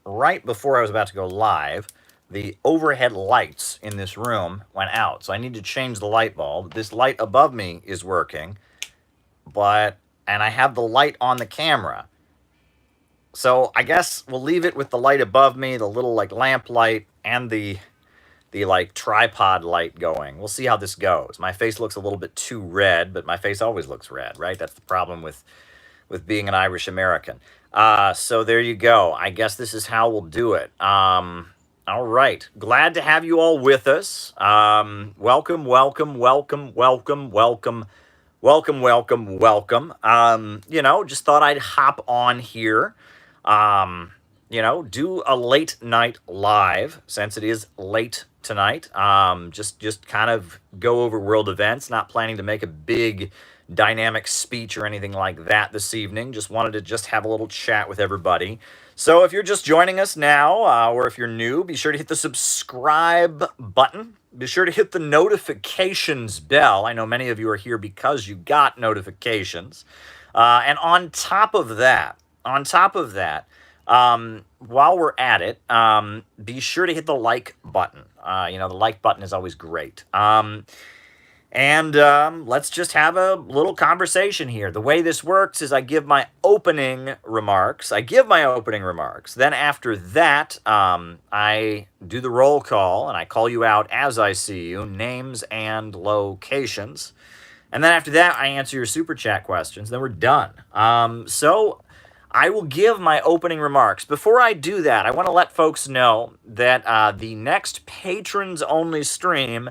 right before I was about to go live, the overhead lights in this room went out. So I need to change the light bulb. This light above me is working, and I have the light on the camera. So I guess we'll leave it with the light above me, the little like lamp light, and the like tripod light going. We'll see how this goes. My face looks a little bit too red, but my face always looks red, right? That's the problem with being an Irish American. So there you go. I guess this is how we'll do it. All right. Glad to have you all with us. Welcome, welcome, welcome, welcome, welcome, welcome, welcome, welcome. Just thought I'd hop on here. Do a late night live since it is late tonight. Just kind of go over world events. Not planning to make a big dynamic speech or anything like that this evening. Just wanted to just have a little chat with everybody. So if you're just joining us now, or if you're new, be sure to hit the subscribe button. Be sure to hit the notifications bell. I know many of you are here because you got notifications. And on top of that, while we're at it, be sure to hit the like button. The like button is always great. Let's just have a little conversation here. The way this works is I give my opening remarks. Then after that, I do the roll call, and I call you out as I see you, names and locations. And then after that, I answer your super chat questions. Then we're done. So I will give my opening remarks. Before I do that, I want to let folks know that the next patrons-only stream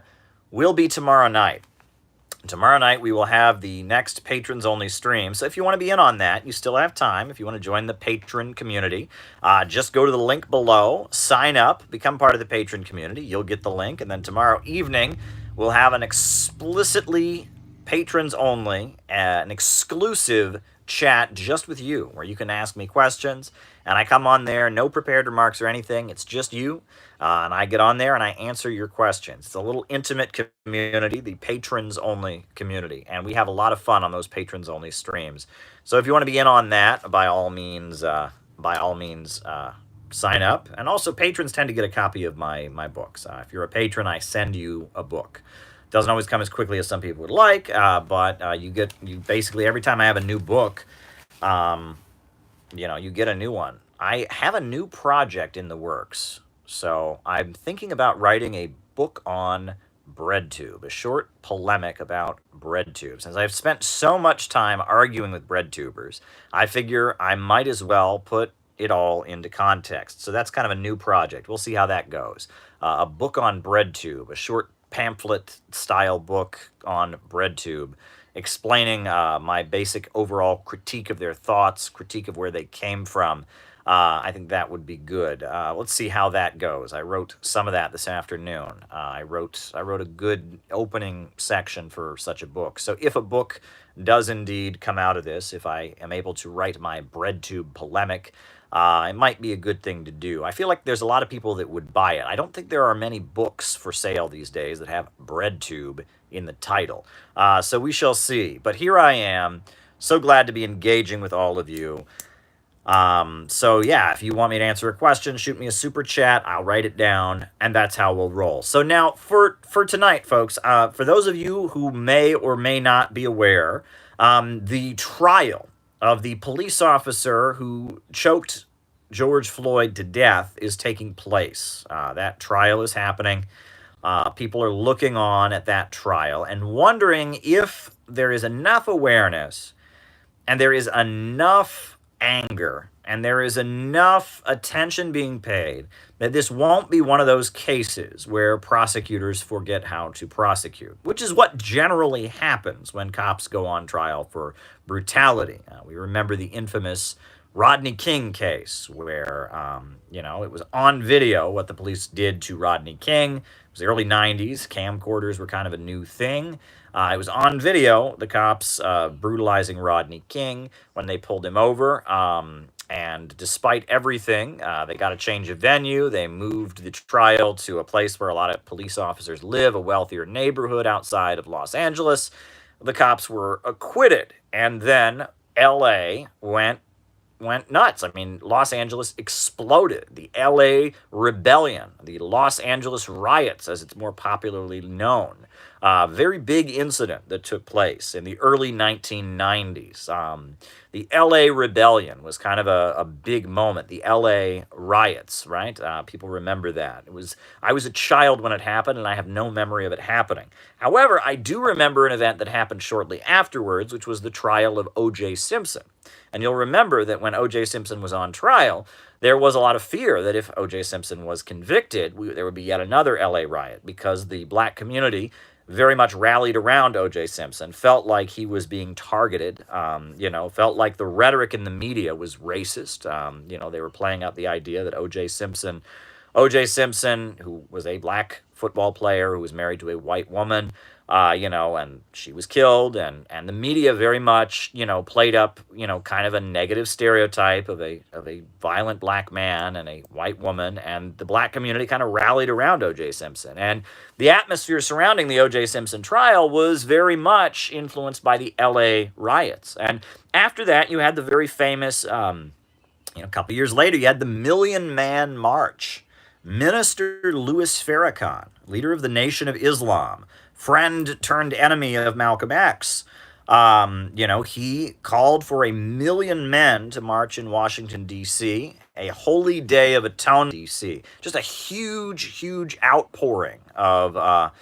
will be tomorrow night. Tomorrow night, we will have the next patrons-only stream. So if you want to be in on that, you still have time. If you want to join the patron community, just go to the link below, sign up, become part of the patron community. You'll get the link. And then tomorrow evening, we'll have an explicitly patrons-only, an exclusive chat just with you, where you can ask me questions. And I come on there, no prepared remarks or anything. It's just you. And I get on there and I answer your questions. It's a little intimate community, the patrons-only community. And we have a lot of fun on those patrons-only streams. So if you want to be in on that, by all means, sign up. And also, patrons tend to get a copy of my books. If you're a patron, I send you a book. Doesn't always come as quickly as some people would like, but you basically, every time I have a new book, you get a new one. I have a new project in the works. So I'm thinking about writing a book on BreadTube, a short polemic about BreadTube. Since I've spent so much time arguing with BreadTubers, I figure I might as well put it all into context. So that's kind of a new project. We'll see how that goes. A book on BreadTube, a short pamphlet-style book on BreadTube, explaining my basic overall critique of their thoughts, critique of where they came from. I think that would be good. Let's see how that goes. I wrote some of that this afternoon. I wrote a good opening section for such a book. So if a book does indeed come out of this, if I am able to write my BreadTube polemic, it might be a good thing to do. I feel like there's a lot of people that would buy it. I don't think there are many books for sale these days that have BreadTube in the title. So we shall see. But here I am, so glad to be engaging with all of you. So yeah, if you want me to answer a question, shoot me a super chat. I'll write it down, and that's how we'll roll. So now for tonight, folks, for those of you who may or may not be aware, the trial of the police officer who choked George Floyd to death is taking place. That trial is happening. People are looking on at that trial and wondering if there is enough awareness and there is enough anger and there is enough attention being paid that this won't be one of those cases where prosecutors forget how to prosecute, which is what generally happens when cops go on trial for brutality. We remember the infamous Rodney King case where, it was on video what the police did to Rodney King. It was the early 90s. Camcorders were kind of a new thing. It was on video, the cops brutalizing Rodney King when they pulled him over. And despite everything, they got a change of venue. They moved the trial to a place where a lot of police officers live, a wealthier neighborhood outside of Los Angeles. The cops were acquitted. And then LA went went nuts. I mean, Los Angeles exploded. The LA Rebellion, the Los Angeles riots, as it's more popularly known. Very big incident that took place in the early 1990s. The LA Rebellion was kind of a big moment. The LA riots, right? People remember that. I was a child when it happened, and I have no memory of it happening. However, I do remember an event that happened shortly afterwards, which was the trial of O.J. Simpson. And you'll remember that when O.J. Simpson was on trial, there was a lot of fear that if O.J. Simpson was convicted, there would be yet another LA riot because the black community very much rallied around O.J. Simpson, felt like he was being targeted, felt like the rhetoric in the media was racist. They were playing out the idea that O.J. Simpson, who was a black football player who was married to a white woman, and she was killed, and the media very much, played up, kind of a negative stereotype of a violent black man and a white woman, and the black community kind of rallied around O.J. Simpson. And the atmosphere surrounding the O.J. Simpson trial was very much influenced by the L.A. riots. And after that, you had the very famous, a couple years later, you had the Million Man March. Minister Louis Farrakhan, leader of the Nation of Islam, friend turned enemy of Malcolm X, he called for 1,000,000 men to march in Washington, D.C., a holy day of atonement, D.C. Just a huge, huge outpouring of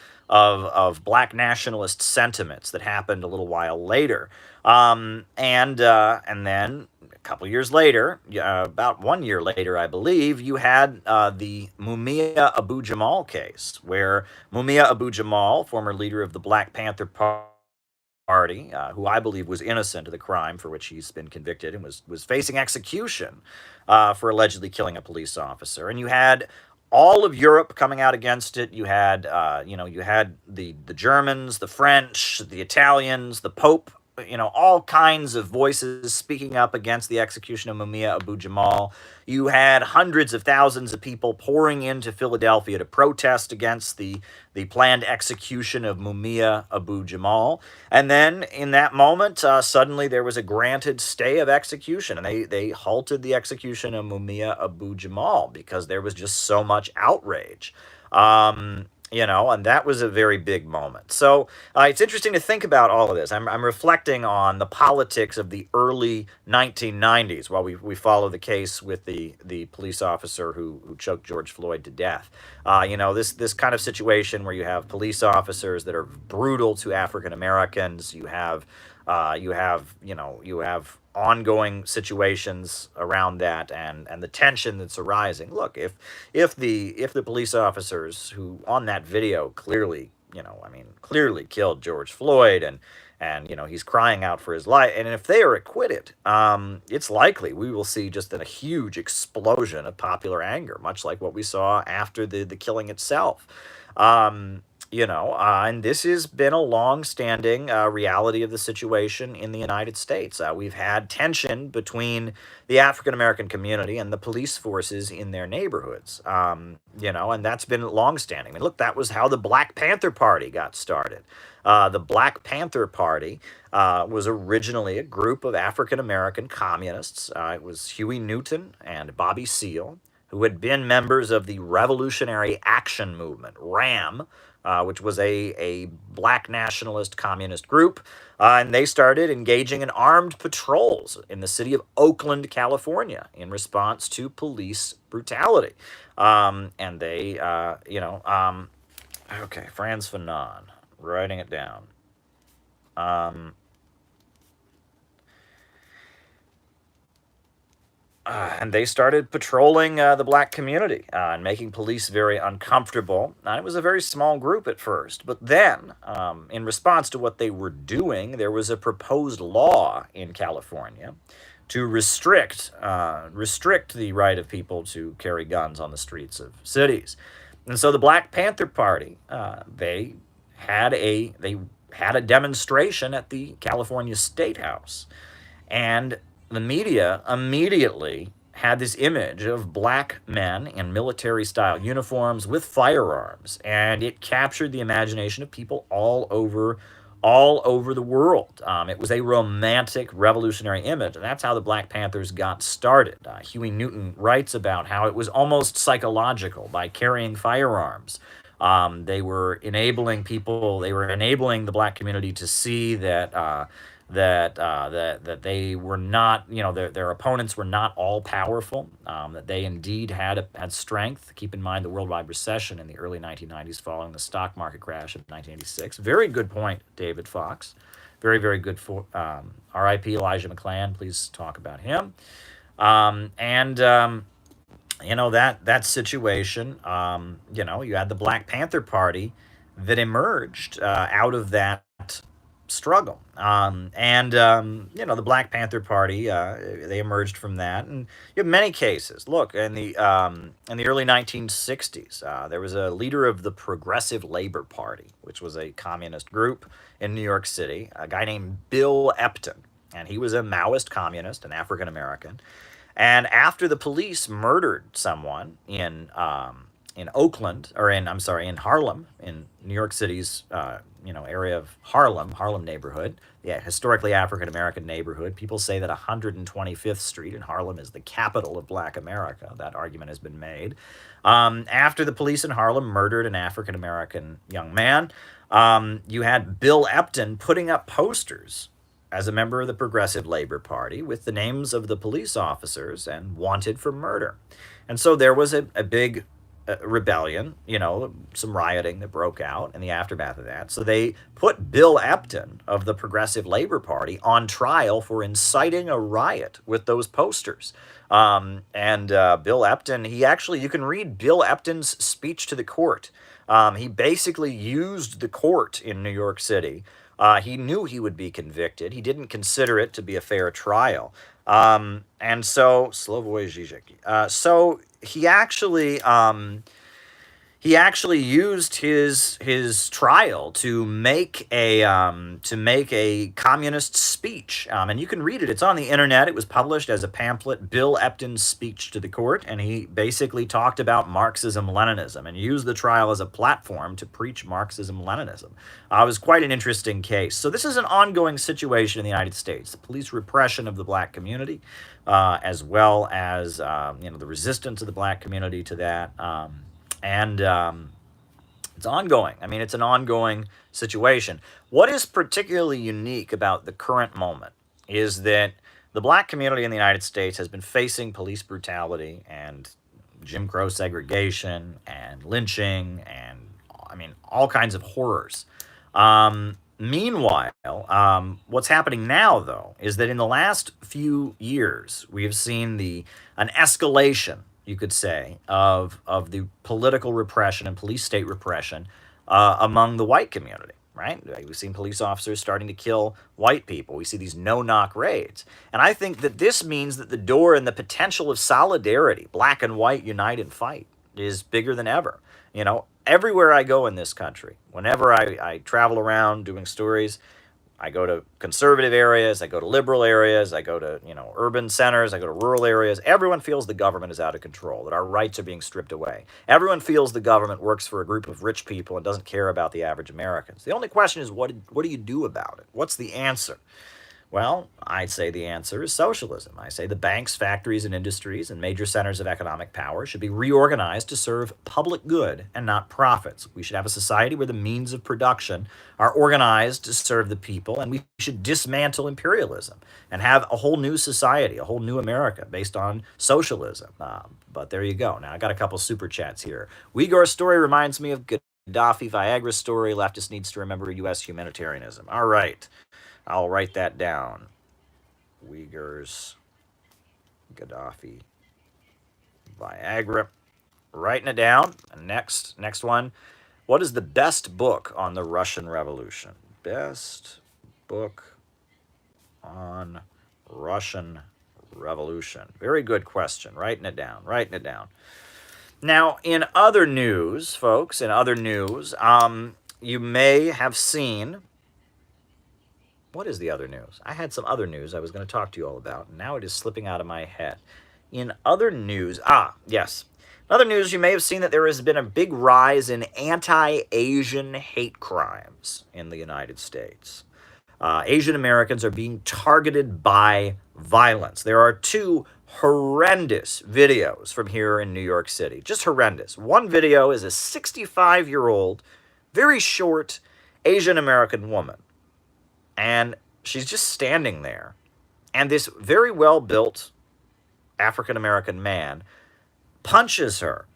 black nationalist sentiments that happened a little while later. And then a couple years later, about 1 year later, I believe, you had the Mumia Abu Jamal case, where Mumia Abu Jamal, former leader of the Black Panther Party, who I believe was innocent of the crime for which he's been convicted and was facing execution for allegedly killing a police officer. And you had all of Europe coming out against it. You had, you had the Germans, the French, the Italians, the Pope, all kinds of voices speaking up against the execution of Mumia Abu Jamal. You had hundreds of thousands of people pouring into Philadelphia to protest against the planned execution of Mumia Abu Jamal. And then in that moment, suddenly there was a granted stay of execution, and they halted the execution of Mumia Abu Jamal because there was just so much outrage. And that was a very big moment. So it's interesting to think about all of this. I'm reflecting on the politics of the early 1990s while we follow the case with the police officer who choked George Floyd to death. This kind of situation where you have police officers that are brutal to African Americans. You have ongoing situations around that and the tension that's arising. Look, if the police officers who on that video clearly killed George Floyd and he's crying out for his life, and if they are acquitted, it's likely we will see just a huge explosion of popular anger, much like what we saw after the killing itself. And this has been a long-standing reality of the situation in the United States. We've had tension between the African-American community and the police forces in their neighborhoods, and that's been long-standing. I mean, look, that was how the Black Panther Party got started. The Black Panther Party was originally a group of African-American communists. It was Huey Newton and Bobby Seale, who had been members of the Revolutionary Action Movement, RAM, which was a black nationalist communist group, and they started engaging in armed patrols in the city of Oakland, California, in response to police brutality. And they, okay, Franz Fanon, writing it down. And they started patrolling the black community and making police very uncomfortable. It was a very small group at first, but then, in response to what they were doing, there was a proposed law in California to restrict the right of people to carry guns on the streets of cities. And so the Black Panther Party, they had a demonstration at the California State House, and the media immediately had this image of black men in military-style uniforms with firearms, and it captured the imagination of people all over all over the world. It was a romantic revolutionary image, and that's how the Black Panthers got started. Huey Newton writes about how it was almost psychological by carrying firearms. They were enabling people, they were enabling the black community to see that they were not, their opponents were not all powerful, that they indeed had strength. Keep in mind the worldwide recession in the early 1990s following the stock market crash of 1986. Very good point, David Fox. Very, very good for R.I.P. Elijah McClann. Please talk about him. That situation, you had the Black Panther Party that emerged out of that struggle. The Black Panther Party, they emerged from that. And you have many cases. Look, in the early 1960s, there was a leader of the Progressive Labor Party, which was a communist group in New York City, a guy named Bill Epton. And he was a Maoist communist, an African American. And after the police murdered someone in Oakland, or in Harlem, in New York City's area of Harlem neighborhood, yeah, historically African American neighborhood. People say that 125th Street in Harlem is the capital of Black America. That argument has been made. After the police in Harlem murdered an African American young man, you had Bill Epton putting up posters as a member of the Progressive Labor Party with the names of the police officers and wanted for murder. And so there was a big rebellion, some rioting that broke out in the aftermath of that. So they put Bill Epton of the Progressive Labor Party on trial for inciting a riot with those posters. Bill Epton, you can read Bill Epton's speech to the court. He basically used the court in New York City. He knew he would be convicted. He didn't consider it to be a fair trial. Slovoy Zizek. So he actually used his trial to make a communist speech, and you can read it. It's on the internet. It was published as a pamphlet, Bill Epton's speech to the court, and he basically talked about Marxism-Leninism and used the trial as a platform to preach Marxism-Leninism. It was quite an interesting case. So this is an ongoing situation in the United States: the police repression of the black community, as well as the resistance of the black community to that. It's ongoing. I mean, it's an ongoing situation. What is particularly unique about the current moment is that the black community in the United States has been facing police brutality and Jim Crow segregation and lynching and, all kinds of horrors. Meanwhile, what's happening now, though, is that in the last few years, we have seen an escalation, you could say, of the political repression and police state repression among the white community, right? We've seen police officers starting to kill white people. We see these no-knock raids. And I think that this means that the door and the potential of solidarity, black and white unite and fight, is bigger than ever. Everywhere I go in this country, whenever I travel around doing stories, I go to conservative areas, I go to liberal areas, I go to, urban centers, I go to rural areas. Everyone feels the government is out of control, that our rights are being stripped away. Everyone feels the government works for a group of rich people and doesn't care about the average Americans. The only question is, what do you do about it? What's the answer? Well, I'd say the answer is socialism. I say the banks, factories, and industries and major centers of economic power should be reorganized to serve public good and not profits. We should have a society where the means of production are organized to serve the people, and we should dismantle imperialism and have a whole new society, a whole new America based on socialism. But there you go. Now, I got a couple super chats here. Uyghur story reminds me of Gaddafi, Viagra story. Leftist needs to remember U.S. humanitarianism. All right. I'll write that down. Uyghurs, Gaddafi, Viagra. Writing it down. Next one. What is the best book on the Russian Revolution? Best book on Russian Revolution. Very good question. Writing it down. Now, in other news, folks, you may have seen... What is the other news? I had some other news I was going to talk to you all about, and now it is slipping out of my head. In other news, yes, In other news, you may have seen that there has been a big rise in anti-Asian hate crimes in the United States. Asian Americans are being targeted by violence. There are two horrendous videos from here in New York City. Just horrendous. One video is a 65-year-old, very short Asian American woman. And she's just standing there. And this very well-built African American man punches her,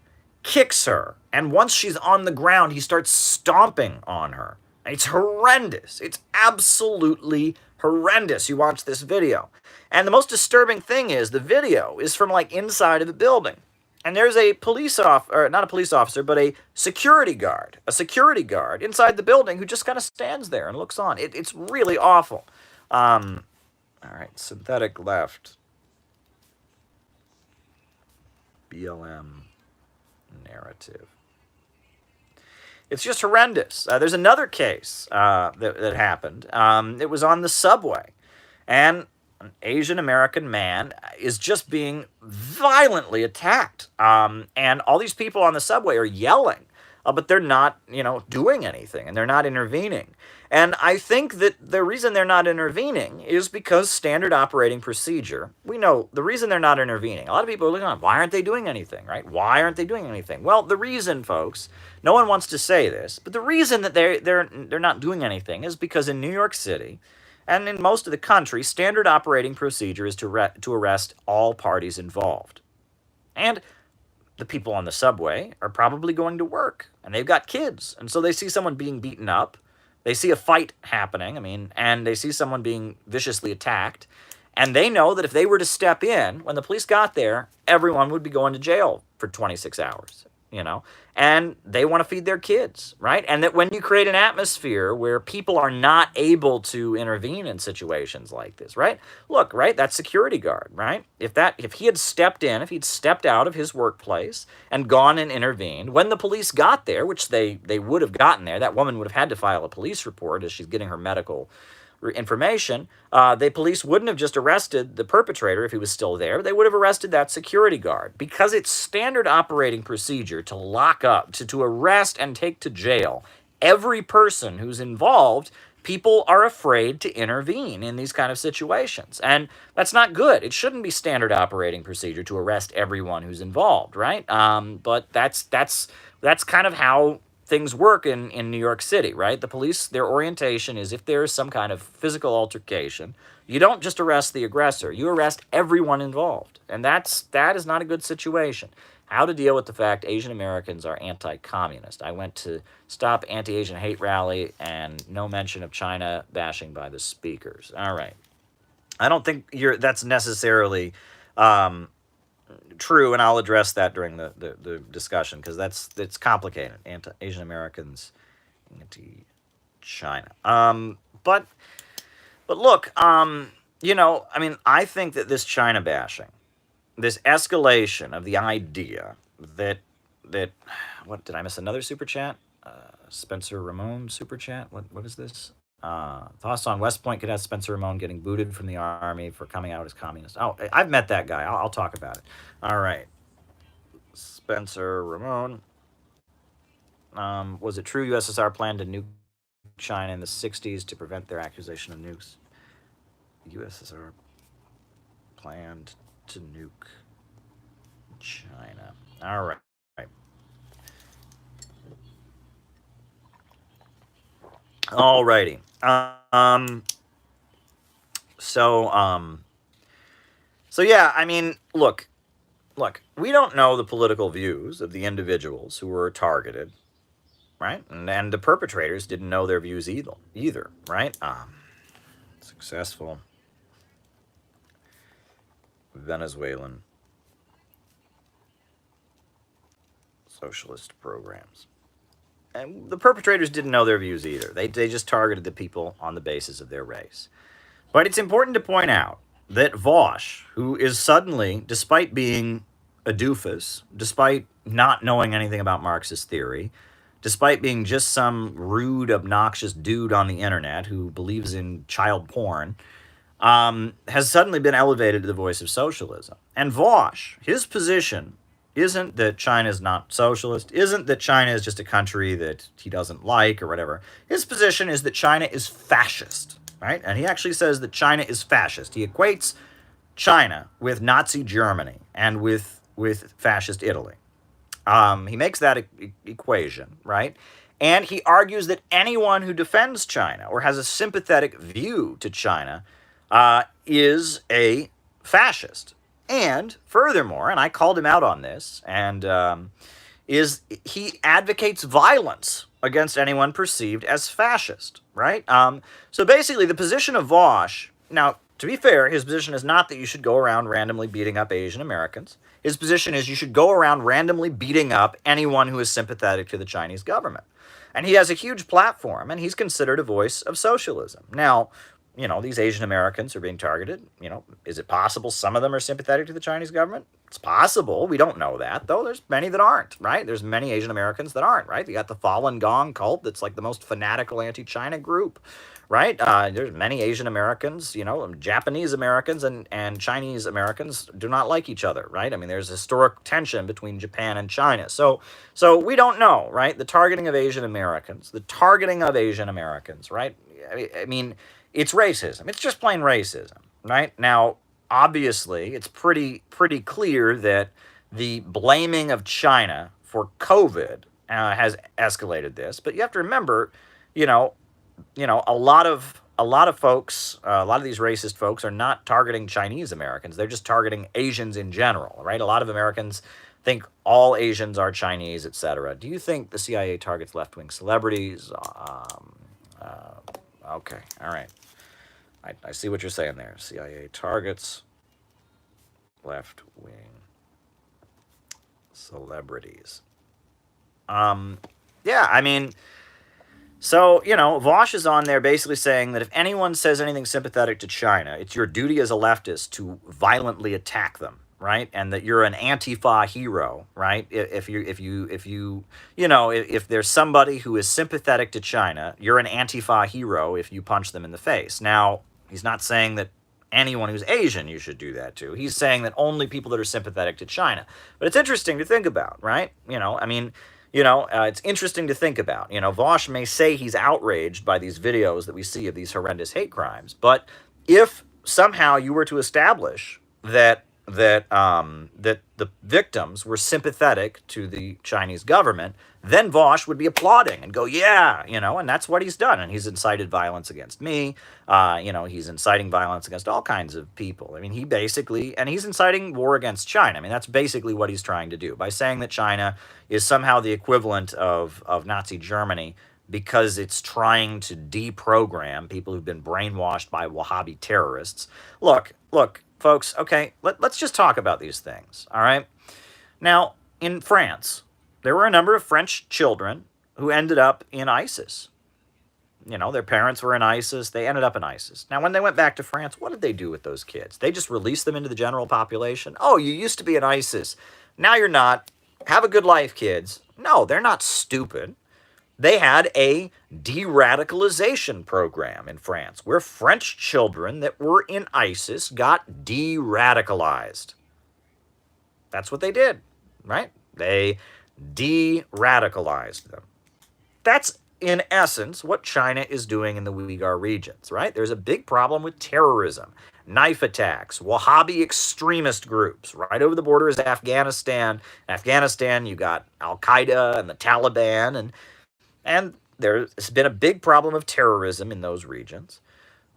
kicks her, and once she's on the ground, he starts stomping on her. It's horrendous. It's absolutely horrendous. You watch this video. And the most disturbing thing is the video is from like inside of the building. And there's a police officer, not a police officer, but a security guard inside the building who just kind of stands there and looks on. It's really awful. All right, synthetic left. BLM narrative. It's just horrendous. There's another case that happened. It was on the subway. And an Asian American man is just being violently attacked. And all these people on the subway are yelling, but they're not, doing anything, and they're not intervening. And I think that the reason they're not intervening is because standard operating procedure, we know the reason they're not intervening. A lot of people are looking at, why aren't they doing anything, right? Why aren't they doing anything? Well, the reason, folks, no one wants to say this, but the reason that they're not doing anything is because in New York City and in most of the country, standard operating procedure is to arrest all parties involved. And the people on the subway are probably going to work, and they've got kids, and so they see someone being beaten up. They see a fight happening, and they see someone being viciously attacked, and they know that if they were to step in, when the police got there, everyone would be going to jail for 26 hours, and they want to feed their kids, right? And that when you create an atmosphere where people are not able to intervene in situations like this, right? Look, right, that security guard, right? If he had stepped in, if he'd stepped out of his workplace and gone and intervened, when the police got there, which they would have gotten there, that woman would have had to file a police report as she's getting her medical information, the police wouldn't have just arrested the perpetrator if he was still there. They would have arrested that security guard, because it's standard operating procedure to lock up, to arrest and take to jail every person who's involved. People are afraid to intervene in these kind of situations, and that's not good. It shouldn't be standard operating procedure to arrest everyone who's involved, right? But that's kind of how things work in New York City, right? The police, their orientation is if there is some kind of physical altercation, you don't just arrest the aggressor, you arrest everyone involved. And that is not a good situation. How to deal with the fact Asian Americans are anti-communist. I went to Stop Anti-Asian Hate Rally, and no mention of China bashing by the speakers. All right. I don't think that's necessarily true, and I'll address that during the discussion, because it's complicated. Asian Americans, anti-China. But look, I think that this China bashing, this escalation of the idea that what, did I miss another super chat? Spencer Ramon super chat. What is this? Thoughts on West Point cadet Spencer Ramon getting booted from the army for coming out as communist. Oh, I've met that guy. I'll talk about it. All right. Spencer Ramon. Was it true USSR planned to nuke China in the 60s to prevent their accusation of nukes? USSR planned to nuke China. All right. Alrighty. So yeah, look, we don't know the political views of the individuals who were targeted, right? And the perpetrators didn't know their views either, right? Successful Venezuelan socialist programs. And the perpetrators didn't know their views either. They just targeted the people on the basis of their race. But it's important to point out that Vosh, who is suddenly, despite being a doofus, despite not knowing anything about Marxist theory, despite being just some rude, obnoxious dude on the internet who believes in child porn, has suddenly been elevated to the voice of socialism. And Vosh, his position isn't that China is not socialist, isn't that China is just a country that he doesn't like or whatever. His position is that China is fascist, right? And he actually says that China is fascist. He equates China with Nazi Germany and with fascist Italy. He makes that equation, right? And he argues that anyone who defends China or has a sympathetic view to China is a fascist. And furthermore, and I called him out on this, and is he advocates violence against anyone perceived as fascist, right? So basically, the position of Vosh, now, to be fair, his position is not that you should go around randomly beating up Asian Americans. His position is you should go around randomly beating up anyone who is sympathetic to the Chinese government. And he has a huge platform, and he's considered a voice of socialism. Now, these Asian Americans are being targeted. Is it possible some of them are sympathetic to the Chinese government? It's possible. We don't know that, though. There's many that aren't, right? There's many Asian Americans that aren't, right? You got the Falun Gong cult that's like the most fanatical anti-China group, right? There's many Asian Americans, Japanese Americans and Chinese Americans do not like each other, right? I mean, there's historic tension between Japan and China. So we don't know, right? The targeting of Asian Americans, right? I mean, it's racism. It's just plain racism, right? Now, obviously, it's pretty clear that the blaming of China for COVID has escalated this. But you have to remember, a lot of folks, a lot of these racist folks are not targeting Chinese Americans. They're just targeting Asians in general, right? A lot of Americans think all Asians are Chinese, etc. Do you think the CIA targets left-wing celebrities? Okay, all right. I see what you're saying there. CIA targets left-wing celebrities. Yeah, I mean, so, Vosh is on there basically saying that if anyone says anything sympathetic to China, it's your duty as a leftist to violently attack them, right? And that you're an Antifa hero, right? If there's somebody who is sympathetic to China, you're an Antifa hero if you punch them in the face. Now, he's not saying that anyone who's Asian you should do that to. He's saying that only people that are sympathetic to China. But it's interesting to think about, right? It's interesting to think about. Vosh may say he's outraged by these videos that we see of these horrendous hate crimes, but if somehow you were to establish that the victims were sympathetic to the Chinese government, then Vosh would be applauding and go, yeah, and that's what he's done. And he's incited violence against me. He's inciting violence against all kinds of people. I mean, he's inciting war against China. I mean, that's basically what he's trying to do by saying that China is somehow the equivalent of Nazi Germany because it's trying to deprogram people who've been brainwashed by Wahhabi terrorists. Look, folks, okay, let's just talk about these things, all right? Now, in France, there were a number of French children who ended up in ISIS. Their parents were in ISIS. They ended up in ISIS. Now, when they went back to France, what did they do with those kids? They just released them into the general population? Oh, you used to be in ISIS. Now you're not. Have a good life, kids. No, they're not stupid. They had a de-radicalization program in France where French children that were in ISIS got de-radicalized. That's what they did, right? They de-radicalized them. That's, in essence, what China is doing in the Uyghur regions, right? There's a big problem with terrorism, knife attacks, Wahhabi extremist groups. Right over the border is Afghanistan. In Afghanistan, you got Al-Qaeda and the Taliban, and there's been a big problem of terrorism in those regions.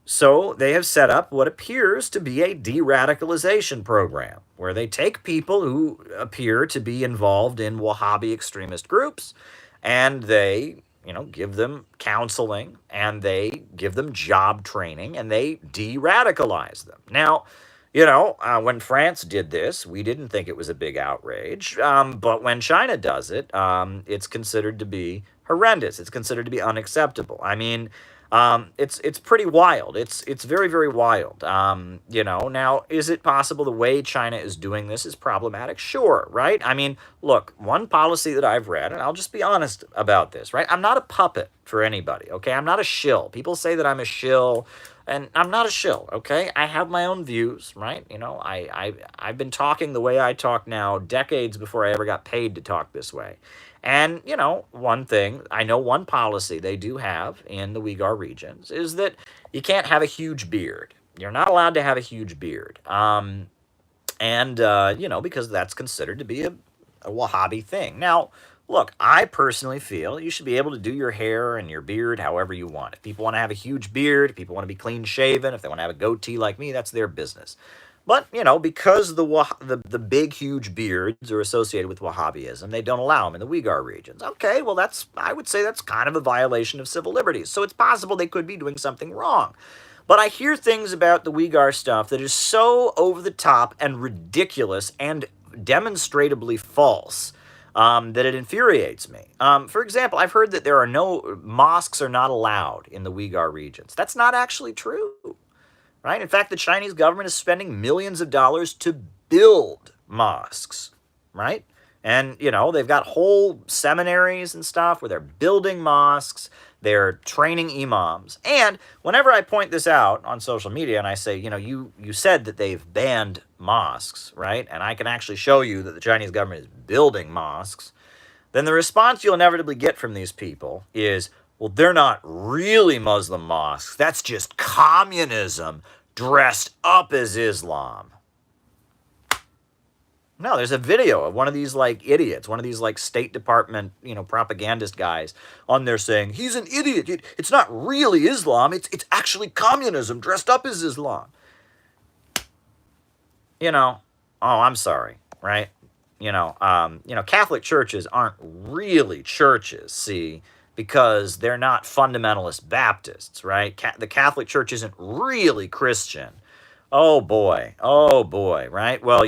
So they have set up what appears to be a de-radicalization program, where they take people who appear to be involved in Wahhabi extremist groups, and they, give them counseling, and they give them job training, and they de-radicalize them. Now, when France did this, we didn't think it was a big outrage, but when China does it, it's considered to be horrendous. It's considered to be unacceptable. I mean, it's pretty wild. It's very, very wild. Now, is it possible the way China is doing this is problematic? Sure, right? I mean, look, one policy that I've read, and I'll just be honest about this, right? I'm not a puppet for anybody, okay? I'm not a shill. People say that I'm a shill, And I'm not a shill, okay? I have my own views, right? I've been talking the way I talk now decades before I ever got paid to talk this way. And, one thing, I know one policy they do have in the Uyghur regions is that you can't have a huge beard. You're not allowed to have a huge beard. Because that's considered to be a Wahhabi thing. Now, look, I personally feel you should be able to do your hair and your beard however you want. If people want to have a huge beard, if people want to be clean shaven, if they want to have a goatee like me, that's their business. But, because the big, huge beards are associated with Wahhabism, they don't allow them in the Uyghur regions. Okay, well, I would say that's kind of a violation of civil liberties. So it's possible they could be doing something wrong. But I hear things about the Uyghur stuff that is so over the top and ridiculous and demonstrably false that it infuriates me. For example, I've heard that mosques are not allowed in the Uyghur regions. That's not actually true, right? In fact, the Chinese government is spending millions of dollars to build mosques, right? And, they've got whole seminaries and stuff where they're building mosques, they're training imams. And whenever I point this out on social media and I say, you said that they've banned mosques, right? And I can actually show you that the Chinese government is building mosques, then the response you'll inevitably get from these people is, well, they're not really Muslim mosques. That's just communism dressed up as Islam. No, there's a video of one of these idiots, one of these State Department, propagandist guys on there saying, he's an idiot. It's not really Islam. It's actually communism dressed up as Islam. I'm sorry, right? Catholic churches aren't really churches, see, because they're not fundamentalist Baptists, right? The Catholic Church isn't really Christian. Oh boy, right? Well,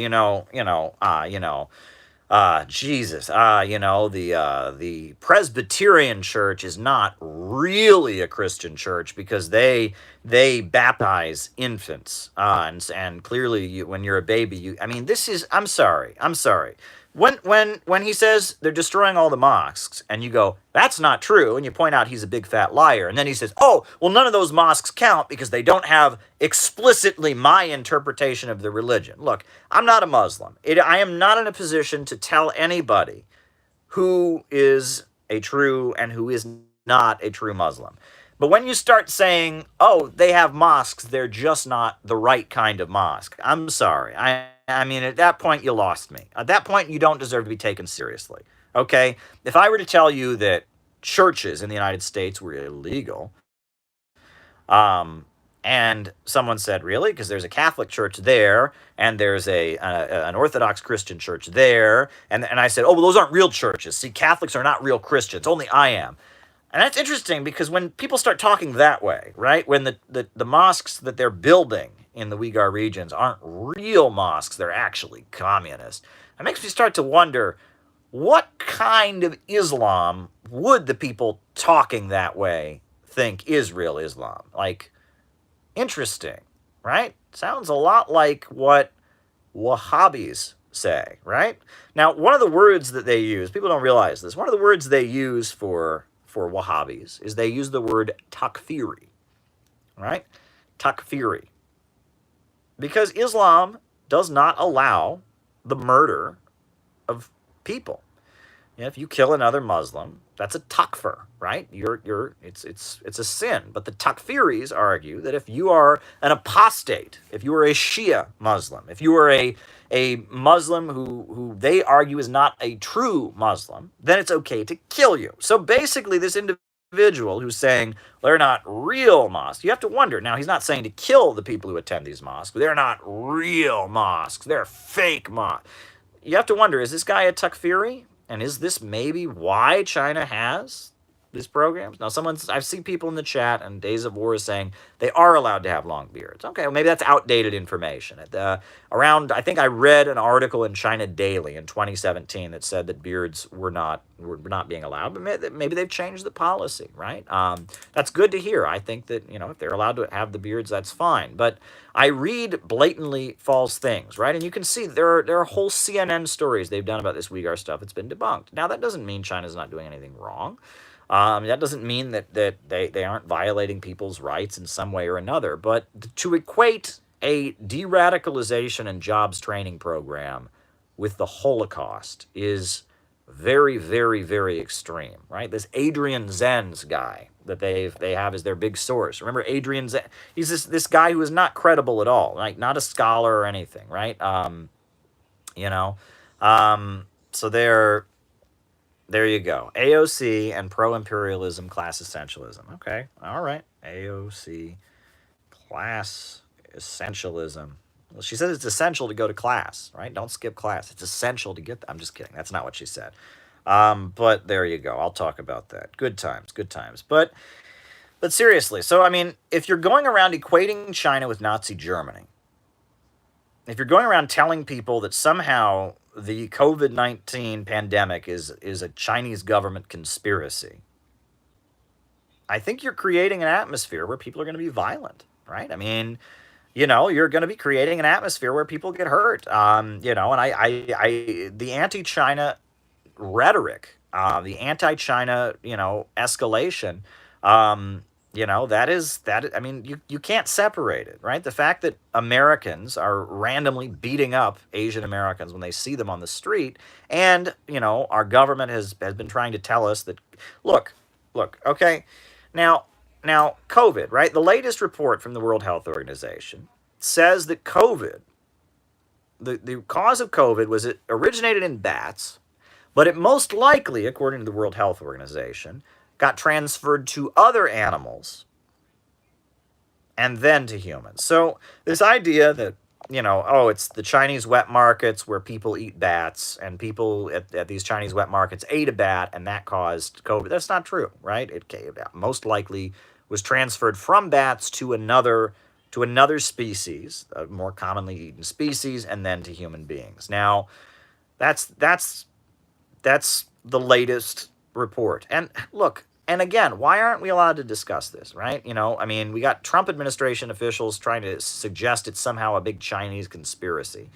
Jesus, the Presbyterian Church is not really a Christian church because they baptize infants, and clearly when you're a baby, I'm sorry. When he says they're destroying all the mosques, and you go, that's not true, and you point out he's a big fat liar, and then he says, oh, well, none of those mosques count because they don't have explicitly my interpretation of the religion. Look, I'm not a Muslim. I am not in a position to tell anybody who is a true and who is not a true Muslim. But when you start saying, oh, they have mosques, they're just not the right kind of mosque, I'm sorry. At that point, you lost me. At that point, you don't deserve to be taken seriously, okay? If I were to tell you that churches in the United States were illegal, and someone said, really? Because there's a Catholic church there, and there's an Orthodox Christian church there, and I said, oh, well, those aren't real churches. See, Catholics are not real Christians. Only I am. And that's interesting because when people start talking that way, right, when the mosques that they're building in the Uyghur regions aren't real mosques, they're actually communist, it makes me start to wonder, what kind of Islam would the people talking that way think is real Islam? Interesting, right? Sounds a lot like what Wahhabis say, right? Now, one of the words that they use, people don't realize this, one of the words they use for Wahhabis is they use the word takfiri, right? Takfiri. Because Islam does not allow the murder of people. If you kill another Muslim, that's a takfir, right? It's a sin. But the takfiris argue that if you are an apostate, if you are a Shia Muslim, if you are a Muslim who they argue is not a true Muslim, then it's okay to kill you. So basically, this individual who's saying they're not real mosques, you have to wonder. Now, he's not saying to kill the people who attend these mosques. They're not real mosques. They're fake mosques. You have to wonder, is this guy a takfiri? And is this maybe why China has these programs? Now, I've seen people in the chat and Days of War is saying they are allowed to have long beards. Okay, well, maybe that's outdated information. I think I read an article in China Daily in 2017 that said that beards were not being allowed, but maybe they've changed the policy, right? That's good to hear. I think that, if they're allowed to have the beards, that's fine. But I read blatantly false things, right? And you can see there are whole CNN stories they've done about this Uyghur stuff. It's been debunked. Now, that doesn't mean China's not doing anything wrong. That doesn't mean that they aren't violating people's rights in some way or another. But to equate a de-radicalization and jobs training program with the Holocaust is very, very, very extreme, right? This Adrian Zenz guy that they have as their big source. Remember Adrian Zenz? He's this guy who is not credible at all, like not a scholar or anything, right? You know, so there you go. AOC and pro-imperialism, class essentialism. Okay, all right. AOC, class essentialism. Well, she says it's essential to go to class, right? Don't skip class. It's essential to get. I'm just kidding. That's not what she said. But there you go. I'll talk about that. Good times, good times. But seriously, so I mean, if you're going around equating China with Nazi Germany, if you're going around telling people that somehow the COVID-19 pandemic is a Chinese government conspiracy, I think you're creating an atmosphere where people are going to be violent, right? I mean, you're going to be creating an atmosphere where people get hurt. And the anti-China rhetoric, the anti-China, escalation, I mean, you can't separate it, right? The fact that Americans are randomly beating up Asian Americans when they see them on the street, and, our government has been trying to tell us that, look, okay, now, COVID, right? The latest report from the World Health Organization says that COVID, the cause of COVID was it originated in bats, but it most likely, according to the World Health Organization, got transferred to other animals and then to humans. So this idea that, it's the Chinese wet markets where people eat bats and people at these Chinese wet markets ate a bat and that caused COVID. That's not true, right? It most likely was transferred from bats to another species, a more commonly eaten species, and then to human beings. Now, that's the latest report. And look, and again, why aren't we allowed to discuss this, right? I mean, we got Trump administration officials trying to suggest it's somehow a big Chinese conspiracy.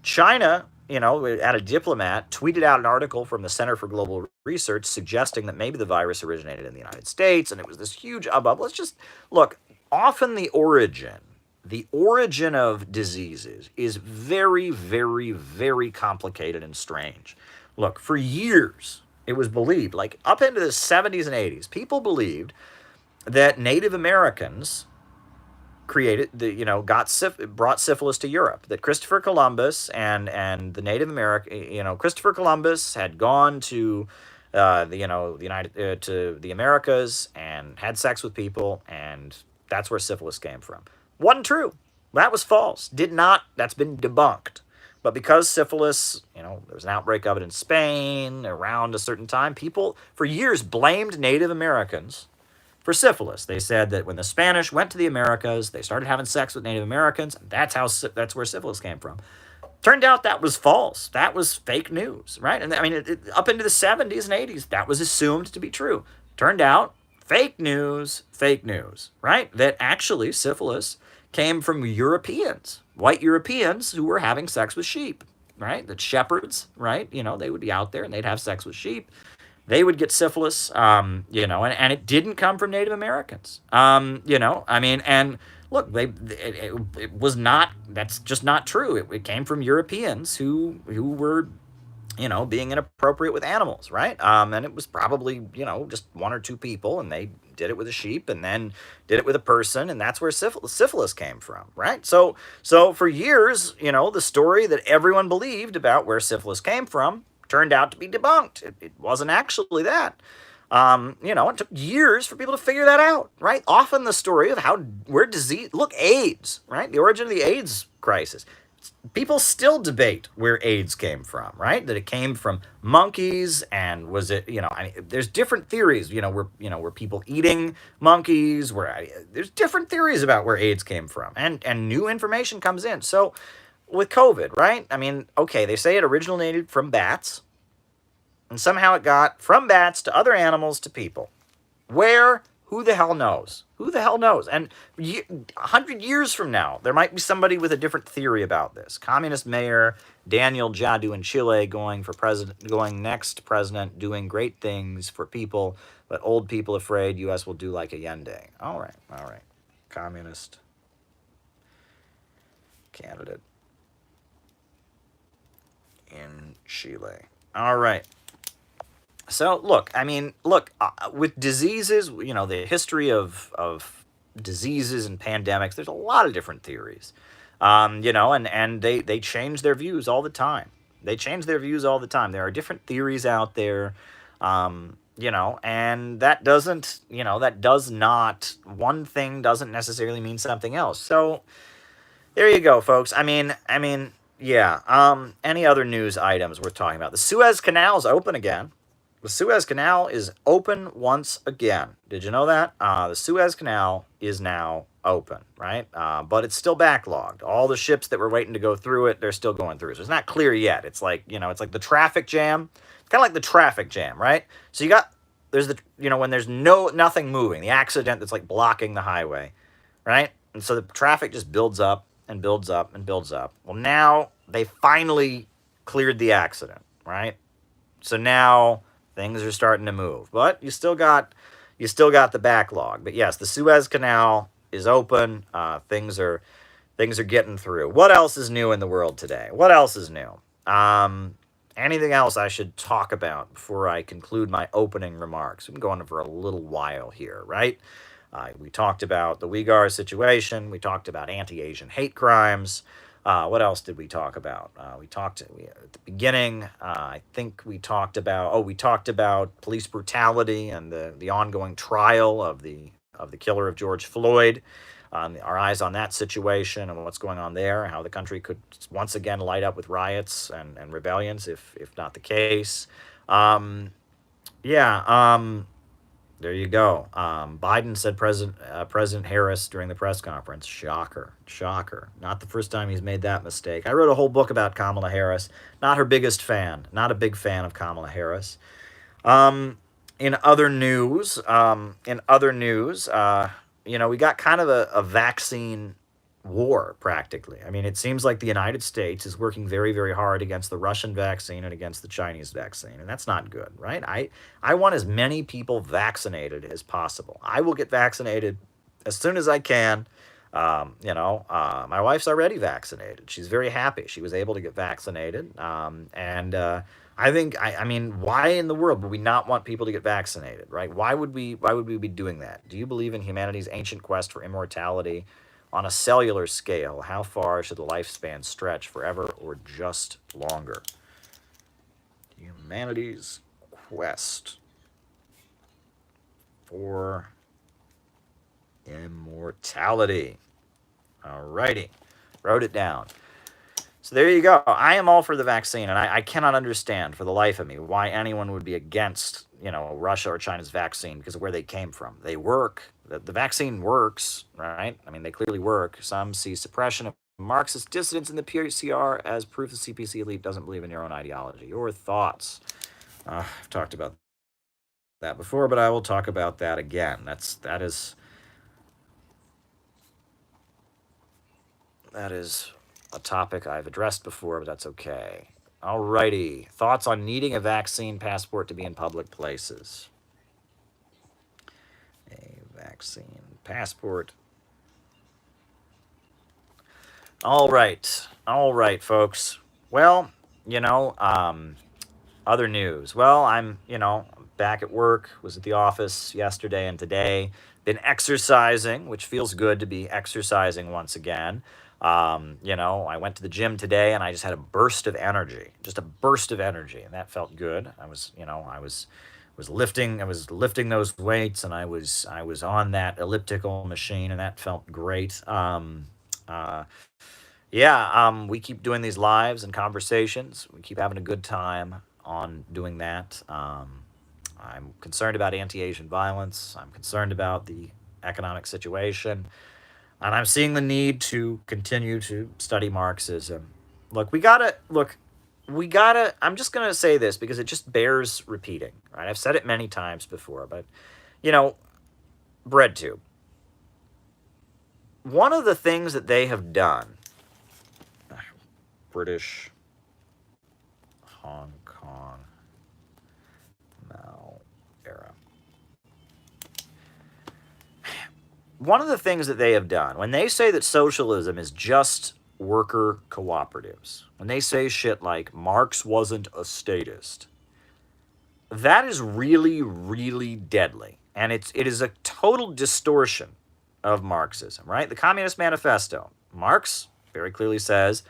China, had a diplomat tweeted out an article from the Center for Global Research suggesting that maybe the virus originated in the United States, and it was this huge hubbub. Let's just look. Often the origin of diseases is very, very, very complicated and strange. Look, for years, it was believed, like up into the 70s and 80s, people believed that Native Americans brought syphilis to Europe. That Christopher Columbus and the Native American, Christopher Columbus had gone to the Americas and had sex with people, and that's where syphilis came from. Wasn't true. That was false. That's been debunked. But because syphilis, there was an outbreak of it in Spain around a certain time, people for years blamed Native Americans for syphilis. They said that when the Spanish went to the Americas, they started having sex with Native Americans, and that's where syphilis came from. Turned out that was false. That was fake news, right? And I mean, up into the 70s and 80s, that was assumed to be true. Turned out, fake news, right? That actually syphilis came from Europeans, white Europeans who were having sex with sheep, right? That shepherds, right? They would be out there and they'd have sex with sheep. They would get syphilis, and it didn't come from Native Americans, I mean, and look, it was not, that's just not true. It came from Europeans who were, being inappropriate with animals, right? And it was probably, just one or two people, and they did it with a sheep and then did it with a person, and that's where syphilis came from, right? So for years, the story that everyone believed about where syphilis came from turned out to be debunked. It wasn't actually that. It took years for people to figure that out, right? Often the story of where disease, look, AIDS, right? The origin of the AIDS crisis. People still debate where AIDS came from, right? That it came from monkeys, and was it, there's different theories, were people eating monkeys, there's different theories about where AIDS came from, and new information comes in. So with COVID, right? I mean, okay, they say it originated from bats, and somehow it got from bats to other animals to people. Where? Who the hell knows? Who the hell knows? And 100 years from now, there might be somebody with a different theory about this. Communist mayor, Daniel Jadu in Chile going for president, going next president, doing great things for people, but old people afraid U.S. will do like Allende. All right. Communist candidate in Chile. All right. So look, with diseases, the history of diseases and pandemics, there's a lot of different theories, and they change their views all the time. They change their views all the time. There are different theories out there, and that does not, one thing doesn't necessarily mean something else. So there you go, folks. Yeah. Any other news items worth talking about? The Suez Canal is open again. The Suez Canal is open once again. Did you know that? The Suez Canal is now open, right? But it's still backlogged. All the ships that were waiting to go through it, they're still going through. So it's not clear yet. It's like, it's like the traffic jam. It's kind of like the traffic jam, right? So there's when there's nothing moving, the accident that's like blocking the highway, right? And so the traffic just builds up and builds up and builds up. Well, now they finally cleared the accident, right? So now things are starting to move, but you still got the backlog. But yes, the Suez Canal is open. Things are getting through. What else is new in the world today? What else is new? Anything else I should talk about before I conclude my opening remarks? We've been going for a little while here, right? We talked about the Uyghur situation. We talked about anti-Asian hate crimes. What else did we talk about? At the beginning, I think we talked about police brutality and the ongoing trial of the killer of George Floyd. Our eyes on that situation and what's going on there, how the country could once again light up with riots and rebellions, if not the case. There you go. Biden said President Harris during the press conference. Shocker. Not the first time he's made that mistake. I wrote a whole book about Kamala Harris. Not her biggest fan. Not a big fan of Kamala Harris. In other news, we got kind of a vaccine war, practically. I mean, it seems like the United States is working very, very hard against the Russian vaccine and against the Chinese vaccine, and that's not good, right? I want as many people vaccinated as possible. I will get vaccinated as soon as I can. My wife's already vaccinated. She's very happy. She was able to get vaccinated, I mean, why in the world would we not want people to get vaccinated, right? Why would we be doing that? Do you believe in humanity's ancient quest for immortality? On a cellular scale, how far should the lifespan stretch, forever or just longer? Humanity's quest for immortality. Alrighty, wrote it down. So there you go. I am all for the vaccine, and I cannot understand for the life of me why anyone would be against, Russia or China's vaccine because of where they came from. They work. The vaccine works, right? I mean, they clearly work. Some see suppression of Marxist dissidents in the PCR as proof the CPC elite doesn't believe in your own ideology. Your thoughts? I've talked about that before, but I will talk about that again. That is a topic I've addressed before, but that's okay. Alrighty. Thoughts on needing a vaccine passport to be in public places? A vaccine passport. All right, folks. Well, other news. Well, I'm, back at work, was at the office yesterday and today. Been exercising, which feels good to be exercising once again. I went to the gym today and I just had a burst of energy, and that felt good. I was lifting those weights, and I was on that elliptical machine, and that felt great. We keep doing these lives and conversations. We keep having a good time on doing that. I'm concerned about anti-Asian violence. I'm concerned about the economic situation. And I'm seeing the need to continue to study Marxism. I'm just going to say this because it just bears repeating, right? I've said it many times before, but, BreadTube. One of the things that they have done, British Hong Kong Mao era. One of the things that they have done, when they say that socialism is just worker cooperatives, when they say shit like Marx wasn't a statist, that is really, really deadly. And it is a total distortion of Marxism, right? The Communist Manifesto, Marx very clearly says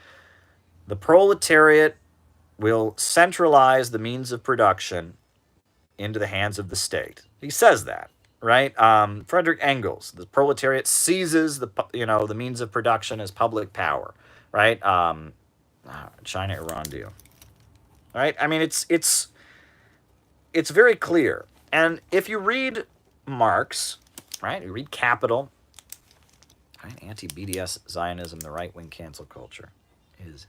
the proletariat will centralize the means of production into the hands of the state. He says that, right? Frederick Engels, the proletariat seizes the means of production as public power, right? China Iran deal, right? I mean, it's very clear. And if you read Marx, right, you read Capital, right, anti-BDS Zionism, the right-wing cancel culture is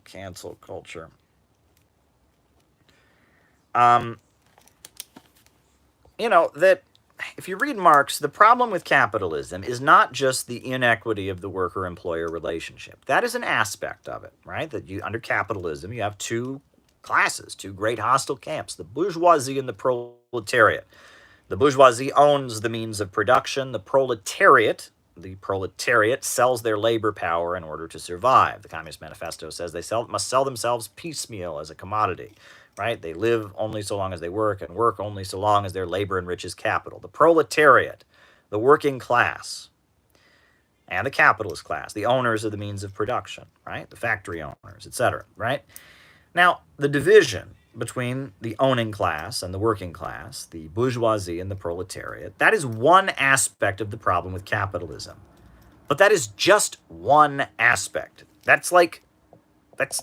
cancel culture. That if you read Marx, the problem with capitalism is not just the inequity of the worker-employer relationship. That is an aspect of it, right? That under capitalism, you have two classes, two great hostile camps, the bourgeoisie and the proletariat. The bourgeoisie owns the means of production. The proletariat sells their labor power in order to survive. The Communist Manifesto says they must sell themselves piecemeal as a commodity, right? They live only so long as they work and work only so long as their labor enriches capital. The proletariat, the working class, and the capitalist class, the owners of the means of production, right? The factory owners, etc., right? Now, the division between the owning class and the working class, the bourgeoisie and the proletariat, that is one aspect of the problem with capitalism. But that is just one aspect. That's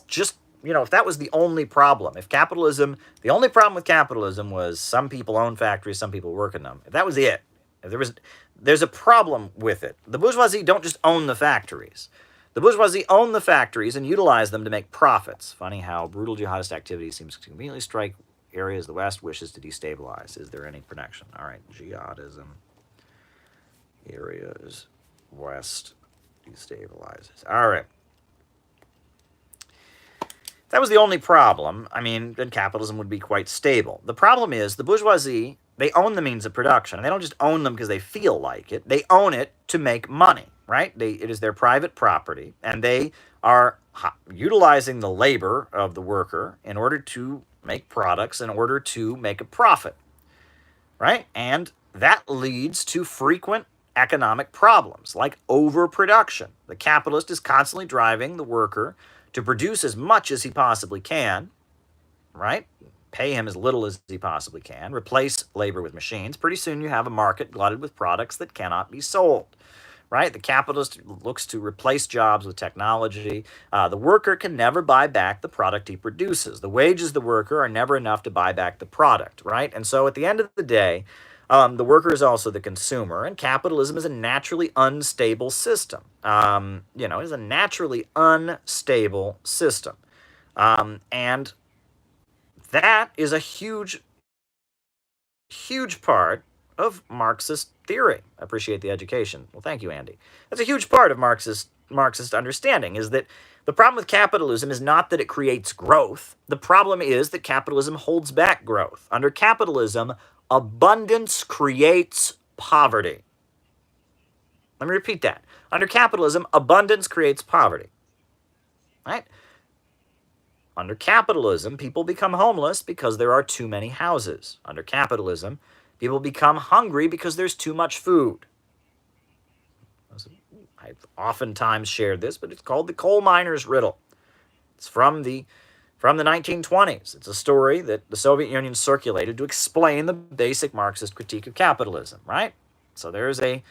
just, if that was the only problem, if capitalism, the only problem with capitalism was some people own factories, some people work in them, if that was it, there's a problem with it. The bourgeoisie don't just own the factories. The bourgeoisie own the factories and utilize them to make profits. Funny how brutal jihadist activity seems to conveniently strike areas the West wishes to destabilize. Is there any connection? All right, jihadism, areas West destabilizes. All right. If that was the only problem, then capitalism would be quite stable. The problem is the bourgeoisie, they own the means of production. And they don't just own them because they feel like it. They own it to make money. Right? It is their private property, and they are utilizing the labor of the worker in order to make products, in order to make a profit. Right? And that leads to frequent economic problems, like overproduction. The capitalist is constantly driving the worker to produce as much as he possibly can, right? Pay him as little as he possibly can, replace labor with machines. Pretty soon you have a market glutted with products that cannot be sold. Right? The capitalist looks to replace jobs with technology. The worker can never buy back the product he produces. The wages of the worker are never enough to buy back the product, right? And so at the end of the day, the worker is also the consumer, and capitalism is a naturally unstable system. It is a naturally unstable system. And that is a huge, huge part of Marxist theory. I appreciate the education. Well, thank you, Andy. That's a huge part of Marxist understanding, is that the problem with capitalism is not that it creates growth. The problem is that capitalism holds back growth. Under capitalism, abundance creates poverty. Let me repeat that. Under capitalism, abundance creates poverty. Right? Under capitalism, people become homeless because there are too many houses. Under capitalism, people become hungry because there's too much food. I've oftentimes shared this, but it's called the coal miner's riddle. It's from the 1920s. It's a story that the Soviet Union circulated to explain the basic Marxist critique of capitalism, right? So there's a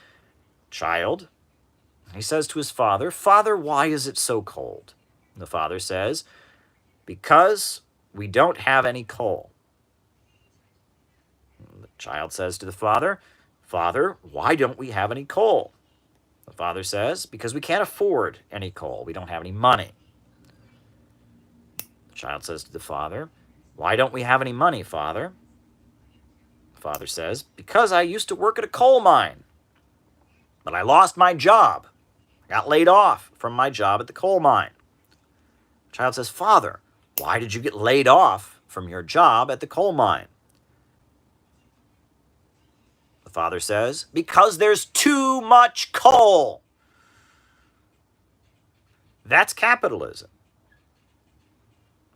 child. He says to his father, "Father, why is it so cold?" And the father says, "Because we don't have any coal." The child says to the father, "Father, why don't we have any coal?" The father says, "Because we can't afford any coal. We don't have any money." The child says to the father, "Why don't we have any money, father?" The father says, "Because I used to work at a coal mine, but I lost my job. I got laid off from my job at the coal mine. The child says, Father, why did you get laid off from your job at the coal mine? The father says, because there's too much coal. That's capitalism.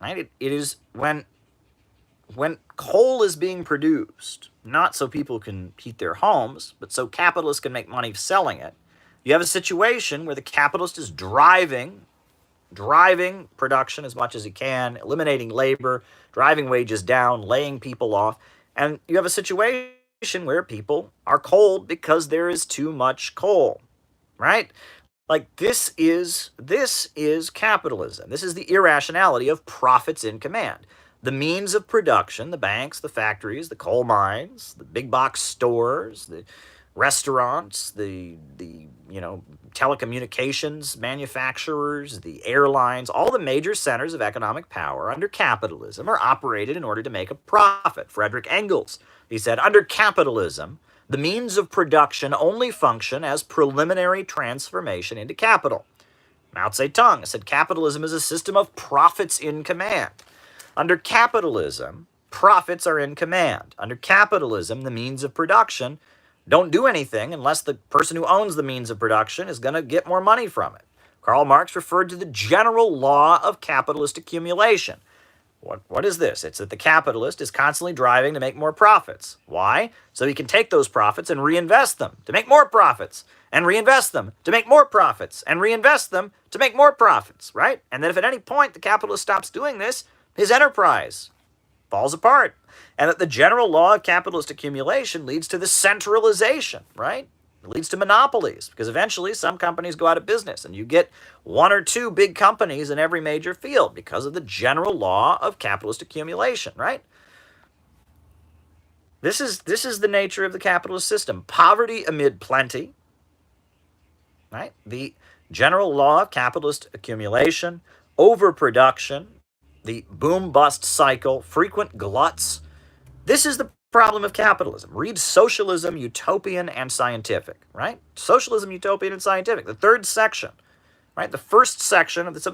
Right? It is when coal is being produced, not so people can heat their homes, but so capitalists can make money selling it. You have a situation where the capitalist is driving production as much as he can, eliminating labor, driving wages down, laying people off. And you have a situation where people are cold because there is too much coal, right? Like this is capitalism. This is the irrationality of profits in command. The means of production, the banks, the factories, the coal mines, the big box stores, the restaurants, the telecommunications manufacturers, the airlines, all the major centers of economic power under capitalism are operated in order to make a profit. Frederick Engels, he said, under capitalism, the means of production only function as preliminary transformation into capital. Mao Zedong said capitalism is a system of profits in command. Under capitalism, profits are in command. Under capitalism, the means of production don't do anything unless the person who owns the means of production is going to get more money from it. Karl Marx referred to the general law of capitalist accumulation. What is this? It's that the capitalist is constantly driving to make more profits. Why? So he can take those profits and reinvest them to make more profits, and reinvest them to make more profits, and reinvest them to make more profits, right? And then if at any point the capitalist stops doing this, his enterprise falls apart. And that the general law of capitalist accumulation leads to the centralization, right? It leads to monopolies, because eventually some companies go out of business and you get one or two big companies in every major field because of the general law of capitalist accumulation, right? This is the nature of the capitalist system. Poverty amid plenty, right? The general law of capitalist accumulation, overproduction, the boom-bust cycle, frequent gluts. This is the problem of capitalism. Read Socialism, Utopian, and Scientific, right? Socialism, Utopian, and Scientific. The third section, right? The first section of this,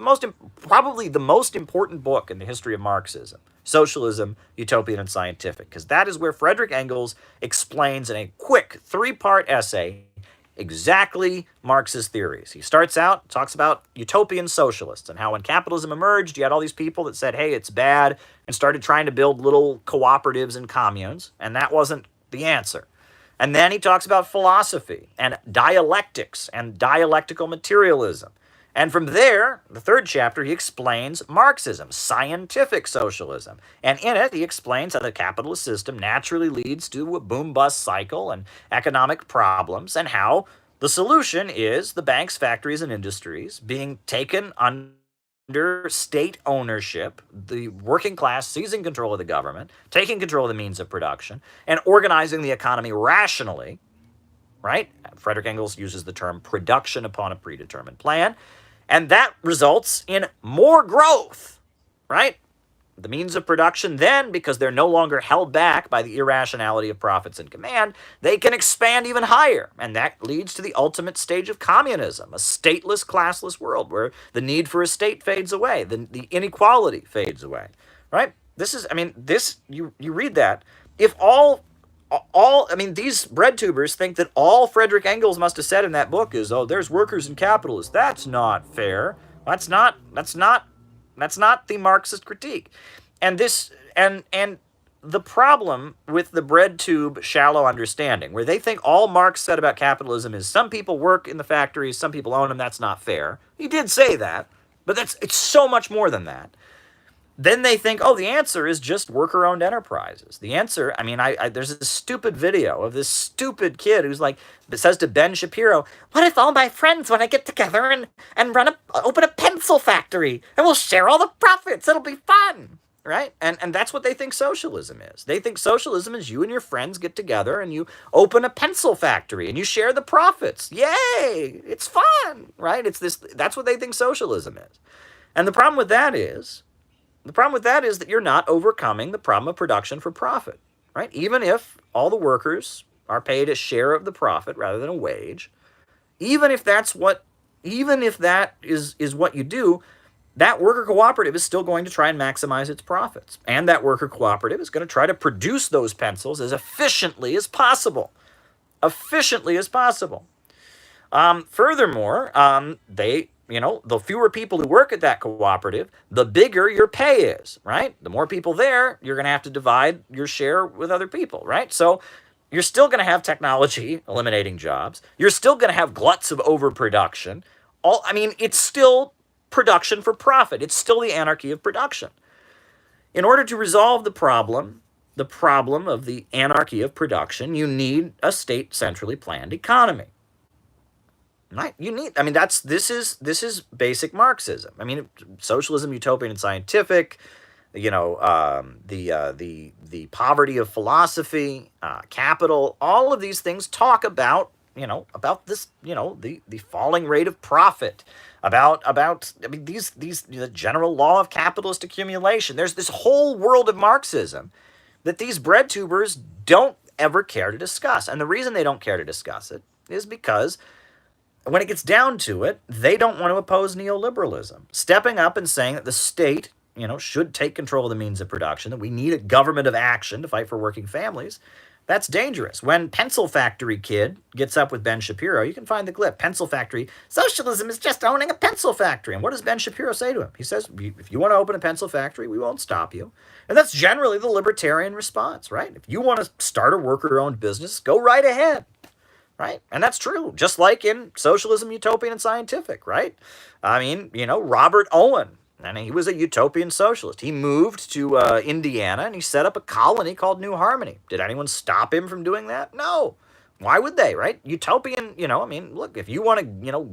probably the most important book in the history of Marxism. Socialism, Utopian, and Scientific. Because that is where Frederick Engels explains in a quick 3-part essay exactly Marxist theories. He starts out, talks about utopian socialists and how when capitalism emerged, you had all these people that said, hey, it's bad, and started trying to build little cooperatives and communes, and that wasn't the answer. And then he talks about philosophy and dialectics and dialectical materialism. And from there, the third chapter, he explains Marxism, scientific socialism. And in it, he explains how the capitalist system naturally leads to a boom-bust cycle and economic problems, and how the solution is the banks, factories, and industries being taken under state ownership, the working class seizing control of the government, taking control of the means of production, and organizing the economy rationally, right? Frederick Engels uses the term production upon a predetermined plan. And that results in more growth, right? The means of production then, because they're no longer held back by the irrationality of profits in command, they can expand even higher. And that leads to the ultimate stage of communism, a stateless, classless world where the need for a state fades away, the inequality fades away, right? You read that. If these bread tubers think that all Frederick Engels must have said in that book is, oh, there's workers and capitalists. That's not fair. That's not the Marxist critique. And the problem with the bread tube shallow understanding, where they think all Marx said about capitalism is some people work in the factories, some people own them, that's not fair. He did say that, but it's so much more than that. Then they think, oh, the answer is just worker-owned enterprises. The answer, there's this stupid video of this stupid kid who's like, that says to Ben Shapiro, what if all my friends want to get together and open a pencil factory, and we'll share all the profits, it'll be fun, right? And that's what they think socialism is. They think socialism is you and your friends get together and you open a pencil factory and you share the profits. Yay, it's fun, right? That's what they think socialism is. And the problem with that is that you're not overcoming the problem of production for profit, right? Even if all the workers are paid a share of the profit rather than a wage, even if that's what even if that is what you do, that worker cooperative is still going to try and maximize its profits. And that worker cooperative is going to try to produce those pencils as efficiently as possible. Efficiently as possible. Furthermore, the fewer people who work at that cooperative, the bigger your pay is, right? The more people there, you're going to have to divide your share with other people, right? So you're still going to have technology eliminating jobs. You're still going to have gluts of overproduction. It's still production for profit. It's still the anarchy of production. In order to resolve the problem of the anarchy of production, you need a state centrally planned economy. Right? This is basic Marxism. Socialism, utopian, and scientific. The poverty of philosophy, capital. All of these things talk about this. The falling rate of profit. The general law of capitalist accumulation. There's this whole world of Marxism that these bread tubers don't ever care to discuss, and the reason they don't care to discuss it is because when it gets down to it, they don't want to oppose neoliberalism. Stepping up and saying that the state, should take control of the means of production, that we need a government of action to fight for working families, that's dangerous. When Pencil Factory Kid gets up with Ben Shapiro, you can find the clip. Pencil Factory, socialism is just owning a pencil factory. And what does Ben Shapiro say to him? He says, if you want to open a pencil factory, we won't stop you. And that's generally the libertarian response, right? If you want to start a worker-owned business, go right ahead. Right? And that's true, just like in socialism, utopian, and scientific, right? Robert Owen, and he was a utopian socialist. He moved to Indiana, and he set up a colony called New Harmony. Did anyone stop him from doing that? No. Why would they, right? Utopian, look, if you want to,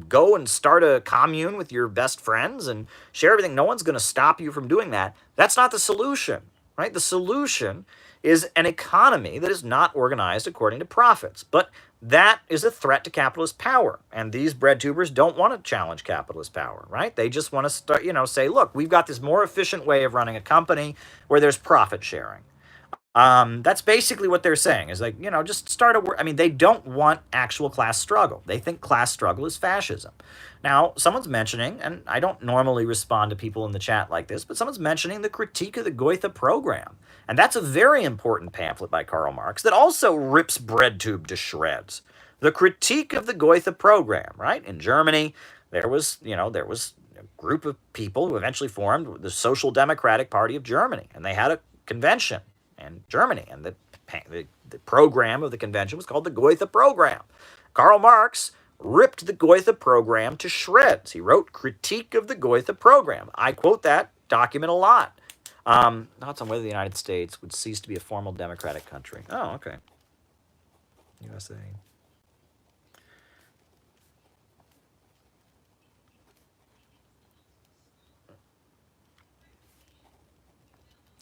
go and start a commune with your best friends and share everything, no one's going to stop you from doing that. That's not the solution, right? The solution is an economy that is not organized according to profits. But that is a threat to capitalist power. And these bread tubers don't want to challenge capitalist power, right? They just want to start, say, look, we've got this more efficient way of running a company where there's profit sharing. That's basically what they're saying is just start a work. They don't want actual class struggle. They think class struggle is fascism. Now, someone's mentioning, and I don't normally respond to people in the chat like this, but someone's mentioning the Critique of the Gotha Program. And that's a very important pamphlet by Karl Marx that also rips breadtube to shreds. The Critique of the Gotha Program, right? In Germany, there was a group of people who eventually formed the Social Democratic Party of Germany, and they had a convention in Germany, and the program of the convention was called the Gotha Program. Karl Marx ripped the Gotha Program to shreds. He wrote Critique of the Gotha Program. I quote that document a lot. Thoughts on whether the United States would cease to be a formal democratic country. Oh, okay. USA.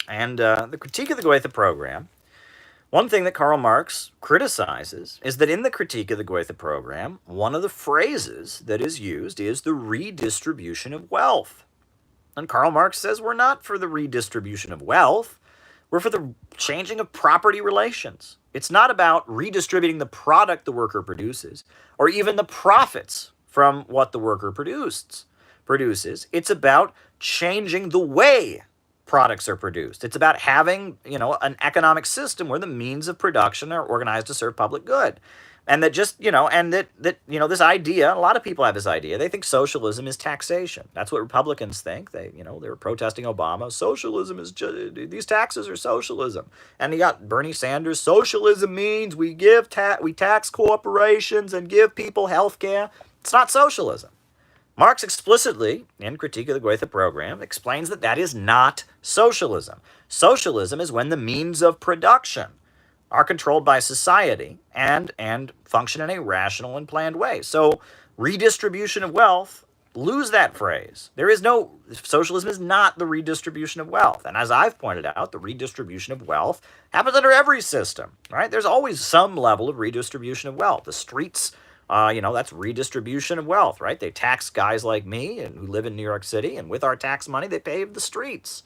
And the Critique of the Gotha Program, one thing that Karl Marx criticizes is that in the Critique of the Gotha Program, one of the phrases that is used is the redistribution of wealth. And Karl Marx says we're not for the redistribution of wealth, we're for the changing of property relations. It's not about redistributing the product the worker produces, or even the profits from what the worker produces. It's about changing the way products are produced. It's about having, an economic system where the means of production are organized to serve public good. And that just, this idea, a lot of people have this idea, they think socialism is taxation. That's what Republicans think. They were protesting Obama. Socialism is just, these taxes are socialism. And you got Bernie Sanders, socialism means we tax corporations and give people health care. It's not socialism. Marx explicitly, in Critique of the Gotha Program, explains that is not socialism. Socialism is when the means of production are controlled by society and function in a rational and planned way. So redistribution of wealth, lose that phrase. Socialism is not the redistribution of wealth. And as I've pointed out, the redistribution of wealth happens under every system, right? There's always some level of redistribution of wealth. The streets, that's redistribution of wealth, right? They tax guys like me and who live in New York City, and with our tax money, they pave the streets.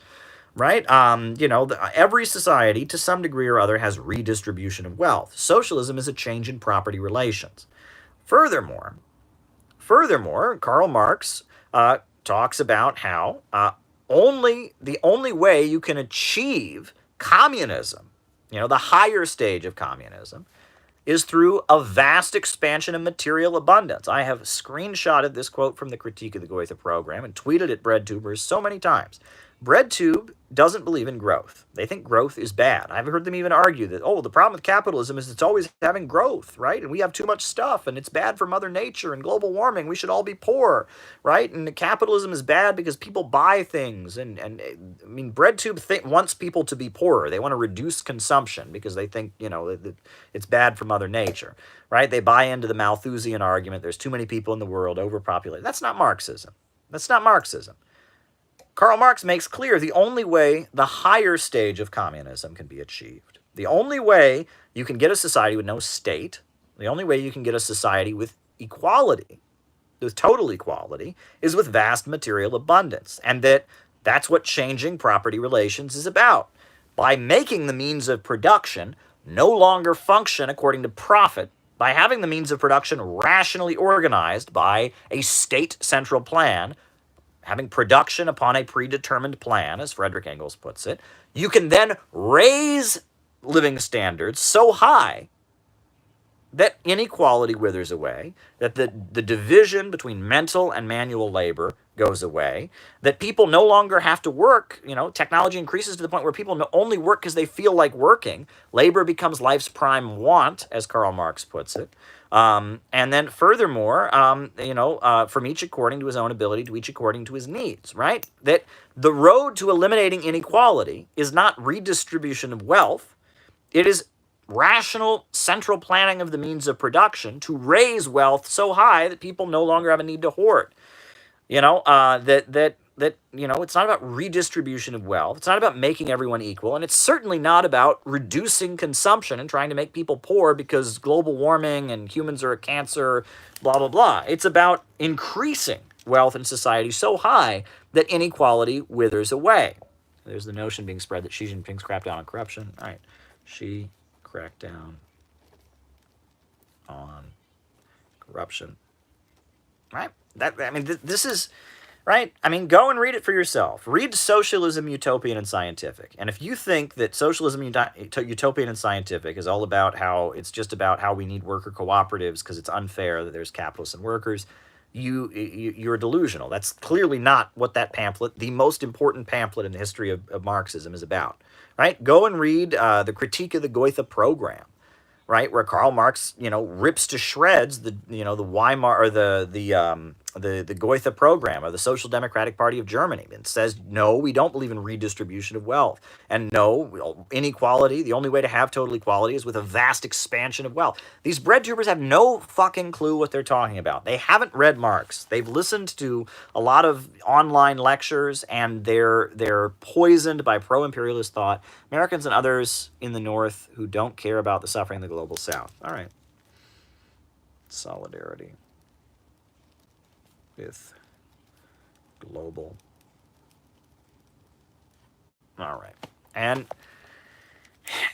Right? Every society, to some degree or other, has redistribution of wealth. Socialism is a change in property relations. Furthermore, furthermore, Karl Marx talks about how the only way you can achieve communism, the higher stage of communism, is through a vast expansion of material abundance. I have screenshotted this quote from the Critique of the Gotha program and tweeted at breadtubers so many times. BreadTube doesn't believe in growth. They think growth is bad. I've heard them even argue that, the problem with capitalism is it's always having growth, right? And we have too much stuff, and it's bad for Mother Nature and global warming. We should all be poor, right? And capitalism is bad because people buy things. And I mean, BreadTube wants people to be poorer. They want to reduce consumption because they think, that it's bad for Mother Nature, right? They buy into the Malthusian argument. There's too many people in the world, overpopulated. That's not Marxism. That's not Marxism. Karl Marx makes clear the only way the higher stage of communism can be achieved, the only way you can get a society with no state, the only way you can get a society with equality, with total equality, is with vast material abundance. And that's what changing property relations is about. By making the means of production no longer function according to profit, by having the means of production rationally organized by a state central plan, having production upon a predetermined plan, as Frederick Engels puts it, you can then raise living standards so high that inequality withers away, that the division between mental and manual labor goes away, that people no longer have to work. Technology increases to the point where people only work because they feel like working. Labor becomes life's prime want, as Karl Marx puts it. And then furthermore, from each according to his own ability, to each according to his needs, right? That the road to eliminating inequality is not redistribution of wealth. It is rational central planning of the means of production to raise wealth so high that people no longer have a need to hoard. It's not about redistribution of wealth. It's not about making everyone equal. And it's certainly not about reducing consumption and trying to make people poor because global warming and humans are a cancer, blah, blah, blah. It's about increasing wealth in society so high that inequality withers away. There's the notion being spread that Xi Jinping's cracked down on corruption. All right. Xi cracked down on corruption. Right? This is... Right? Go and read it for yourself. Read Socialism, Utopian, and Scientific. And if you think that Socialism, Utopian, and Scientific is all about it's just about how we need worker cooperatives because it's unfair that there's capitalists and workers, you're delusional. That's clearly not what that pamphlet, the most important pamphlet in the history of Marxism, is about. Right? Go and read the Critique of the Gotha program. Right, where Karl Marx, rips to shreds the Weimar or the Gotha program or the Social Democratic Party of Germany, and says, no, we don't believe in redistribution of wealth, and no, inequality, the only way to have total equality is with a vast expansion of wealth. These breadtubers have no fucking clue what they're talking about. They haven't read Marx. They've listened to a lot of online lectures, and they're poisoned by pro-imperialist thought. Americans and others in the North who don't care about the suffering of the global South. All right. Solidarity with global. All right.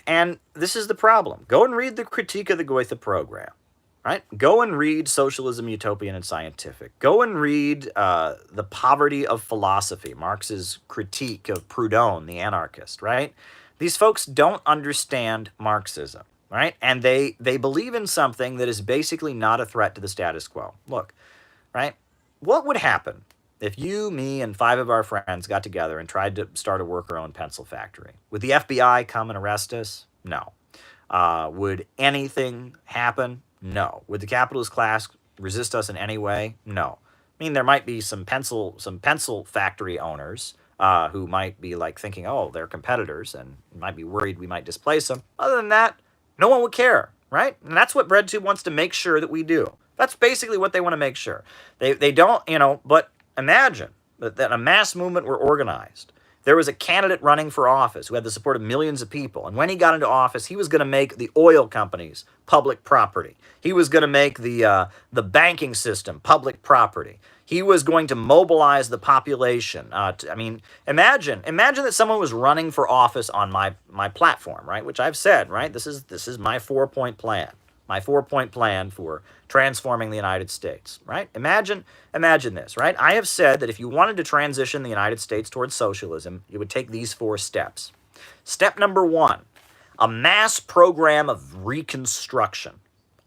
And this is the problem. Go and read the Critique of the Gotha program. Right? Go and read Socialism, Utopian, and Scientific. Go and read The Poverty of Philosophy, Marx's critique of Proudhon, the anarchist, right? These folks don't understand Marxism, right? And they believe in something that is basically not a threat to the status quo. Look, right? What would happen if you, me, and 5 of our friends got together and tried to start a worker-owned pencil factory? Would the FBI come and arrest us? No. Would anything happen? No. Would the capitalist class resist us in any way? No. I mean, there might be some pencil factory owners who might be thinking, oh, they're competitors, and might be worried we might displace them. Other than that, no one would care, right? And that's what BreadTube wants to make sure that we do. That's basically what they want to make sure. They don't, but imagine that a mass movement were organized. There was a candidate running for office who had the support of millions of people. And when he got into office, he was going to make the oil companies public property. He was going to make the banking system public property. He was going to mobilize the population. Imagine that someone was running for office on my platform, right? Which I've said, right? This is my 4-point plan, my 4-point plan for transforming the United States, right? Imagine this, right? I have said that if you wanted to transition the United States towards socialism, you would take these 4 steps. Step number 1, a mass program of reconstruction.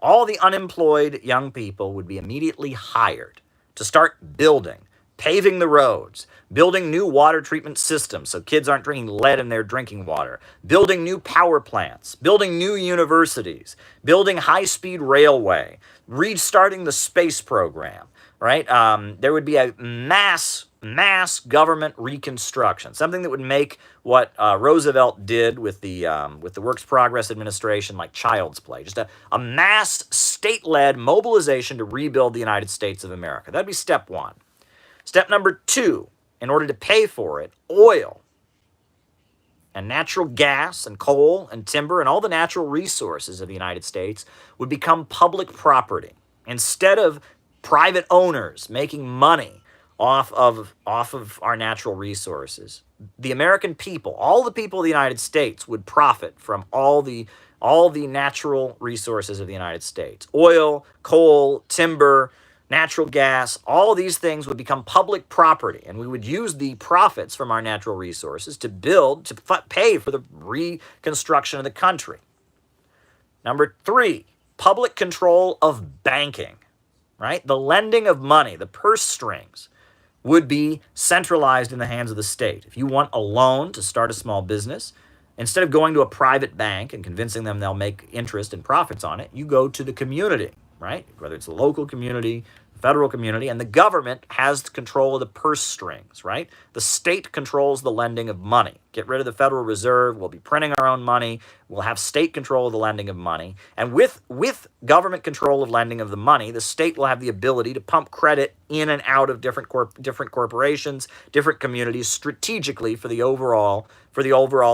All the unemployed young people would be immediately hired to start building, paving the roads, building new water treatment systems so kids aren't drinking lead in their drinking water, building new power plants, building new universities, building high-speed railway, restarting the space program, right? There would be a mass government reconstruction, something that would make what Roosevelt did with the Works Progress Administration like child's play, just a mass state-led mobilization to rebuild the United States of America. That'd be step 1. Step number 2, in order to pay for it, oil and natural gas and coal and timber and all the natural resources of the United States would become public property. Instead of private owners making money off of our natural resources, the American people, all the people of the United States, would profit from all the natural resources of the United States. Oil, coal, timber, natural gas, all these things would become public property, and we would use the profits from our natural resources to pay for the reconstruction of the country. Number 3, public control of banking, right? The lending of money, the purse strings, would be centralized in the hands of the state. If you want a loan to start a small business, instead of going to a private bank and convincing them they'll make interest and profits on it, you go to the community, right? Whether it's the local community, federal community, and the government has control of the purse strings, right? The state controls the lending of money. Get rid of the Federal Reserve. We'll be printing our own money. We'll have state control of the lending of money. And with government control of lending of the money, the state will have the ability to pump credit in and out of different corporations, different communities, strategically for the overall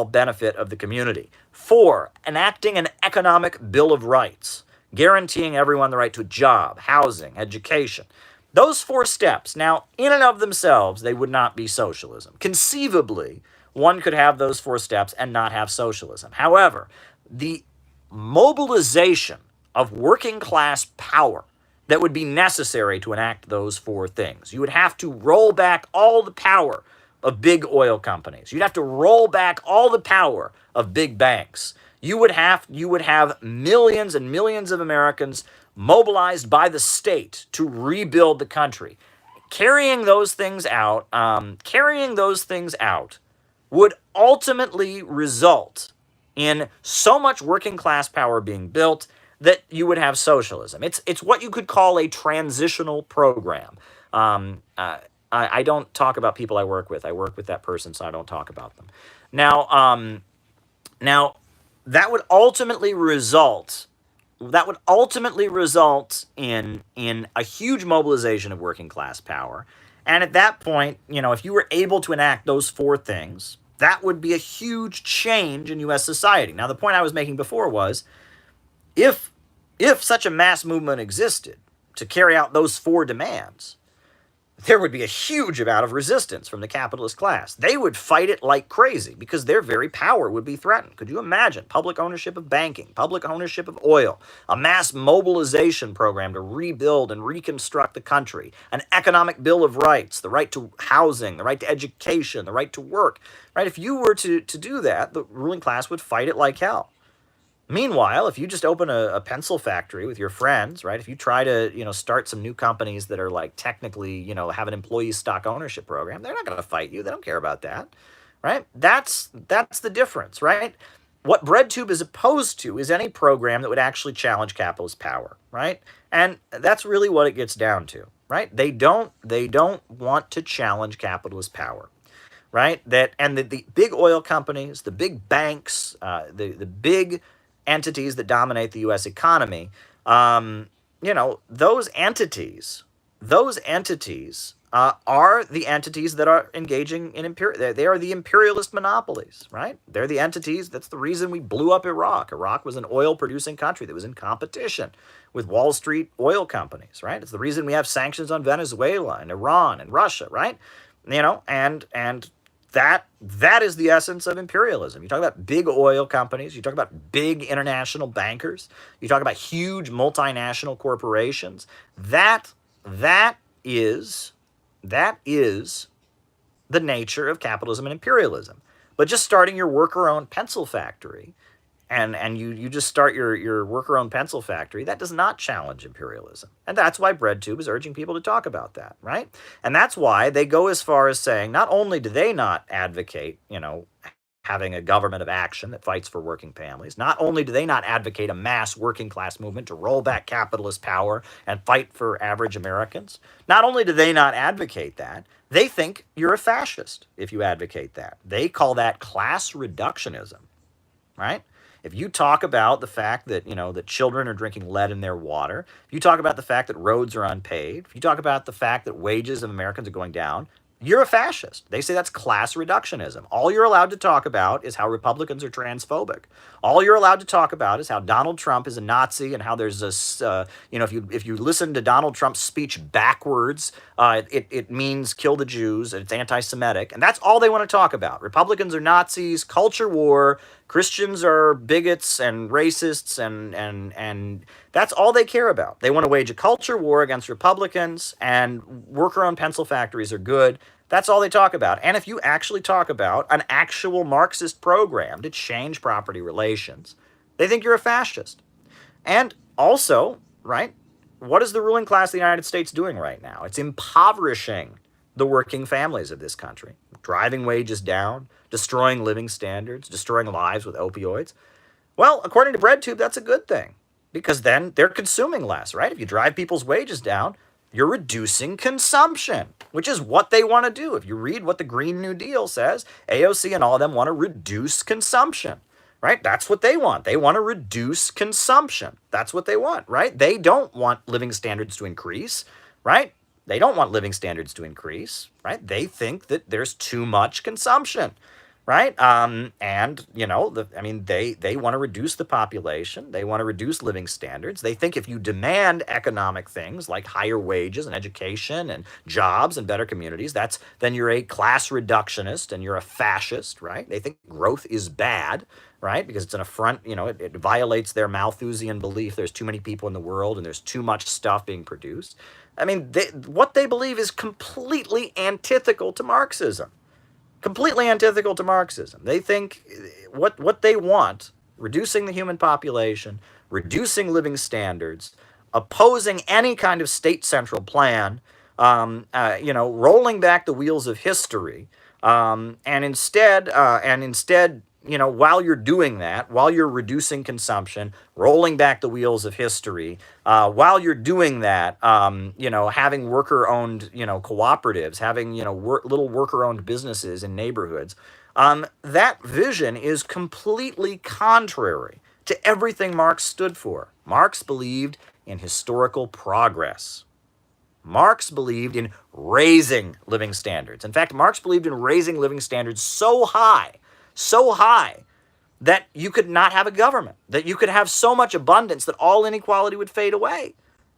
benefit of the community. 4, enacting an economic Bill of Rights, guaranteeing everyone the right to a job, housing, education. Those 4 steps, now, in and of themselves, they would not be socialism. Conceivably, one could have those 4 steps and not have socialism. However, the mobilization of working class power that would be necessary to enact those 4 things, you would have to roll back all the power of big oil companies. You'd have to roll back all the power of big banks. You would have millions and millions of Americans mobilized by the state to rebuild the country. Carrying those things out would ultimately result in so much working class power being built that you would have socialism. It's what you could call a transitional program. I don't talk about people I work with. I work with that person, so I don't talk about them. Now, that would ultimately result in a huge mobilization of working class power. And at that point, if you were able to enact those 4 things, that would be a huge change in U.S. society. Now, the point I was making before was, if such a mass movement existed to carry out those 4 demands, there would be a huge amount of resistance from the capitalist class. They would fight it like crazy because their very power would be threatened. Could you imagine public ownership of banking, public ownership of oil, a mass mobilization program to rebuild and reconstruct the country, an economic Bill of Rights, the right to housing, the right to education, the right to work, right? If you were to do that, the ruling class would fight it like hell. Meanwhile, if you just open a pencil factory with your friends, right? If you try to, start some new companies that are like technically, have an employee stock ownership program, they're not going to fight you. They don't care about that, right? That's the difference, right? What BreadTube is opposed to is any program that would actually challenge capitalist power, right? And that's really what it gets down to, right? They don't want to challenge capitalist power, right? The big oil companies, the big banks, the big entities that dominate the U.S. economy, those entities are the entities that are engaging in they are the imperialist monopolies, right? They're the entities. That's the reason we blew up Iraq. Iraq was an oil-producing country that was in competition with Wall Street oil companies, right? It's the reason we have sanctions on Venezuela and Iran and Russia, right? And that is the essence of imperialism. You talk about big oil companies, you talk about big international bankers, you talk about huge multinational corporations. That is that is the nature of capitalism and imperialism. But just starting your worker-owned pencil factory, and you just start your worker-owned pencil factory, that does not challenge imperialism. And that's why BreadTube is urging people to talk about that, right? And that's why they go as far as saying not only do they not advocate, having a government of action that fights for working families, not only do they not advocate a mass working class movement to roll back capitalist power and fight for average Americans, not only do they not advocate that, they think you're a fascist if you advocate that. They call that class reductionism, right? If you talk about the fact that, that children are drinking lead in their water, if you talk about the fact that roads are unpaved, if you talk about the fact that wages of Americans are going down, you're a fascist. They say that's class reductionism. All you're allowed to talk about is how Republicans are transphobic. All you're allowed to talk about is how Donald Trump is a Nazi and how there's this, if you listen to Donald Trump's speech backwards, it means kill the Jews and it's anti-Semitic. And that's all they want to talk about. Republicans are Nazis, culture war, Christians are bigots and racists, and that's all they care about. They want to wage a culture war against Republicans, and worker-owned pencil factories are good. That's all they talk about. And if you actually talk about an actual Marxist program to change property relations, they think you're a fascist. And also, right, what is the ruling class of the United States doing right now? It's impoverishing the working families of this country, driving wages down, destroying living standards, destroying lives with opioids. Well, according to BreadTube, that's a good thing, because then they're consuming less, right? If you drive people's wages down, you're reducing consumption, which is what they want to do. If you read what the Green New Deal says, AOC and all of them want to reduce consumption, right? That's what they want. They want to reduce consumption. That's what they want, right? They don't want living standards to increase, right? They don't want living standards to increase, right? They think that there's too much consumption, right? They want to reduce the population. They want to reduce living standards. They think if you demand economic things like higher wages and education and jobs and better communities, then you're a class reductionist and you're a fascist, right? They think growth is bad, right? Because it's an affront, it violates their Malthusian belief there's too many people in the world and there's too much stuff being produced. What they believe is completely antithetical to Marxism. Completely antithetical to Marxism. They think what they want, reducing the human population, reducing living standards, opposing any kind of state central plan, rolling back the wheels of history, and instead, while you're doing that, while you're reducing consumption, rolling back the wheels of history, while you're doing that, having worker-owned, cooperatives, having, little worker-owned businesses in neighborhoods, that vision is completely contrary to everything Marx stood for. Marx believed in historical progress. Marx believed in raising living standards. In fact, Marx believed in raising living standards so high that you could not have a government, that you could have so much abundance that all inequality would fade away,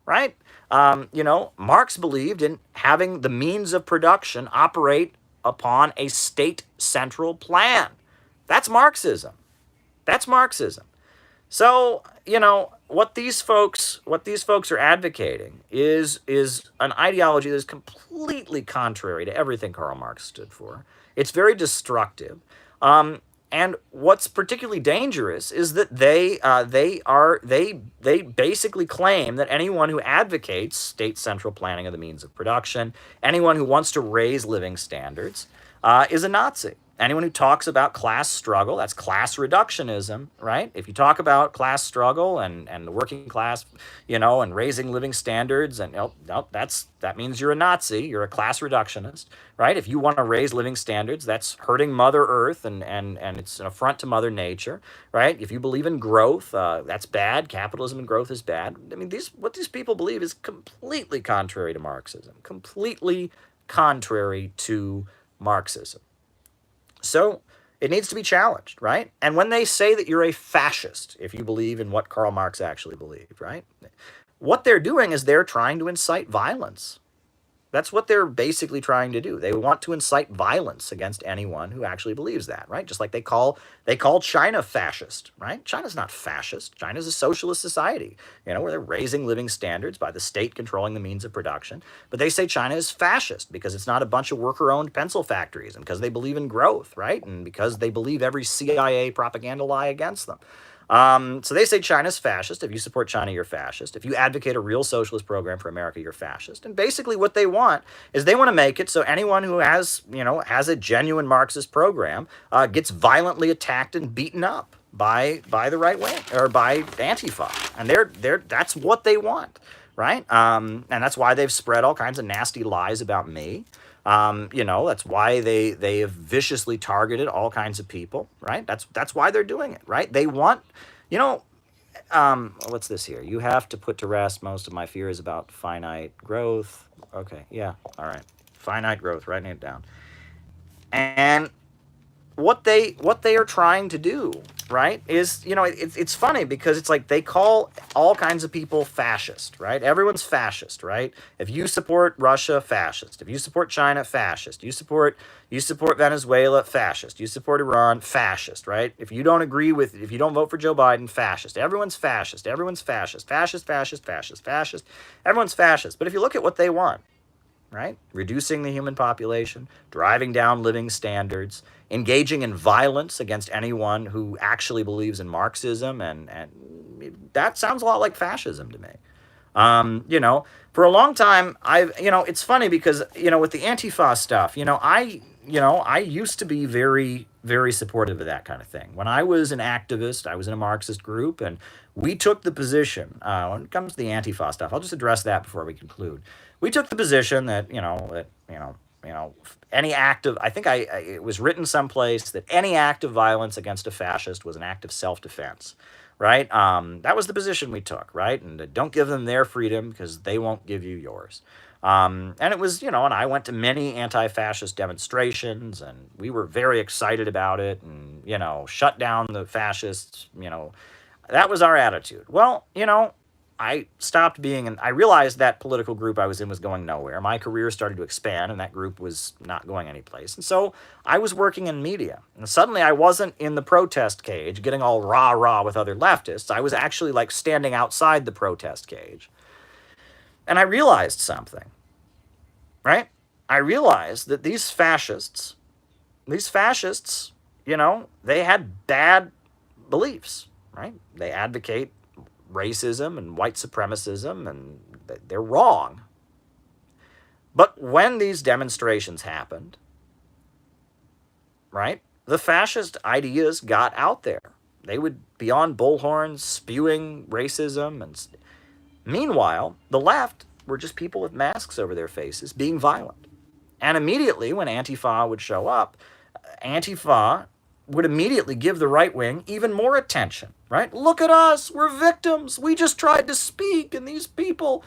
right? Marx believed in having the means of production operate upon a state central plan. That's Marxism. That's Marxism. So, what these folks are advocating is an ideology that is completely contrary to everything Karl Marx stood for. It's very destructive. And what's particularly dangerous is that they basically claim that anyone who advocates state central planning of the means of production, anyone who wants to raise living standards, is a Nazi. Anyone who talks about class struggle, that's class reductionism, right? If you talk about class struggle and the working class, and raising living standards, and that means you're a Nazi, you're a class reductionist, right? If you want to raise living standards, that's hurting Mother Earth and it's an affront to Mother Nature, right? If you believe in growth, that's bad. Capitalism and growth is bad. What these people believe is completely contrary to Marxism, completely contrary to Marxism. So it needs to be challenged, right? And when they say that you're a fascist, if you believe in what Karl Marx actually believed, right? What they're doing is they're trying to incite violence. That's what they're basically trying to do. They want to incite violence against anyone who actually believes that, right? Just like they call China fascist, right? China's not fascist. China's a socialist society, where they're raising living standards by the state controlling the means of production. But they say China is fascist because it's not a bunch of worker-owned pencil factories, and because they believe in growth, right? And because they believe every CIA propaganda lie against them. So they say China's fascist. If you support China, you're fascist. If you advocate a real socialist program for America, you're fascist. And basically what they want is they want to make it so anyone who has a genuine Marxist program gets violently attacked and beaten up by the right wing or by Antifa. And that's what they want, right? And that's why they've spread all kinds of nasty lies about me. That's why they have viciously targeted all kinds of people, right? That's why they're doing it, right? They want, what's this here? You have to put to rest most of my fears about finite growth. Okay, yeah, all right. Finite growth, writing it down. And what they are trying to do, right, is, it's funny because it's like they call all kinds of people fascist, right? Everyone's fascist, right? If you support Russia, fascist. If you support China, fascist. You support Venezuela, fascist. You support Iran, fascist, right? If you don't vote for Joe Biden, fascist. Everyone's fascist. Everyone's fascist. Fascist, fascist, fascist, fascist. Everyone's fascist. But if you look at what they want, right? Reducing the human population, driving down living standards, engaging in violence against anyone who actually believes in Marxism, and that sounds a lot like fascism to me. For a long time, it's funny because, with the Antifa stuff, I used to be very, very supportive of that kind of thing. When I was an activist, I was in a Marxist group, and we took the position, when it comes to the Antifa stuff, I'll just address that before we conclude. We took the position that, any act of, I think it was written someplace that any act of violence against a fascist was an act of self-defense, right? That was the position we took, right? And don't give them their freedom because they won't give you yours. And it was, and I went to many anti-fascist demonstrations, and we were very excited about it, and, shut down the fascists, that was our attitude. Well, I stopped I realized that political group I was in was going nowhere. My career started to expand, and that group was not going anyplace. And so I was working in media. And suddenly I wasn't in the protest cage getting all rah-rah with other leftists. I was actually standing outside the protest cage. And I realized something, right? I realized that these fascists, they had bad beliefs, right? They advocate racism and white supremacism, and they're wrong. But when these demonstrations happened, right, the fascist ideas got out there. They would be on bullhorns spewing racism, and meanwhile, the left were just people with masks over their faces being violent. And immediately when Antifa would show up, Antifa would immediately give the right wing even more attention, right? Look at us, we're victims. We just tried to speak, and these people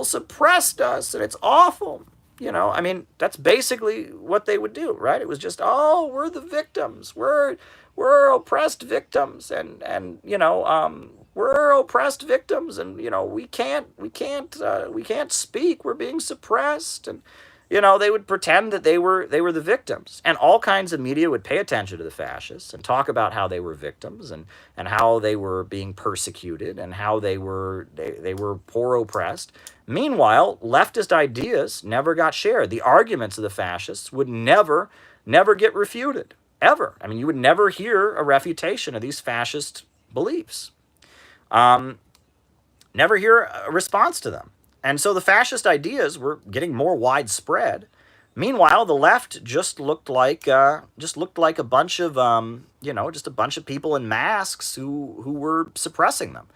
suppressed us, and it's awful. That's basically what they would do, right? It was just, oh, we're the victims. We're oppressed victims, and we're oppressed victims, and we can't speak. We're being suppressed, and they would pretend that they were the victims. And all kinds of media would pay attention to the fascists and talk about how they were victims, and how they were being persecuted, and how they were poor oppressed. Meanwhile, leftist ideas never got shared. The arguments of the fascists would never get refuted, ever. You would never hear a refutation of these fascist beliefs. Never hear a response to them. And so the fascist ideas were getting more widespread. Meanwhile, the left just looked like a bunch of just a bunch of people in masks who were suppressing them.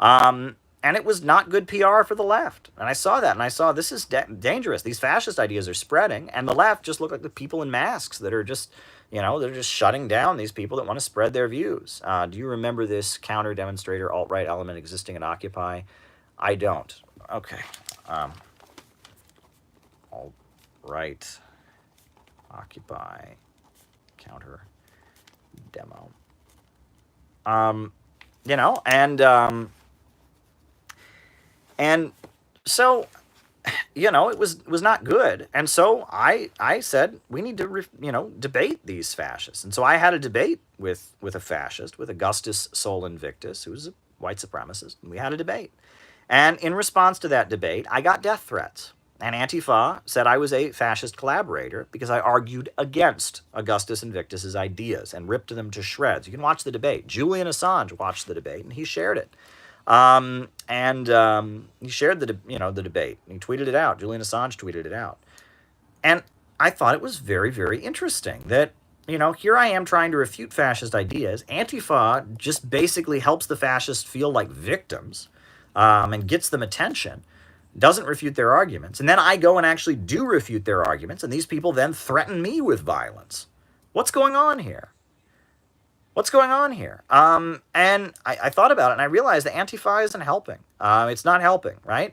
And it was not good PR for the left. And I saw that, and I saw this is dangerous. These fascist ideas are spreading, and the left just look like the people in masks that are just, they're just shutting down these people that want to spread their views. Do you remember this counter-demonstrator alt-right element existing at Occupy? I don't. Okay. Alt-right Occupy counter demo. And so, it was not good. And so I said we need to debate these fascists. And so I had a debate with a fascist, with Augustus Sol Invictus, who was a white supremacist. And we had a debate. And in response to that debate, I got death threats. And Antifa said I was a fascist collaborator because I argued against Augustus Invictus's ideas and ripped them to shreds. You can watch the debate. Julian Assange watched the debate and he shared it. He shared the debate. He tweeted it out. Julian Assange tweeted it out. And I thought it was very, very interesting that, here I am trying to refute fascist ideas. Antifa just basically helps the fascists feel like victims, and gets them attention, doesn't refute their arguments. And then I go and actually do refute their arguments, and these people then threaten me with violence. What's going on here? What's going on here? And I thought about it, and I realized that Antifa isn't helping. It's not helping, right?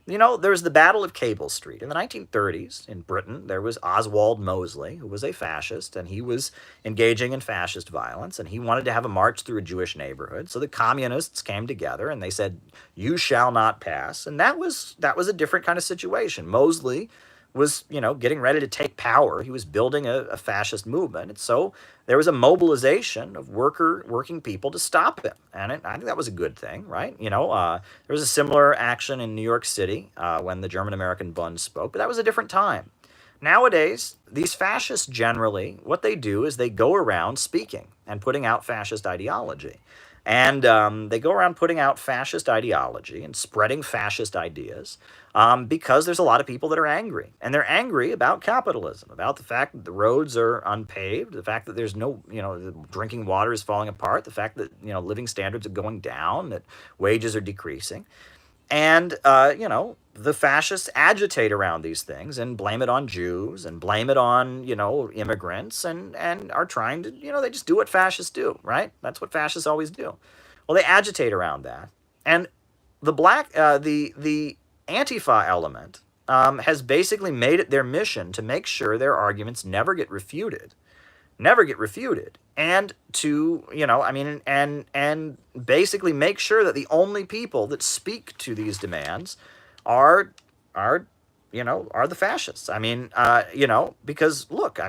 There's the Battle of Cable Street. In the 1930s, in Britain, there was Oswald Mosley, who was a fascist, and he was engaging in fascist violence, and he wanted to have a march through a Jewish neighborhood. So the communists came together, and they said, "You shall not pass." And that was a different kind of situation. Mosley was, getting ready to take power. He was building a fascist movement. And so there was a mobilization of working people to stop him. And I think that was a good thing, right? There was a similar action in New York City when the German-American Bund spoke, but that was a different time. Nowadays, these fascists generally, what they do is they go around speaking and putting out fascist ideology. And they go around putting out fascist ideology and spreading fascist ideas because there's a lot of people that are angry. And they're angry about capitalism, about the fact that the roads are unpaved, the fact that there's no, the drinking water is falling apart, the fact that, living standards are going down, that wages are decreasing. And, the fascists agitate around these things and blame it on Jews and blame it on, immigrants and are trying to, they just do what fascists do, right? That's what fascists always do. Well, they agitate around that. And the the Antifa element has basically made it their mission to make sure their arguments never get refuted, and to, and basically make sure that the only people that speak to these demands are the fascists. Because look,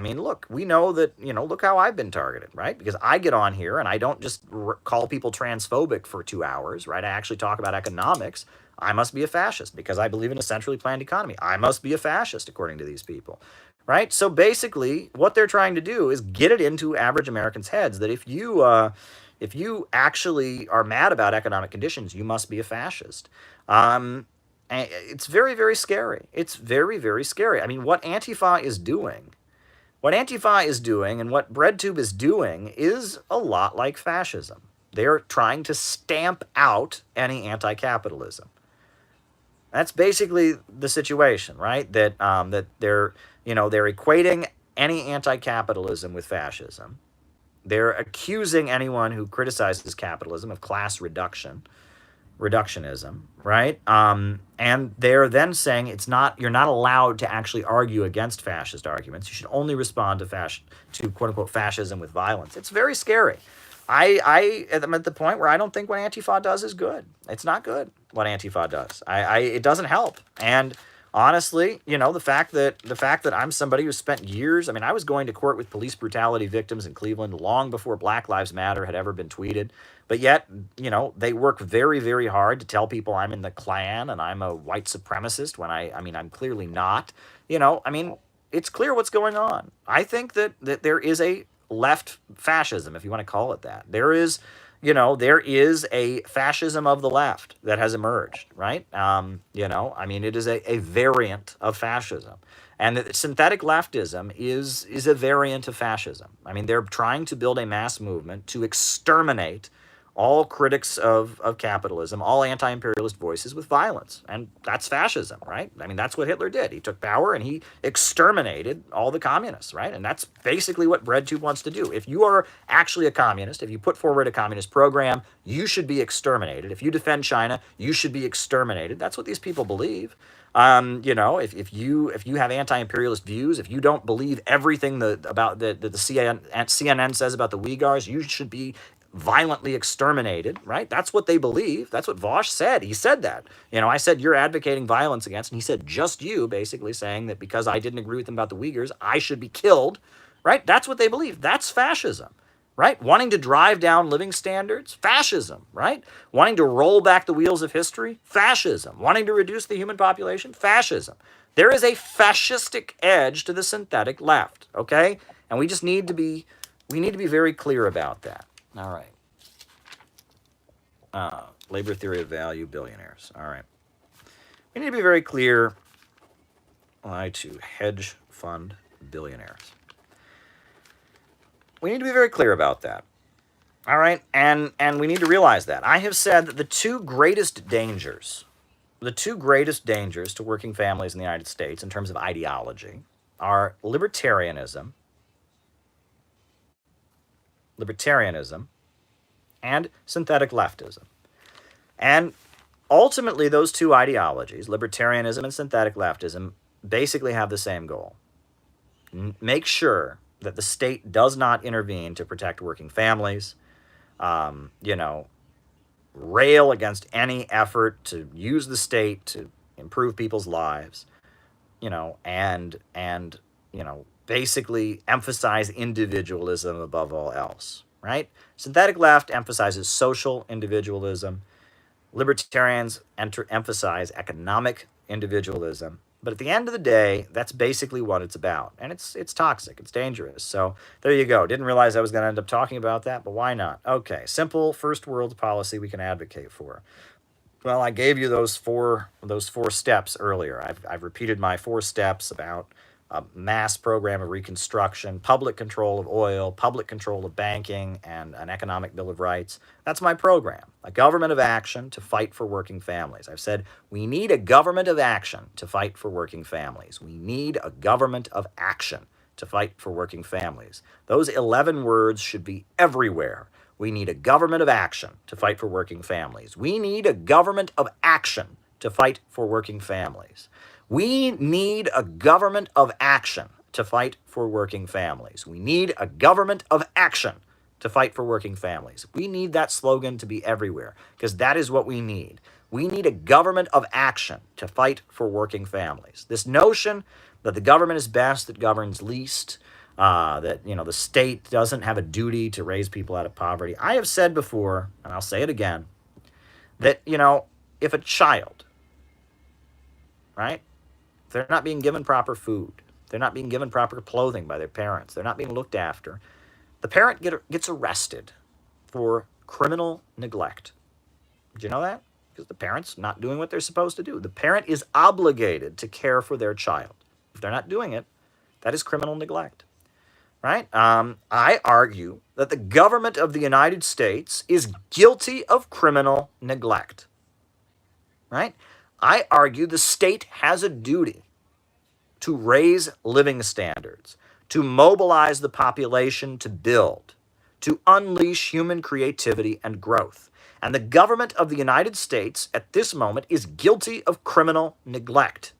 we know that, look how I've been targeted, right? Because I get on here and I don't just call people transphobic for 2 hours, right? I actually talk about economics. I must be a fascist because I believe in a centrally planned economy. I must be a fascist according to these people, right? So basically what they're trying to do is get it into average Americans' heads that if you actually are mad about economic conditions, you must be a fascist. And it's very, very scary. It's very, very scary. What Antifa is doing and what BreadTube is doing is a lot like fascism. They're trying to stamp out any anti-capitalism. That's basically the situation, right? That they're equating any anti-capitalism with fascism. They're accusing anyone who criticizes capitalism of class reductionism, right? And they're then saying you're not allowed to actually argue against fascist arguments. You should only respond to quote unquote fascism with violence. It's very scary. I'm at the point where I don't think what Antifa does is good. It's not good what Antifa does. It doesn't help. And honestly, the fact that I'm somebody who spent years, I was going to court with police brutality victims in Cleveland long before Black Lives Matter had ever been tweeted. But yet, they work very, very hard to tell people I'm in the Klan and I'm a white supremacist when I'm clearly not. It's clear what's going on. I think that there is a left fascism, if you want to call it that. There is a fascism of the left that has emerged, right? It is a variant of fascism. And that synthetic leftism is a variant of fascism. They're trying to build a mass movement to exterminate all critics of capitalism, all anti-imperialist voices with violence. And that's fascism, right? That's what Hitler did. He took power and he exterminated all the communists, right? And that's basically what BreadTube wants to do. If you are actually a communist, if you put forward a communist program, you should be exterminated. If you defend China, you should be exterminated. That's what these people believe. If you have anti-imperialist views, if you don't believe everything about the CNN says about the Uyghurs, you should be violently exterminated, right? That's what they believe. That's what Vosh said. He said that. I said, you're advocating violence against, and he said, just you, basically saying that because I didn't agree with them about the Uyghurs, I should be killed, right? That's what they believe. That's fascism, right? Wanting to drive down living standards, fascism, right? Wanting to roll back the wheels of history, fascism. Wanting to reduce the human population, fascism. There is a fascistic edge to the synthetic left, okay? And we need to be very clear about that. All right. Labor theory of value, billionaires. All right. We need to be very clear to hedge fund billionaires. We need to be very clear about that. All right? And we need to realize that. I have said that the two greatest dangers to working families in the United States in terms of ideology are libertarianism, and synthetic leftism. And ultimately, those two ideologies, libertarianism and synthetic leftism, basically have the same goal. Make sure that the state does not intervene to protect working families, rail against any effort to use the state to improve people's lives, and basically emphasize individualism above all else, right? Synthetic left emphasizes social individualism. Libertarians emphasize economic individualism. But at the end of the day, that's basically what it's about. And it's toxic. It's dangerous. So there you go. Didn't realize I was going to end up talking about that, but why not? Okay, simple first world policy we can advocate for. Well, I gave you those four steps earlier. I've repeated my 4 steps about a mass program of reconstruction, public control of oil, public control of banking, and an economic bill of rights. That's my program, a government of action to fight for working families. I've said we need a government of action to fight for working families. We need a government of action to fight for working families. Those 11 words should be everywhere. We need a government of action to fight for working families. We need a government of action to fight for working families. We need a government of action to fight for working families. We need a government of action to fight for working families. We need that slogan to be everywhere because that is what we need. We need a government of action to fight for working families. This notion that the government is best, that governs least, that the state doesn't have a duty to raise people out of poverty. I have said before, and I'll say it again, that if a child, right? If they're not being given proper food, they're not being given proper clothing by their parents, they're not being looked after, the parent gets arrested for criminal neglect. Did you know that? Because the parent's not doing what they're supposed to do. The parent is obligated to care for their child. If they're not doing it, that is criminal neglect. Right? I argue that the government of the United States is guilty of criminal neglect. Right? I argue the state has a duty to raise living standards, to mobilize the population to build, to unleash human creativity and growth. And the government of the United States at this moment is guilty of criminal neglect.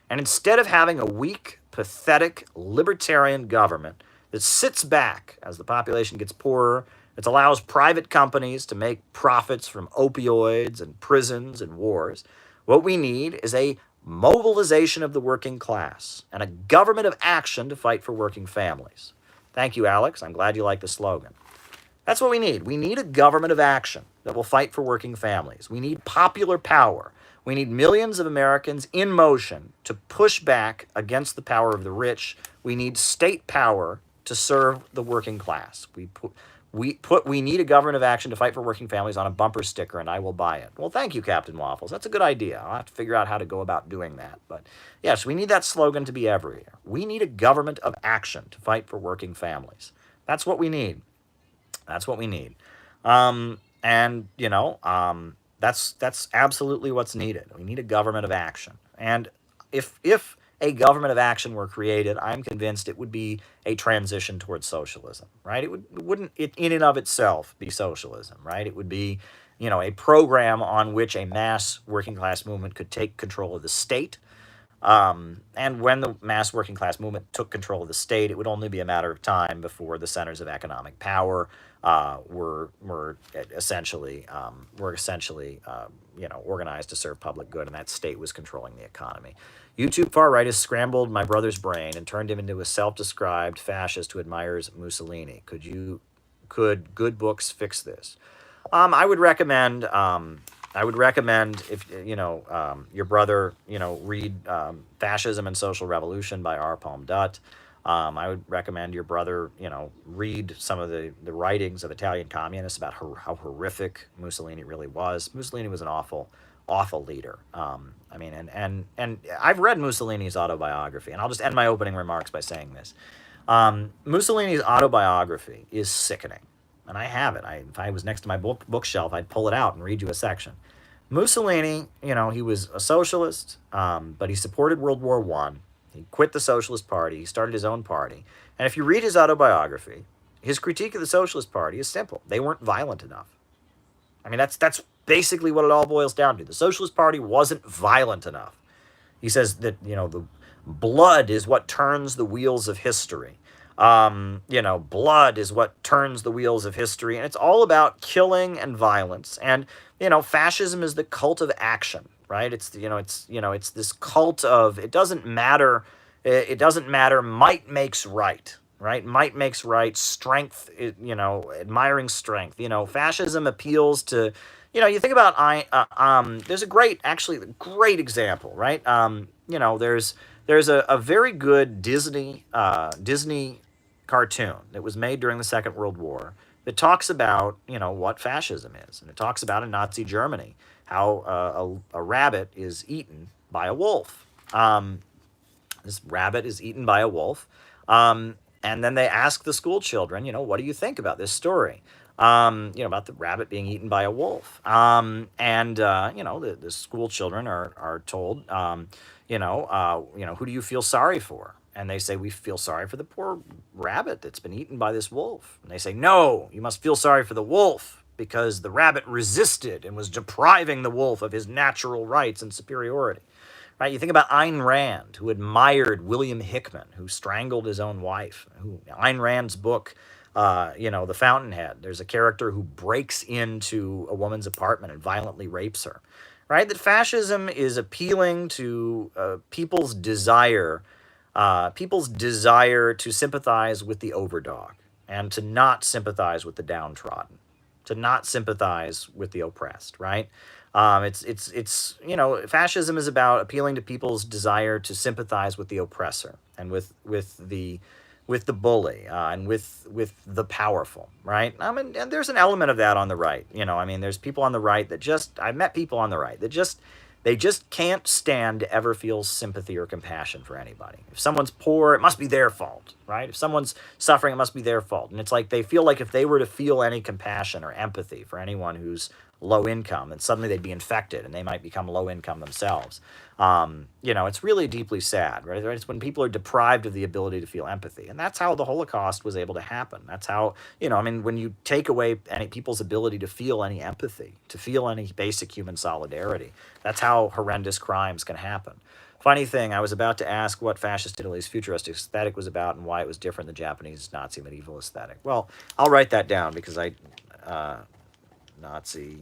And instead of having a weak, pathetic, libertarian government that sits back as the population gets poorer, that allows private companies to make profits from opioids and prisons and wars, what we need is a mobilization of the working class and a government of action to fight for working families. Thank you, Alex. I'm glad you like the slogan. That's what we need. We need a government of action that will fight for working families. We need popular power. We need millions of Americans in motion to push back against the power of the rich. We need state power to serve the working class. We need a government of action to fight for working families on a bumper sticker, and I will buy it. Well, thank you, Captain Waffles. That's a good idea. I'll have to figure out how to go about doing that. But yes, we need that slogan to be everywhere. We need a government of action to fight for working families. That's what we need. That's what we need. That's absolutely what's needed. We need a government of action. And if a government of action were created, I'm convinced it would be a transition towards socialism, right? It wouldn't in and of itself be socialism, right? It would be, a program on which a mass working class movement could take control of the state, And when the mass working class movement took control of the state, it would only be a matter of time before the centers of economic power were essentially organized to serve public good, and that state was controlling the economy. YouTube far right has scrambled my brother's brain and turned him into a self-described fascist who admires Mussolini. Could good books fix this? I would recommend. I would recommend if your brother read Fascism and Social Revolution by R. Palm Dutt. I would recommend your brother read some of the writings of Italian communists about how horrific Mussolini really was. Mussolini was an awful leader. I mean, and I've read Mussolini's autobiography, and I'll just end my opening remarks by saying this. Mussolini's autobiography is sickening. And I have it. If I was next to my bookshelf, I'd pull it out and read you a section. Mussolini, he was a socialist, but he supported World War I. He quit the Socialist Party. He started his own party. And if you read his autobiography, his critique of the Socialist Party is simple. They weren't violent enough. I mean, that's basically what it all boils down to. The Socialist Party wasn't violent enough. He says that, the blood is what turns the wheels of history. Blood is what turns the wheels of history, and it's all about killing and violence. And fascism is the cult of action, right? It's this cult of it doesn't matter. It doesn't matter. Might makes right, right? Might makes right. Strength, admiring strength. Fascism appeals to. You think about there's a great example, right? There's a very good Disney cartoon that was made during the Second World War that talks about, what fascism is. And it talks about in Nazi Germany how a rabbit is eaten by a wolf. This rabbit is eaten by a wolf. And then they ask the school children, what do you think about this story? About the rabbit being eaten by a wolf. The school children are told, who do you feel sorry for? And they say, we feel sorry for the poor rabbit that's been eaten by this wolf. And they say, no, you must feel sorry for the wolf because the rabbit resisted and was depriving the wolf of his natural rights and superiority. Right? You think about Ayn Rand, who admired William Hickman, who strangled his own wife. Ayn Rand's book, The Fountainhead, there's a character who breaks into a woman's apartment and violently rapes her. Right? That fascism is appealing to people's desire to sympathize with the overdog and to not sympathize with the downtrodden, to not sympathize with the oppressed, right? Fascism is about appealing to people's desire to sympathize with the oppressor and with the bully and with the powerful, right? And there's an element of that on the right. There's people on the right I've met people on the right that they just can't stand to ever feel sympathy or compassion for anybody. If someone's poor, it must be their fault, right? If someone's suffering, it must be their fault. And it's like they feel like if they were to feel any compassion or empathy for anyone who's low income, then suddenly they'd be infected and they might become low income themselves. It's really deeply sad, right? It's when people are deprived of the ability to feel empathy. And that's how the Holocaust was able to happen. That's how, when you take away any people's ability to feel any empathy, to feel any basic human solidarity, that's how horrendous crimes can happen. Funny thing, I was about to ask what fascist Italy's futuristic aesthetic was about and why it was different than Japanese Nazi medieval aesthetic. Well, I'll write that down because Nazi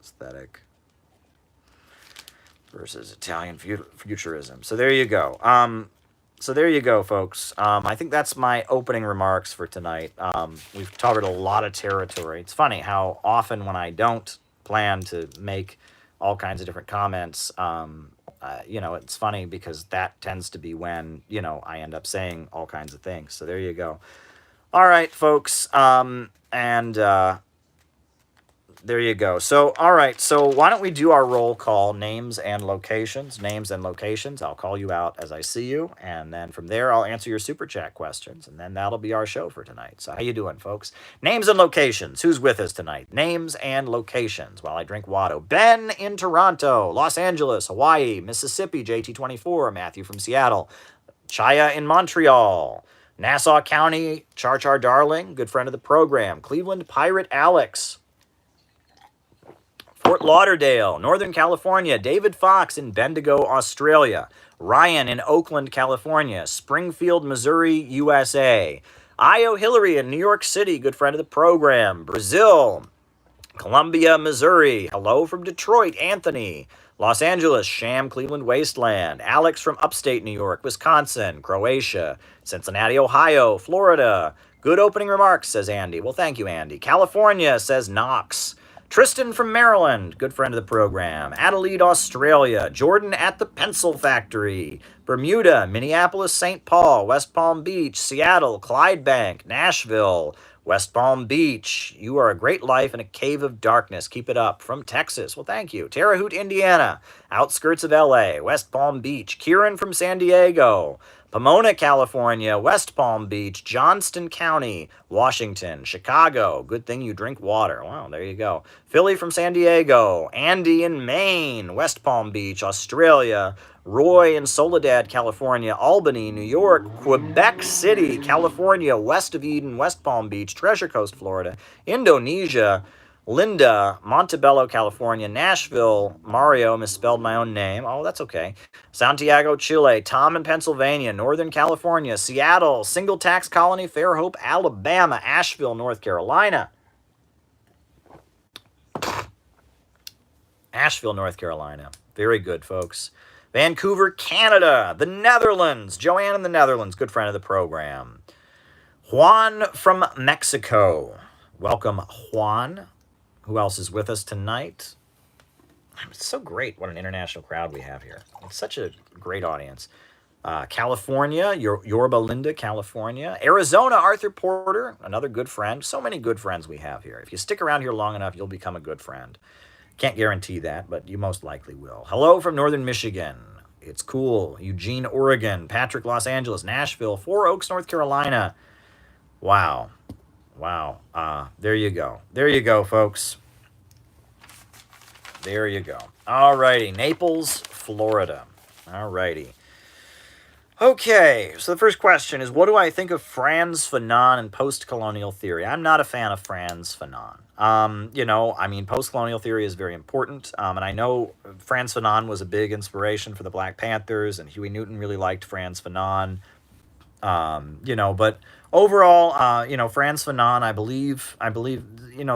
aesthetic versus Italian futurism. So there you go. Folks. I think that's my opening remarks for tonight. We've covered a lot of territory. It's funny how often when I don't plan to make all kinds of different comments, it's funny because that tends to be when, I end up saying all kinds of things. So there you go. All right, folks. There you go. So, all right. So why don't we do our roll call, names and locations. I'll call you out as I see you. And then from there, I'll answer your super chat questions. And then that'll be our show for tonight. So how you doing, folks? Names and locations. Who's with us tonight? Names and locations while I drink Watto. Ben in Toronto, Los Angeles, Hawaii, Mississippi, JT24, Matthew from Seattle, Chaya in Montreal, Nassau County, Char Darling, good friend of the program, Cleveland Pirate Alex, Fort Lauderdale, Northern California. David Fox in Bendigo, Australia. Ryan in Oakland, California. Springfield, Missouri, USA. Io Hillary in New York City, good friend of the program. Brazil. Columbia, Missouri. Hello from Detroit, Anthony. Los Angeles, Sham, Cleveland Wasteland. Alex from upstate New York, Wisconsin, Croatia. Cincinnati, Ohio, Florida. Good opening remarks, says Andy. Well, thank you, Andy. California, says Knox. Tristan from Maryland, good friend of the program. Adelaide, Australia. Jordan at the Pencil Factory. Bermuda, Minneapolis, St. Paul, West Palm Beach, Seattle, Clydebank, Nashville, West Palm Beach. You are a great life in a cave of darkness. Keep it up. From Texas. Well, thank you. Terre Haute, Indiana. Outskirts of LA. West Palm Beach. Kieran from San Diego. Pomona, California. West Palm Beach. Johnston County. Washington. Chicago. Good thing you drink water. Wow, there you go. Philly from San Diego. Andy in Maine. West Palm Beach, Australia. Roy in Soledad, California. Albany, New York. Quebec City, California. West of Eden, West Palm Beach. Treasure Coast, Florida. Indonesia. Linda, Montebello, California. Nashville. Mario, misspelled my own name. Oh, that's okay. Santiago, Chile. Tom in Pennsylvania. Northern California. Seattle. Single Tax Colony, Fairhope, Alabama. Asheville, North Carolina. Asheville, North Carolina. Very good, folks. Vancouver, Canada. The Netherlands. Joanne in the Netherlands. Good friend of the program. Juan from Mexico. Welcome, Juan. Who else is with us tonight? It's so great what an international crowd we have here. It's such a great audience. California, Yorba Linda, California. Arizona, Arthur Porter, another good friend. So many good friends we have here. If you stick around here long enough, you'll become a good friend. Can't guarantee that, but you most likely will. Hello from Northern Michigan. It's cool. Eugene, Oregon. Patrick, Los Angeles. Nashville. Four Oaks, North Carolina. Wow. Wow. There you go. There you go, folks. There you go. All righty. Naples, Florida. All righty. Okay, so the first question is, what do I think of Franz Fanon and post-colonial theory? I'm not a fan of Franz Fanon. Post-colonial theory is very important, and I know Franz Fanon was a big inspiration for the Black Panthers, and Huey Newton really liked Franz Fanon. But overall, Franz Fanon, I believe,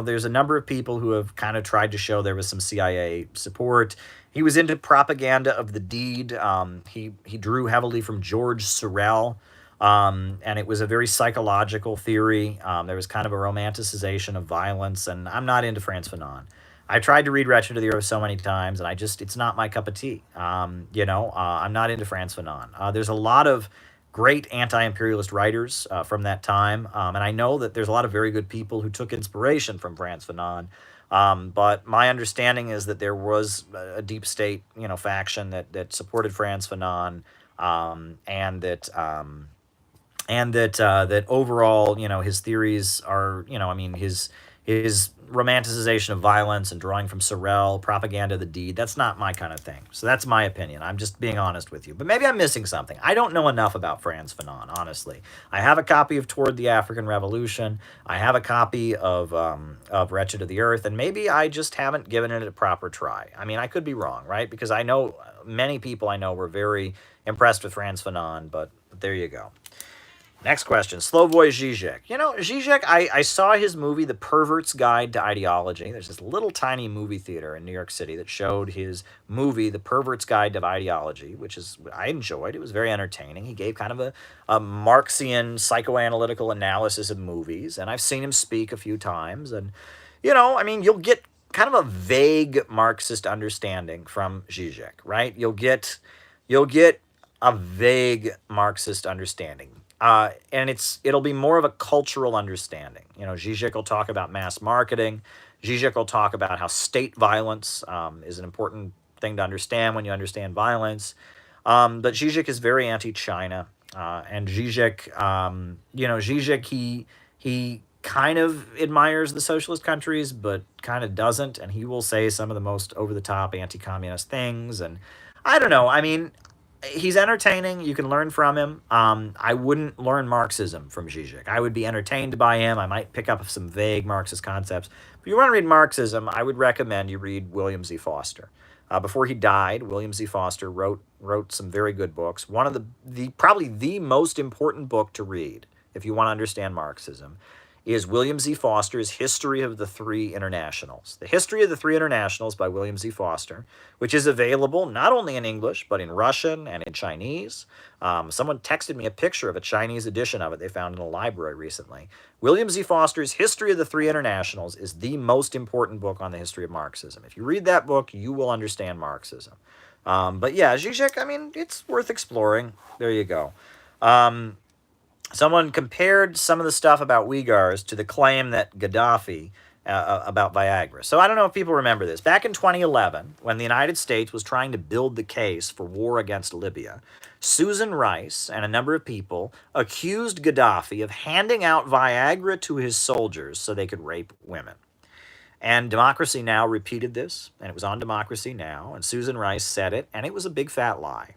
there's a number of people who have kind of tried to show there was some CIA support. He was into propaganda of the deed. He drew heavily from George Sorel, and it was a very psychological theory. There was kind of a romanticization of violence, and I'm not into Franz Fanon. I tried to read Wretched of the Earth so many times, and it's not my cup of tea. I'm not into Franz Fanon. There's a lot of great anti-imperialist writers from that time, and I know that there's a lot of very good people who took inspiration from Franz Fanon. But my understanding is that there was a deep state, faction that supported Franz Fanon, and that overall, his theories are, his romanticization of violence and drawing from Sorel, propaganda of the deed, that's not my kind of thing. So that's my opinion. I'm just being honest with you. But maybe I'm missing something. I don't know enough about Franz Fanon, honestly. I have a copy of Toward the African Revolution. I have a copy of Wretched of the Earth, and maybe I just haven't given it a proper try. I mean, I could be wrong, right? Because I know many people I know were very impressed with Franz Fanon, but there you go. Next question, Slovoy Zizek. Zizek, I saw his movie, The Pervert's Guide to Ideology. There's this little tiny movie theater in New York City that showed his movie, The Pervert's Guide to Ideology, I enjoyed. It was very entertaining. He gave kind of a Marxian psychoanalytical analysis of movies, and I've seen him speak a few times. And, you'll get kind of a vague Marxist understanding from Zizek, right? You'll get a vague Marxist understanding. And it'll be more of a cultural understanding. Zizek will talk about mass marketing. Zizek will talk about how state violence is an important thing to understand when you understand violence. But Zizek is very anti-China. And Zizek, he kind of admires the socialist countries, but kind of doesn't. And he will say some of the most over-the-top anti-communist things. And I don't know. he's entertaining. You can learn from him. I wouldn't learn Marxism from Zizek. I would be entertained by him. I might pick up some vague Marxist concepts. If you want to read Marxism, I would recommend you read William Z. Foster. Before he died, William Z. Foster wrote some very good books. One of the probably the most important book to read if you want to understand Marxism is William Z. Foster's History of the Three Internationals. The History of the Three Internationals by William Z. Foster, which is available not only in English, but in Russian and in Chinese. Someone texted me a picture of a Chinese edition of it they found in a library recently. William Z. Foster's History of the Three Internationals is the most important book on the history of Marxism. If you read that book, you will understand Marxism. But yeah, Zizek, I mean, it's worth exploring. There you go. Someone compared some of the stuff about Uyghurs to the claim that Gaddafi about Viagra. So I don't know if people remember this. Back in 2011, when the United States was trying to build the case for war against Libya, Susan Rice and a number of people accused Gaddafi of handing out Viagra to his soldiers so they could rape women. And Democracy Now! Repeated this, and it was on Democracy Now!, and Susan Rice said it, and it was a big fat lie.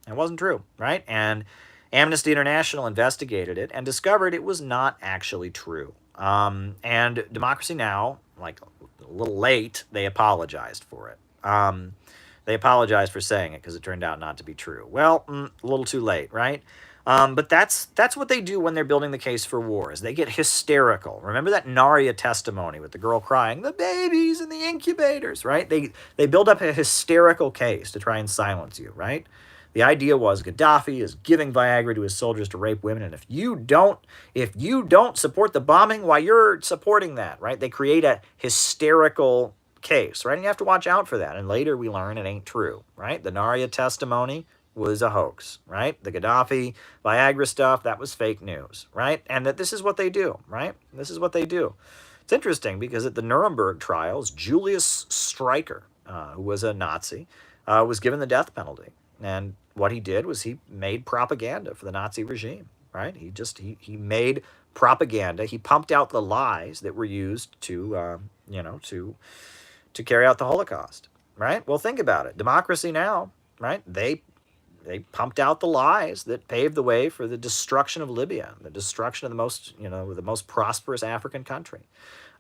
It wasn't true, right? And Amnesty International investigated it and discovered it was not actually true. And Democracy Now!, like a little late, they apologized for it. They apologized for saying it because it turned out not to be true. Well, a little too late, right? But that's what they do when they're building the case for war, is they get hysterical. Remember that Naria testimony with the girl crying, the babies in the incubators, right? They build up a hysterical case to try and silence you, right? The idea was Gaddafi is giving Viagra to his soldiers to rape women, and if you don't support the bombing, why, you're supporting that, right? They create a hysterical case, right? And you have to watch out for that. And later we learn it ain't true, right? The Naria testimony was a hoax, right? The Gaddafi Viagra stuff, that was fake news, right? And that this is what they do, right? This is what they do. It's interesting because at the Nuremberg trials, Julius Streicher, who was a Nazi, was given the death penalty. And what he did was he made propaganda for the Nazi regime, right? He made propaganda. He pumped out the lies that were used to carry out the Holocaust, right? Well, think about it. Democracy Now!, right? They pumped out the lies that paved the way for the destruction of Libya, the destruction of the most prosperous African country.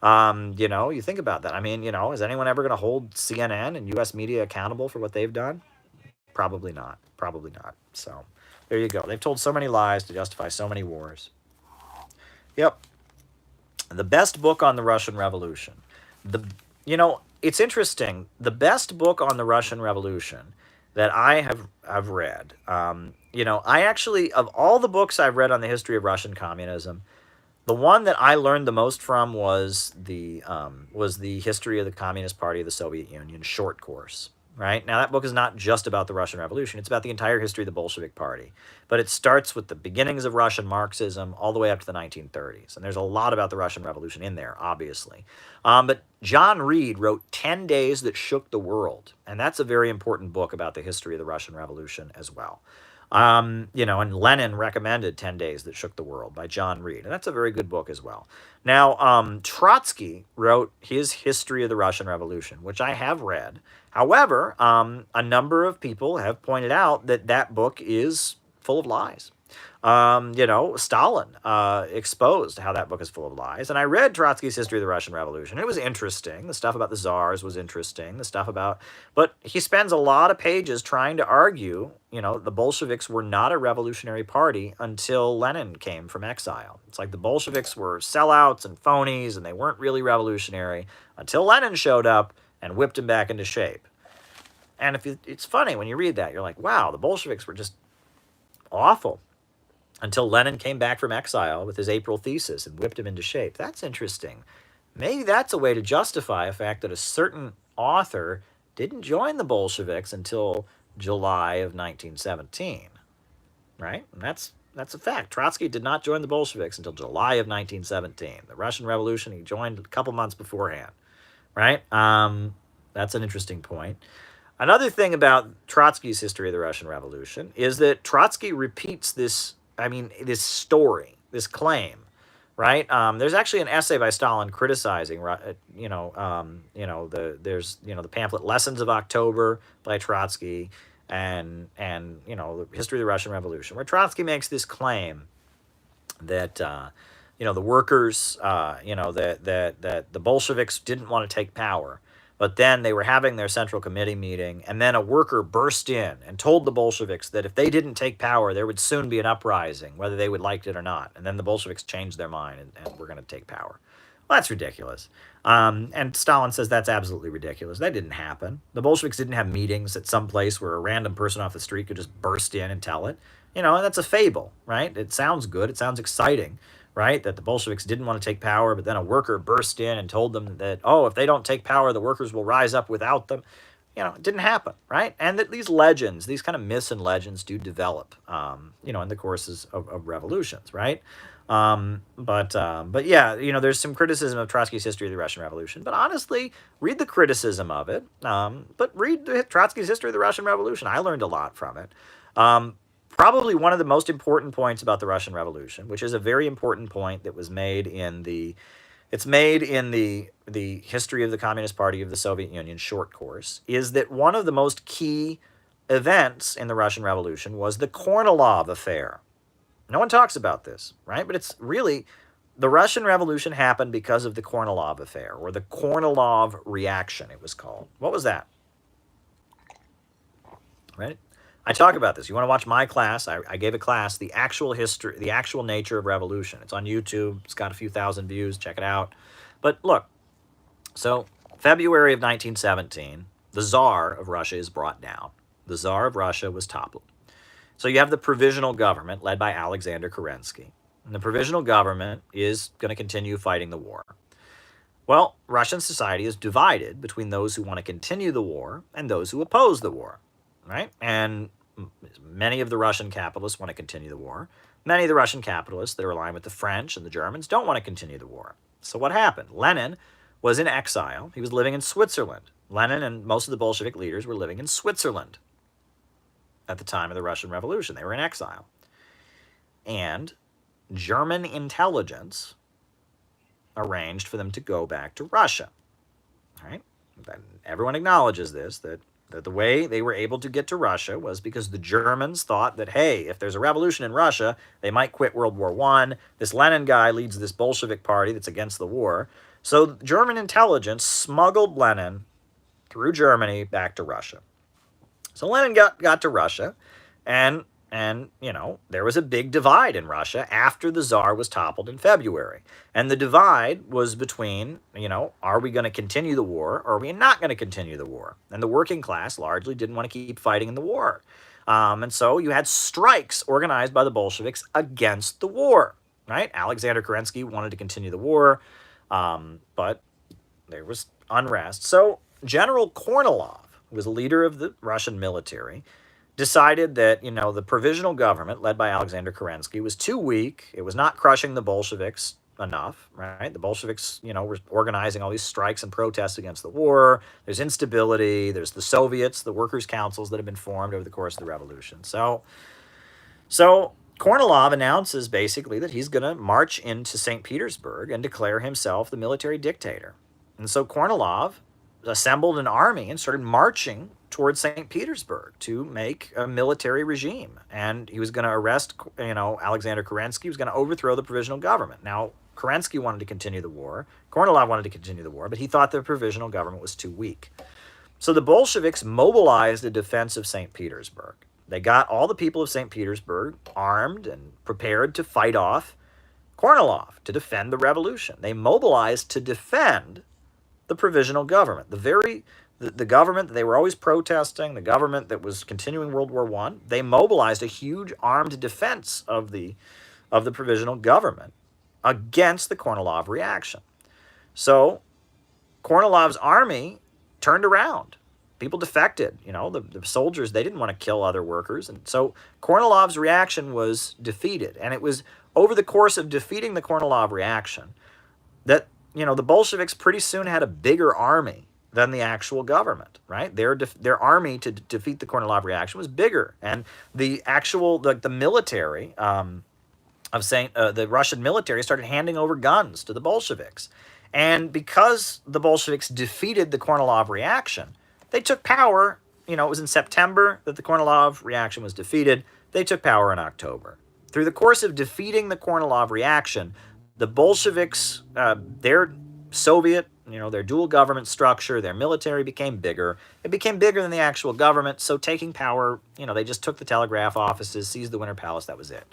You think about that. I mean, is anyone ever going to hold CNN and U.S. media accountable for what they've done? Probably not. Probably not. So there you go. They've told so many lies to justify so many wars. Yep. The best book on the Russian Revolution. It's interesting. The best book on the Russian Revolution that I have read, I actually, of all the books I've read on the history of Russian communism, the one that I learned the most from was the History of the Communist Party of the Soviet Union short course. Right? Now, that book is not just about the Russian Revolution. It's about the entire history of the Bolshevik Party. But it starts with the beginnings of Russian Marxism all the way up to the 1930s. And there's a lot about the Russian Revolution in there, obviously. But John Reed wrote 10 Days That Shook the World. And that's a very important book about the history of the Russian Revolution as well. And Lenin recommended 10 Days That Shook the World by John Reed. And that's a very good book as well. Now, Trotsky wrote his History of the Russian Revolution, which I have read. However, a number of people have pointed out that that book is full of lies. Stalin exposed how that book is full of lies. And I read Trotsky's History of the Russian Revolution. It was interesting. The stuff about the czars was interesting. But he spends a lot of pages trying to argue, the Bolsheviks were not a revolutionary party until Lenin came from exile. It's like the Bolsheviks were sellouts and phonies, and they weren't really revolutionary until Lenin showed up and whipped him back into shape. And it's funny when you read that, you're like, wow, the Bolsheviks were just awful until Lenin came back from exile with his April thesis and whipped him into shape. That's interesting. Maybe that's a way to justify the fact that a certain author didn't join the Bolsheviks until July of 1917, right? And that's a fact. Trotsky did not join the Bolsheviks until July of 1917. The Russian Revolution, he joined a couple months beforehand, right? That's an interesting point. Another thing about Trotsky's History of the Russian Revolution is that Trotsky repeats this story, this claim, right? There's actually an essay by Stalin criticizing, the pamphlet Lessons of October by Trotsky, and the history of the Russian Revolution, where Trotsky makes this claim that the workers, that the Bolsheviks didn't want to take power, but then they were having their central committee meeting, and then a worker burst in and told the Bolsheviks that if they didn't take power, there would soon be an uprising, whether they would like it or not. And then the Bolsheviks changed their mind and were going to take power. Well, that's ridiculous. And Stalin says that's absolutely ridiculous. That didn't happen. The Bolsheviks didn't have meetings at some place where a random person off the street could just burst in and tell it. And that's a fable, right? It sounds good. It sounds exciting, right? That the Bolsheviks didn't want to take power, but then a worker burst in and told them that, if they don't take power, the workers will rise up without them. It didn't happen, right? And that these legends, these kind of myths and legends do develop, in the courses of revolutions, right? But yeah, there's some criticism of Trotsky's history of the Russian Revolution. But honestly, read the criticism of it. But read Trotsky's history of the Russian Revolution. I learned a lot from it. Probably one of the most important points about the Russian Revolution, which is a very important point that was made in the History of the Communist Party of the Soviet Union short course, is that one of the most key events in the Russian Revolution was the Kornilov affair. No one talks about this, right? But it's really, the Russian Revolution happened because of the Kornilov affair, or the Kornilov reaction, it was called. What was that? Right? I talk about this. You want to watch my class? I gave a class, the actual history, the actual nature of revolution. It's on YouTube. It's got a few thousand views. Check it out. But look, so February of 1917, the Tsar of Russia is brought down. The Tsar of Russia was toppled. So you have the provisional government led by Alexander Kerensky. And the provisional government is going to continue fighting the war. Well, Russian society is divided between those who want to continue the war and those who oppose the war, right? And many of the Russian capitalists want to continue the war. Many of the Russian capitalists that are aligned with the French and the Germans don't want to continue the war. So what happened? Lenin was in exile. He was living in Switzerland. Lenin and most of the Bolshevik leaders were living in Switzerland at the time of the Russian Revolution. They were in exile. And German intelligence arranged for them to go back to Russia. All right? Everyone acknowledges this, that the way they were able to get to Russia was because the Germans thought that, hey, if there's a revolution in Russia, they might quit World War I. This Lenin guy leads this Bolshevik party that's against the war. So German intelligence smuggled Lenin through Germany back to Russia. So Lenin got to Russia, and there was a big divide in Russia after the Tsar was toppled in February. And the divide was between, are we going to continue the war or are we not going to continue the war? And the working class largely didn't want to keep fighting in the war. And so you had strikes organized by the Bolsheviks against the war, right? Alexander Kerensky wanted to continue the war, but there was unrest. So General Kornilov, who was a leader of the Russian military, decided that, the provisional government led by Alexander Kerensky was too weak. It was not crushing the Bolsheviks enough, right? The Bolsheviks, were organizing all these strikes and protests against the war. There's instability. There's the Soviets, the workers' councils that have been formed over the course of the revolution. So Kornilov announces basically that he's going to march into St. Petersburg and declare himself the military dictator. And so Kornilov assembled an army and started marching towards St. Petersburg to make a military regime. And he was going to arrest, Alexander Kerensky. He was going to overthrow the provisional government. Now, Kerensky wanted to continue the war. Kornilov wanted to continue the war, but he thought the provisional government was too weak. So the Bolsheviks mobilized a defense of St. Petersburg. They got all the people of St. Petersburg armed and prepared to fight off Kornilov, to defend the revolution. They mobilized to defend the provisional government, the government that they were always protesting, the government that was continuing World War I. They mobilized a huge armed defense of the provisional government against the Kornilov reaction. So Kornilov's army turned around. People defected. The soldiers, they didn't want to kill other workers. And so Kornilov's reaction was defeated. And it was over the course of defeating the Kornilov reaction that the Bolsheviks pretty soon had a bigger army than the actual government, right? Their army to defeat the Kornilov reaction was bigger, and the actual the military the Russian military started handing over guns to the Bolsheviks, and because the Bolsheviks defeated the Kornilov reaction, they took power it was in September that the Kornilov reaction was defeated. They took power in October. Through the course of defeating the Kornilov reaction, the Bolsheviks, their Soviet, their dual government structure, their military became bigger. It became bigger than the actual government, so taking power, they just took the telegraph offices, seized the Winter Palace, that was it.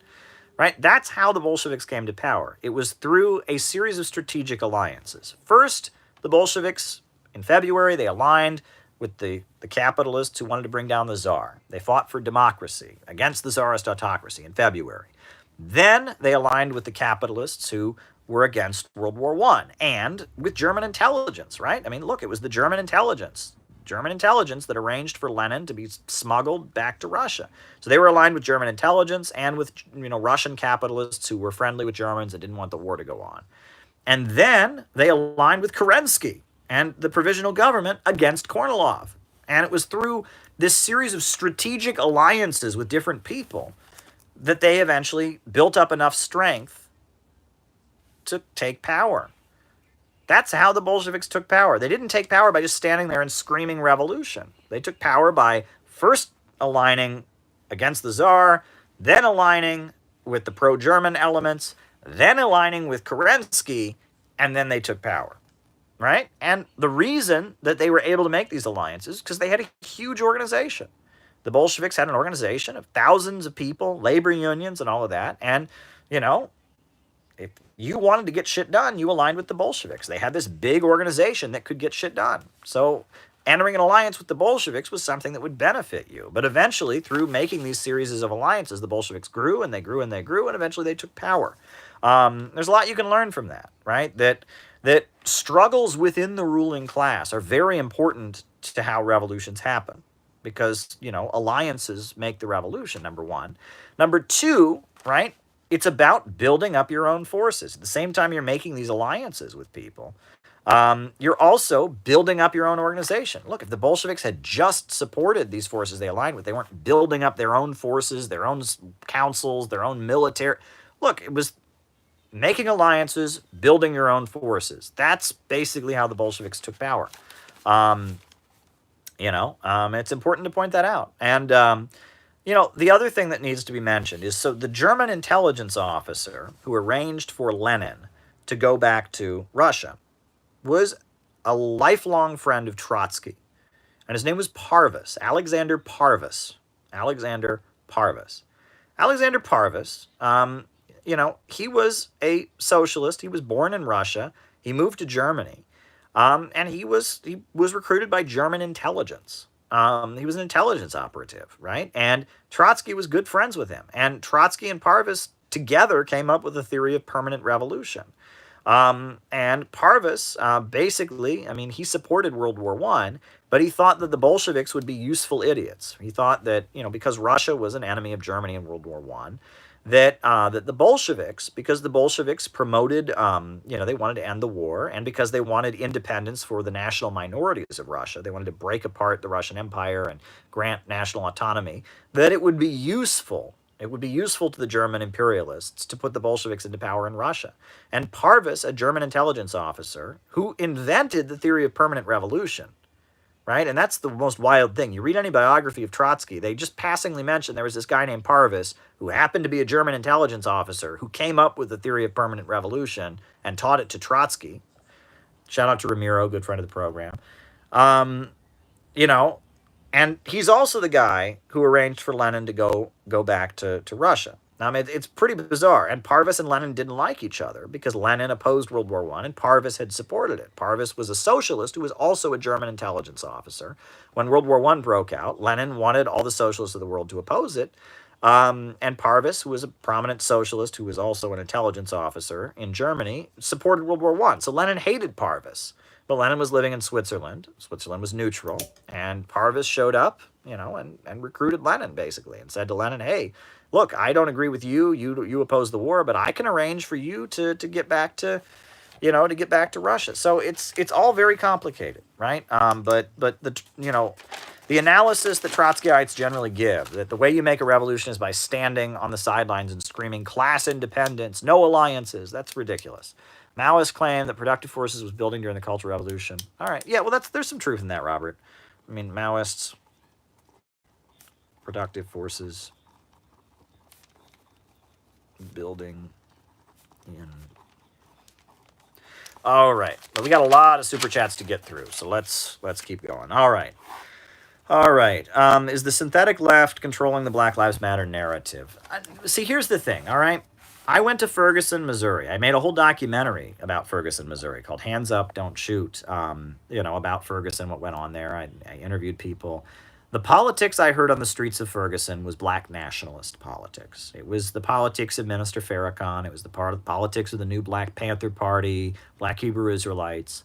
Right? That's how the Bolsheviks came to power. It was through a series of strategic alliances. First, the Bolsheviks, in February, they aligned with the capitalists who wanted to bring down the Tsar. They fought for democracy against the Tsarist autocracy in February. Then they aligned with the capitalists who were against World War I and with German intelligence, right? I mean, look, it was the German intelligence that arranged for Lenin to be smuggled back to Russia. So they were aligned with German intelligence and with Russian capitalists who were friendly with Germans and didn't want the war to go on. And then they aligned with Kerensky and the provisional government against Kornilov. And it was through this series of strategic alliances with different people that they eventually built up enough strength to take power. That's how the Bolsheviks took power. They didn't take power by just standing there and screaming revolution. They took power by first aligning against the Tsar, then aligning with the pro-German elements, then aligning with Kerensky, and then they took power, right? And the reason that they were able to make these alliances is because they had a huge organization. The Bolsheviks had an organization of thousands of people, labor unions, and all of that. And, if you wanted to get shit done, you aligned with the Bolsheviks. They had this big organization that could get shit done. So entering an alliance with the Bolsheviks was something that would benefit you. But eventually, through making these series of alliances, the Bolsheviks grew and they grew and they grew, and eventually they took power. There's a lot you can learn from that, right? That struggles within the ruling class are very important to how revolutions happen. Because, alliances make the revolution, number one. Number two, right? It's about building up your own forces. At the same time you're making these alliances with people, you're also building up your own organization. Look, if the Bolsheviks had just supported these forces they aligned with, they weren't building up their own forces, their own councils, their own military. Look, it was making alliances, building your own forces. That's basically how the Bolsheviks took power. It's important to point that out. And, the other thing that needs to be mentioned is, so the German intelligence officer who arranged for Lenin to go back to Russia was a lifelong friend of Trotsky. And his name was Parvus, Alexander Parvus. Alexander Parvus. Alexander Parvus, he was a socialist. He was born in Russia. He moved to Germany. And he was recruited by German intelligence. He was an intelligence operative, right? And Trotsky was good friends with him. And Trotsky and Parvus together came up with a theory of permanent revolution. And Parvus, basically, he supported World War I, but he thought that the Bolsheviks would be useful idiots. He thought that, because Russia was an enemy of Germany in World War I, that the Bolsheviks, because the Bolsheviks promoted, they wanted to end the war, and because they wanted independence for the national minorities of Russia, they wanted to break apart the Russian Empire and grant national autonomy, that it would be useful. It would be useful to the German imperialists to put the Bolsheviks into power in Russia. And Parvus, a German intelligence officer, who invented the theory of permanent revolution, right? And that's the most wild thing. You read any biography of Trotsky, they just passingly mention there was this guy named Parvus who happened to be a German intelligence officer who came up with the theory of permanent revolution and taught it to Trotsky. Shout out to Ramiro, good friend of the program. And he's also the guy who arranged for Lenin to go back to Russia. Now, it's pretty bizarre. And Parvus and Lenin didn't like each other because Lenin opposed World War I and Parvus had supported it. Parvus was a socialist who was also a German intelligence officer. When World War I broke out, Lenin wanted all the socialists of the world to oppose it. And Parvus, who was a prominent socialist who was also an intelligence officer in Germany, supported World War I. So Lenin hated Parvus. But Lenin was living in Switzerland. Switzerland was neutral. And Parvus showed up, and recruited Lenin, basically, and said to Lenin, hey, look, I don't agree with you. You oppose the war, but I can arrange for you to get back to, to get back to Russia. So it's all very complicated, right? But the analysis that Trotskyites generally give, that the way you make a revolution is by standing on the sidelines and screaming class independence, no alliances, that's ridiculous. Maoists claim that productive forces was building during the Cultural Revolution. All right, yeah, well, there's some truth in that, Robert. Maoists, productive forces building in. All right. Well, we got a lot of super chats to get through, so let's keep going. All right. All right. Is the synthetic left controlling the Black Lives Matter narrative? See, here's the thing, all right? I went to Ferguson, Missouri. I made a whole documentary about Ferguson, Missouri called Hands Up, Don't Shoot, about Ferguson, what went on there. I interviewed people. The politics I heard on the streets of Ferguson was black nationalist politics. It was the politics of Minister Farrakhan. It was the politics of the new Black Panther Party, Black Hebrew Israelites.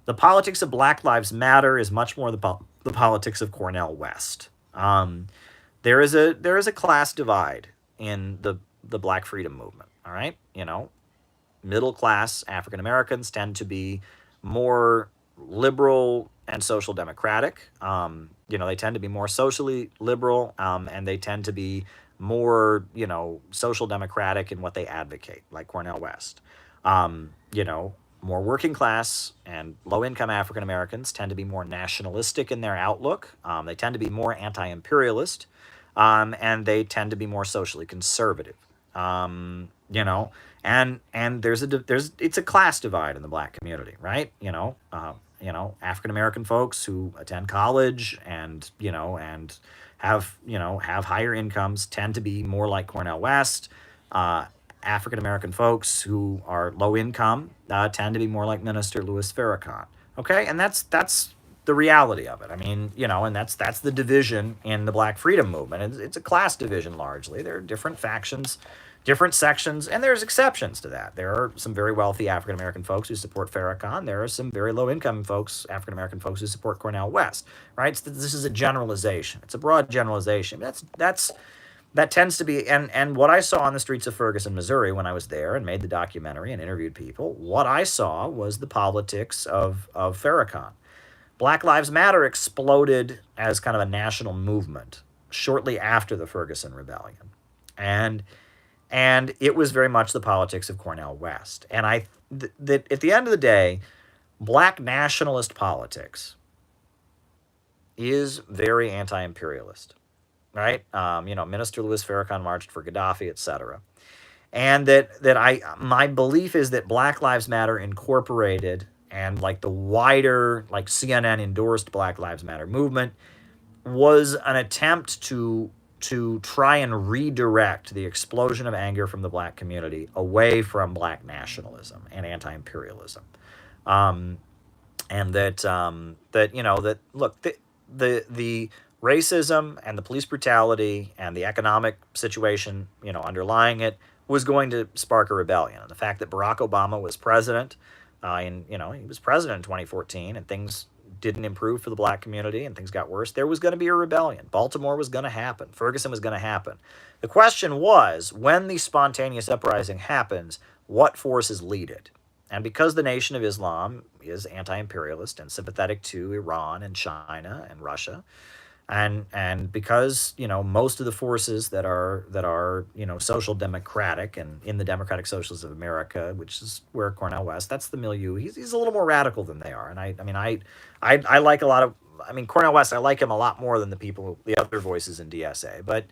The politics of Black Lives Matter is much more the politics of Cornel West. There is a class divide in the Black freedom movement. All right, middle class African Americans tend to be more liberal and social democratic. They tend to be more socially liberal, and they tend to be more, social democratic in what they advocate, like Cornel West. More working class and low-income African Americans tend to be more nationalistic in their outlook. They tend to be more anti-imperialist, and they tend to be more socially conservative. And it's a class divide in the Black community, right? African American folks who attend college and have higher incomes tend to be more like Cornel West. African American folks who are low income tend to be more like Minister Louis Farrakhan. Okay, and that's the reality of it. I mean, and that's the division in the Black freedom movement. It's a class division largely. There are different factions, different sections, and there's exceptions to that. There are some very wealthy African American folks who support Farrakhan. There are some very low income folks, African American folks who support Cornel West. Right? This is a generalization. It's a broad generalization. That tends to be, and what I saw on the streets of Ferguson, Missouri, when I was there and made the documentary and interviewed people, what I saw was the politics of Farrakhan. Black Lives Matter exploded as kind of a national movement shortly after the Ferguson Rebellion. And it was very much the politics of Cornel West. And at the end of the day, Black nationalist politics is very anti-imperialist. Right? Minister Louis Farrakhan marched for Gaddafi, etc. And my belief is that Black Lives Matter Incorporated and like the wider, like CNN endorsed Black Lives Matter movement was an attempt to try and redirect the explosion of anger from the Black community away from Black nationalism and anti-imperialism. The racism and the police brutality and the economic situation, underlying it was going to spark a rebellion. And the fact that Barack Obama was president, he was president in 2014, and things didn't improve for the Black community and things got worse, there was going to be a rebellion. Baltimore was going to happen. Ferguson was going to happen. The question was, when the spontaneous uprising happens, what forces lead it? And because the Nation of Islam is anti-imperialist and sympathetic to Iran and China and Russia, and because most of the forces that are social democratic and in the Democratic Socialists of America, which is where Cornel West, that's the milieu. He's a little more radical than they are, and I like a lot of. Cornel West, I like him a lot more than the other voices in DSA, but.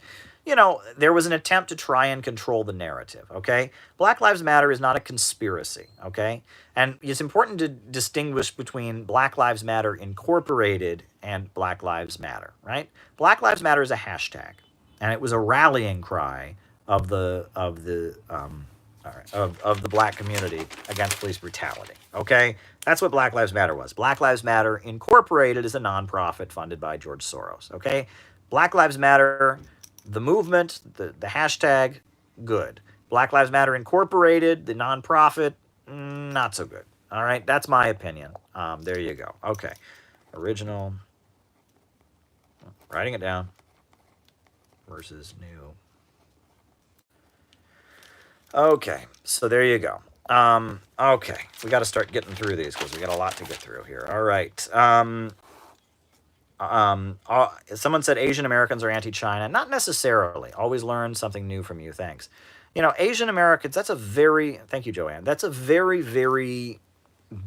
There was an attempt to try and control the narrative, okay? Black Lives Matter is not a conspiracy, okay? And it's important to distinguish between Black Lives Matter Incorporated and Black Lives Matter, right? Black Lives Matter is a hashtag, and it was a rallying cry of the Black community against police brutality, okay? That's what Black Lives Matter was. Black Lives Matter Incorporated is a nonprofit funded by George Soros, okay? Black Lives Matter... The movement, the hashtag, good. Black Lives Matter Incorporated, the nonprofit, not so good. All right, that's my opinion. There you go. Okay, original, writing it down, versus new. Okay, so there you go. Okay, we got to start getting through these because we got a lot to get through here. All right. Someone said Asian Americans are anti-China. Not necessarily. Always learn something new from you. Thanks. Asian Americans, thank you, Joanne. That's a very, very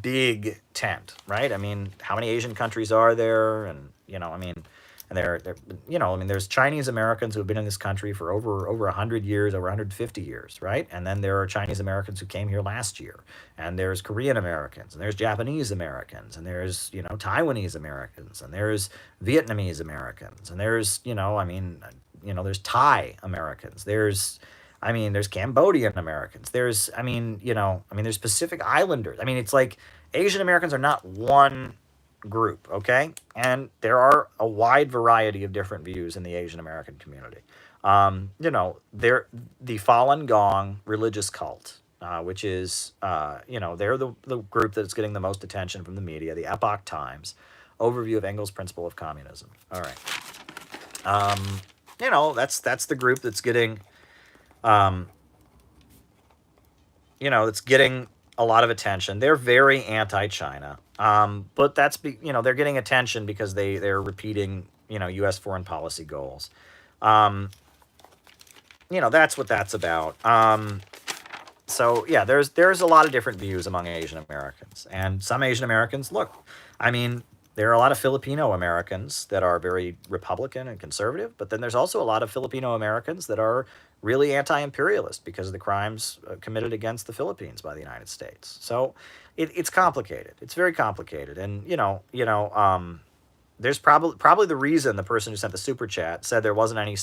big tent, right? How many Asian countries are there? And, And they're you know, I mean, there's Chinese Americans who have been in this country for over 100 years, over 150 years, right? And then there are Chinese Americans who came here last year, and there's Korean Americans, and there's Japanese Americans, and there's, you know, Taiwanese Americans, and there's Vietnamese Americans, and there's, you know, I mean, you know, there's Thai Americans, there's, I mean, there's Cambodian Americans, there's, I mean, you know, I mean, there's Pacific Islanders. I mean, it's like Asian Americans are not one group, okay? And there are a wide variety of different views in the Asian American community. You know, they're the Falun Gong religious cult, which is, you know, they're the group that's getting the most attention from the media, the Epoch Times, overview of Engels' principle of communism. All right. You know, that's the group that's getting, you know, that's getting a lot of attention. They're very anti-China, but that's, you know, they're getting attention because they're repeating, you know, U.S. foreign policy goals. You know, that's what that's about. So yeah, there's a lot of different views among Asian Americans, and some Asian Americans, look, I mean, there are a lot of Filipino Americans that are very Republican and conservative, but then there's also a lot of Filipino Americans that are really anti-imperialist because of the crimes committed against the Philippines by the United States. So it's complicated. It's very complicated, and there's probably the reason the person who sent the super chat said there wasn't any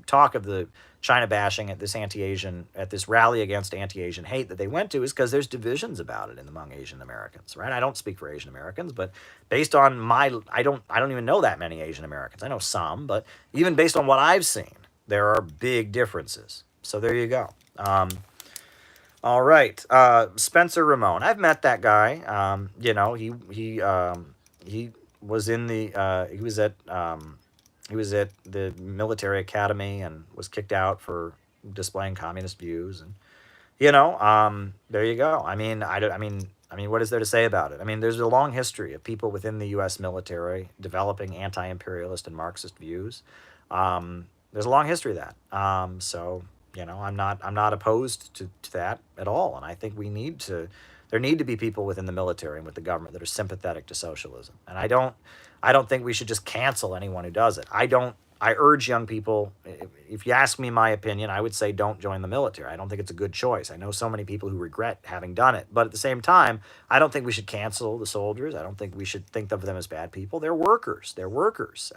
talk of the China bashing at this rally against anti-Asian hate that they went to, is because there's divisions about it among Asian Americans, right? I don't speak for Asian Americans, but based on I don't even know that many Asian Americans. I know some, but even based on what I've seen, there are big differences. So there you go. All right, Spencer Ramon. I've met that guy. You know, he was in the he was at the military academy and was kicked out for displaying communist views, and you know, there you go. I mean, I mean, what is there to say about it? I mean, there's a long history of people within the U.S. military developing anti-imperialist and Marxist views. There's a long history of that. So you know, I'm not opposed to that at all, and I think there need to be people within the military and with the government that are sympathetic to socialism. And I don't think we should just cancel anyone who does it. I urge young people, if you ask me my opinion, I would say don't join the military. I don't think it's a good choice. I know so many people who regret having done it. But at the same time, I don't think we should cancel the soldiers. I don't think we should think of them as bad people. They're workers. They're workers.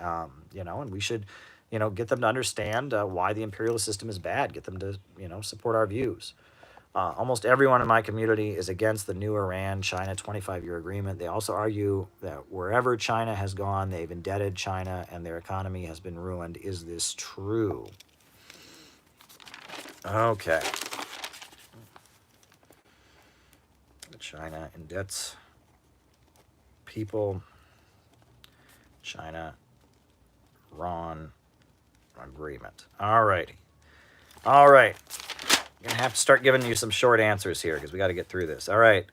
You know, and we should, you know, get them to understand why the imperialist system is bad. Get them to, you know, support our views. Almost everyone in my community is against the new Iran-China 25-year agreement. They also argue that wherever China has gone, they've indebted China and their economy has been ruined. Is this true? Okay. China indebts people. China-Iran agreement. All righty. All right. I'm going to have to start giving you some short answers here because we got to get through this. All right.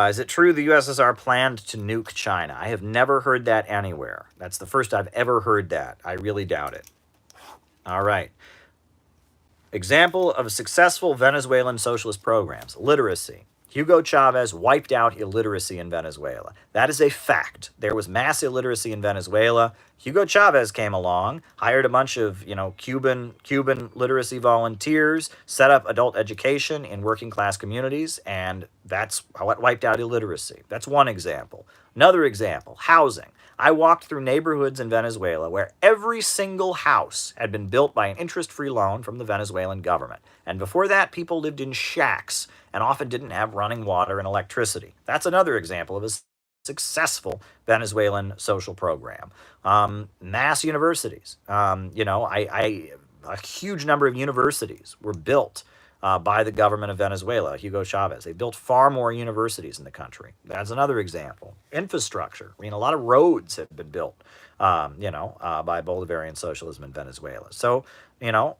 Is it true the USSR planned to nuke China? I have never heard that anywhere. That's the first I've ever heard that. I really doubt it. All right. Example of successful Venezuelan socialist programs. Literacy. Hugo Chavez wiped out illiteracy in Venezuela. That is a fact. There was mass illiteracy in Venezuela. Hugo Chavez came along, hired a bunch of, you know, Cuban literacy volunteers, set up adult education in working class communities, and that's what wiped out illiteracy. That's one example. Another example, housing. I walked through neighborhoods in Venezuela where every single house had been built by an interest-free loan from the Venezuelan government. And before that, people lived in shacks and often didn't have running water and electricity. That's another example of a successful Venezuelan social program. Mass universities. You know, a huge number of universities were built by the government of Venezuela, Hugo Chavez. They built far more universities in the country. That's another example. Infrastructure. I mean, a lot of roads have been built, you know, by Bolivarian socialism in Venezuela. So, you know,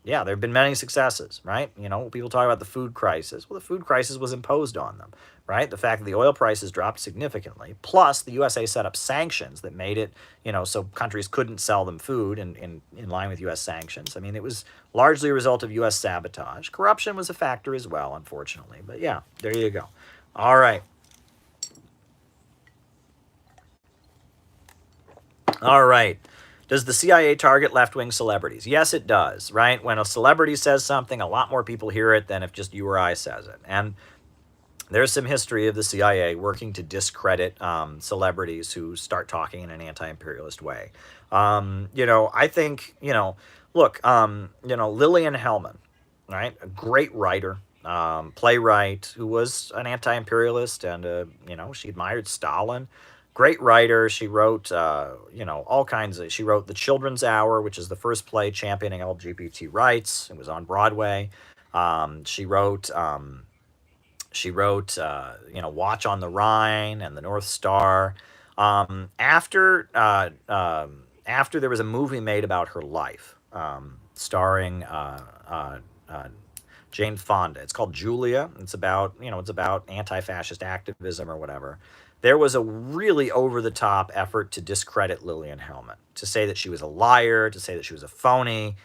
yeah, there have been many successes, right? You know, people talk about the food crisis. Well, the food crisis was imposed on them, right? The fact that the oil prices dropped significantly, plus the USA set up sanctions that made it, you know, so countries couldn't sell them food in line with U.S. sanctions. I mean, it was largely a result of U.S. sabotage. Corruption was a factor as well, unfortunately. But yeah, there you go. All right. All right. Does the CIA target left-wing celebrities? Yes, it does, right? When a celebrity says something, a lot more people hear it than if just you or I says it. And there's some history of the CIA working to discredit celebrities who start talking in an anti-imperialist way. I think, look, Lillian Hellman, right? A great writer, playwright who was an anti-imperialist and, she admired Stalin. Great writer. She wrote, all kinds of, she wrote The Children's Hour, which is the first play championing LGBT rights. It was on Broadway. She wrote, Watch on the Rhine and The North Star. After there was a movie made about her life, starring Jane Fonda. It's called Julia. It's about anti-fascist activism or whatever. There was a really over-the-top effort to discredit Lillian Hellman, to say that she was a liar, to say that she was a phony,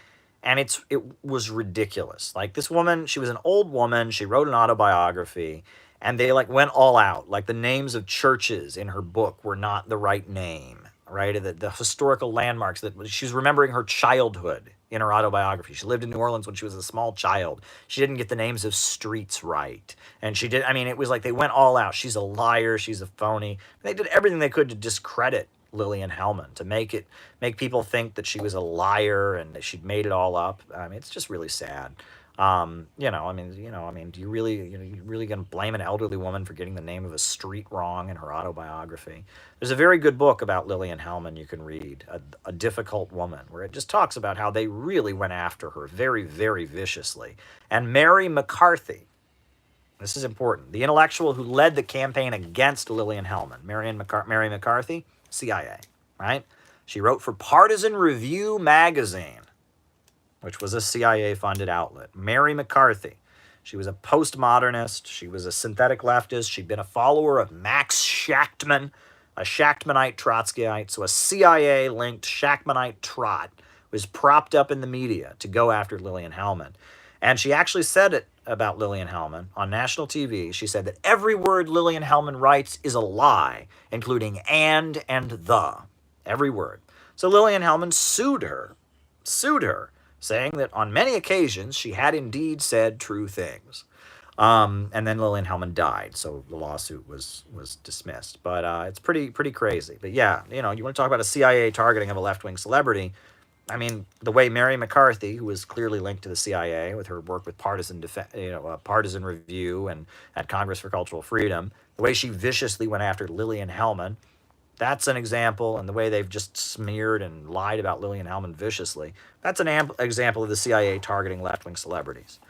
and it was ridiculous. Like, this woman, she was an old woman. She wrote an autobiography, and they like went all out. Like, the names of churches in her book were not the right name, right? The historical landmarks that she's remembering her childhood in her autobiography. She lived in New Orleans when she was a small child. She didn't get the names of streets right. And she did, I mean, it was like they went all out. She's a liar. She's a phony. They did everything they could to discredit Lillian Hellman, to make people think that she was a liar and that she'd made it all up. I mean, it's just really sad. Do you really gonna blame an elderly woman for getting the name of a street wrong in her autobiography? There's a very good book about Lillian Hellman you can read, A Difficult Woman, where it just talks about how they really went after her very, very viciously. And Mary McCarthy, this is important, the intellectual who led the campaign against Lillian Hellman, Mary McCarthy, CIA, right? She wrote for Partisan Review magazine, which was a CIA-funded outlet. Mary McCarthy. She was a postmodernist. She was a synthetic leftist. She'd been a follower of Max Shachtman, a Shachtmanite Trotskyite. So a CIA-linked Shachtmanite trot was propped up in the media to go after Lillian Hellman. And she actually said it about Lillian Hellman on national TV. She said that every word Lillian Hellman writes is a lie, including and the. Every word. So Lillian Hellman sued her, saying that on many occasions she had indeed said true things. And then Lillian Hellman died, so the lawsuit was dismissed. But it's pretty crazy. But yeah, you want to talk about a CIA targeting of a left-wing celebrity. I mean, the way Mary McCarthy, who was clearly linked to the CIA with her work with Partisan Review and at Congress for Cultural Freedom, the way she viciously went after Lillian Hellman, that's an example. And the way they've just smeared and lied about Lillian Hellman viciously, that's an example of the CIA targeting left-wing celebrities.